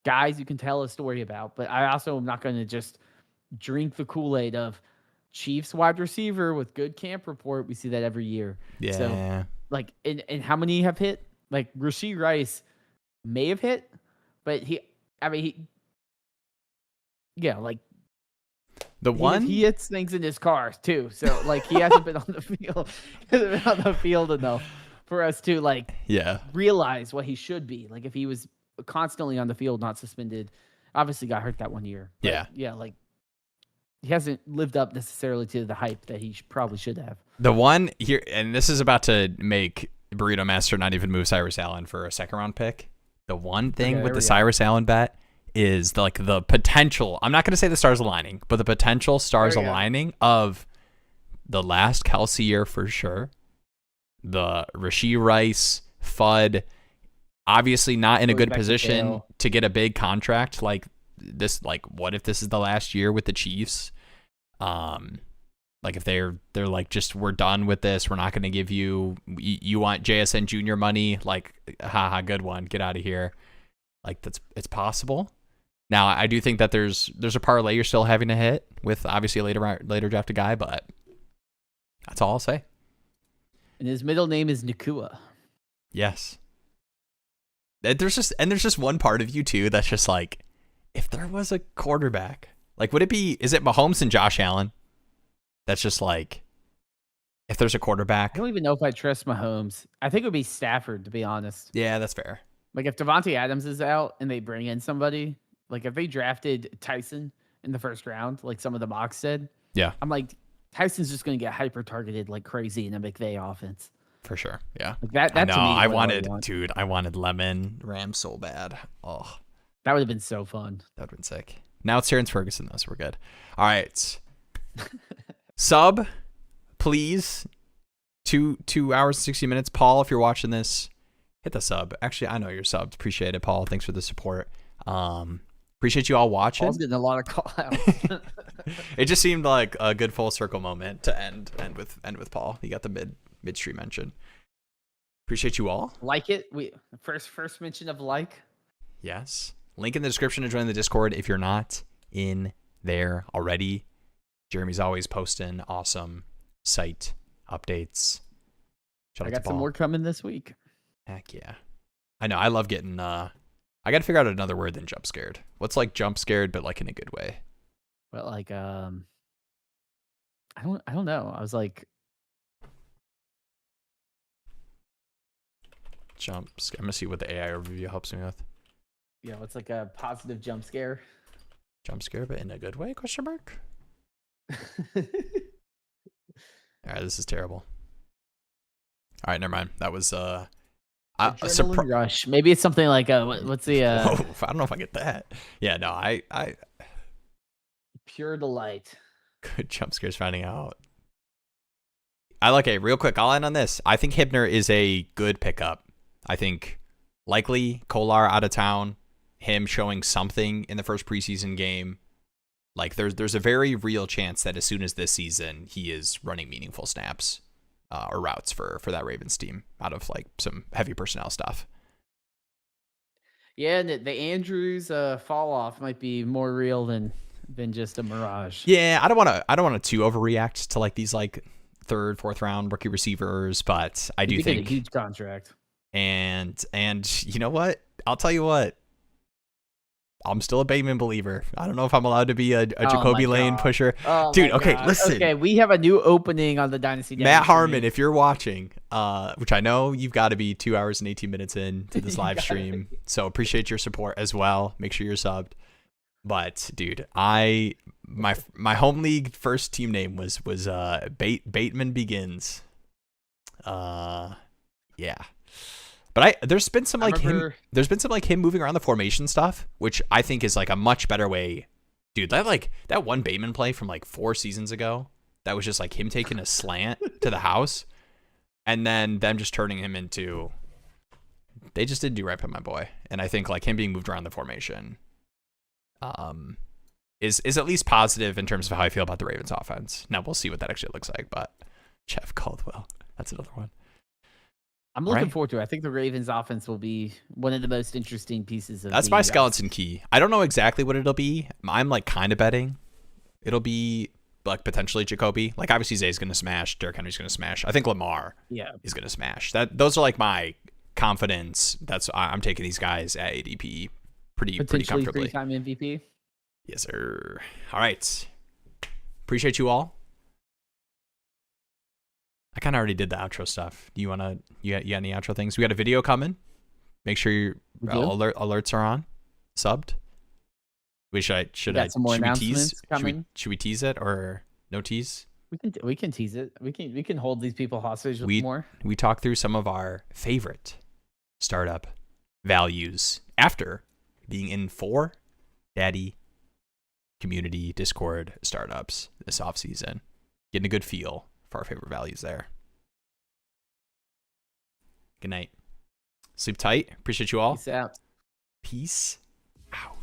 guys you can tell a story about, but I also am not going to just drink the Kool-Aid of Chiefs wide receiver with good camp report. We see that every year. Yeah. So like, and how many have hit? Like Rashee Rice may have hit, but he hits things in his car too. So like he hasn't been on the field enough for us to like realize what he should be. Like if he was constantly on the field, not suspended, obviously got hurt that one year. But like he hasn't lived up necessarily to the hype that he probably should have. The one here, and this is about to make Burrito Master not even move Cyrus Allen for a second round pick. The one thing with the Cyrus Allen bet is the potential. I'm not going to say the stars aligning, but the potential stars aligning of the last Kelsey year for sure. The Rashee Rice, Fudd, obviously not in a good position to get a big contract like this. Like, what if this is the last year with the Chiefs? Like if they're like, just, we're done with this. We're not going to give you want JSN Jr. money. Like, haha, good one. Get out of here. Like, it's possible. Now, I do think that there's a parlay you're still having to hit with obviously a later drafted guy, but that's all I'll say. And his middle name is Nakua. Yes. There's just one part of you too that's just like, if there was a quarterback, like, is it Mahomes and Josh Allen? That's just like, if there's a quarterback. I don't even know if I trust Mahomes. I think it would be Stafford, to be honest. Yeah, that's fair. Like, if Devontae Adams is out and they bring in somebody, like if they drafted Tyson in the first round, like some of the mocks said, yeah, I'm like, Tyson's just going to get hyper targeted like crazy in a McVay offense. For sure. Yeah. Like that I know. To me, I wanted Lemon Rams so bad. Oh, that would have been so fun. That would have been sick. Now it's Terrence Ferguson though, so we're good. All right. Sub, please. 2 hours and 60 minutes. Paul, if you're watching this, hit the sub. Actually, I know you're subbed. Appreciate it, Paul. Thanks for the support. Appreciate you all watching. Paul's getting a lot of call outs. It just seemed like a good full circle moment to end with Paul. You got the midstream mention. Appreciate you all. Like it. We first mention of like. Yes. Link in the description to join the Discord if you're not in there already. Jeremy's always posting awesome site updates. I got some more coming this week. Heck yeah. I know. I love getting I got to figure out another word than jump scared. What's like jump scared but like in a good way? But like I don't know. I was like I'm going to see what the AI overview helps me with. Yeah, what's like a positive jump scare? Jump scare but in a good way? Question mark. All right, this is terrible. All right, never mind. That was a rush. Maybe it's something like what's the Whoa, I don't know if I get that. Yeah, no, I pure delight. Good jump scares finding out. I like it. Real quick, I'll end on this. I think Hibner is a good pickup. I think likely Kolar out of town, him showing something in the first preseason game. Like there's a very real chance that as soon as this season he is running meaningful snaps or routes for that Ravens team out of like some heavy personnel stuff. Yeah, and the Andrews fall off might be more real than just a mirage. Yeah, I don't want to too overreact to like these like 3rd, 4th round rookie receivers, but I do think a huge contract. And you know what? I'll tell you what. I'm still a Bateman believer. I don't know if I'm allowed to be a Jacoby Lane pusher. Oh dude, okay, listen. Okay, we have a new opening on the Dynasty Daddy. Matt Harmon, if you're watching, which I know you've got to be 2 hours and 18 minutes in to this live stream. So appreciate your support as well. Make sure you're subbed. But dude, my home league first team name was Bateman Begins. Yeah. But there's been some like him moving around the formation stuff, which I think is like a much better way. Dude, that one Bateman play from like 4 seasons ago, that was just like him taking a slant to the house and then them just turning him into, they just didn't do right by my boy. And I think like him being moved around the formation is at least positive in terms of how I feel about the Ravens offense. Now we'll see what that actually looks like, but Jeff Caldwell, that's another one. I'm looking forward to it. I think the Ravens offense will be one of the most interesting pieces of That's my skeleton key. I don't know exactly what it'll be. I'm like kind of betting it'll be like potentially Jacoby. Like obviously Zay's going to smash, Derrick Henry's going to smash. I think Lamar is going to smash. Those are like my confidence. I'm taking these guys at ADP pretty comfortably. 3-time MVP. Yes, sir. All right. Appreciate you all. I kind of already did the outro stuff. Do you want to, you got any outro things? We got a video coming. Make sure your alerts are on. Subbed. Should we tease it or no tease? We can tease it. We can hold these people hostage with more. We talk through some of our favorite startup values after being in 4 Daddy community Discord startups this offseason. Getting a good feel for our favorite values there. Good night. Sleep tight. Appreciate you all. Peace out. Peace out.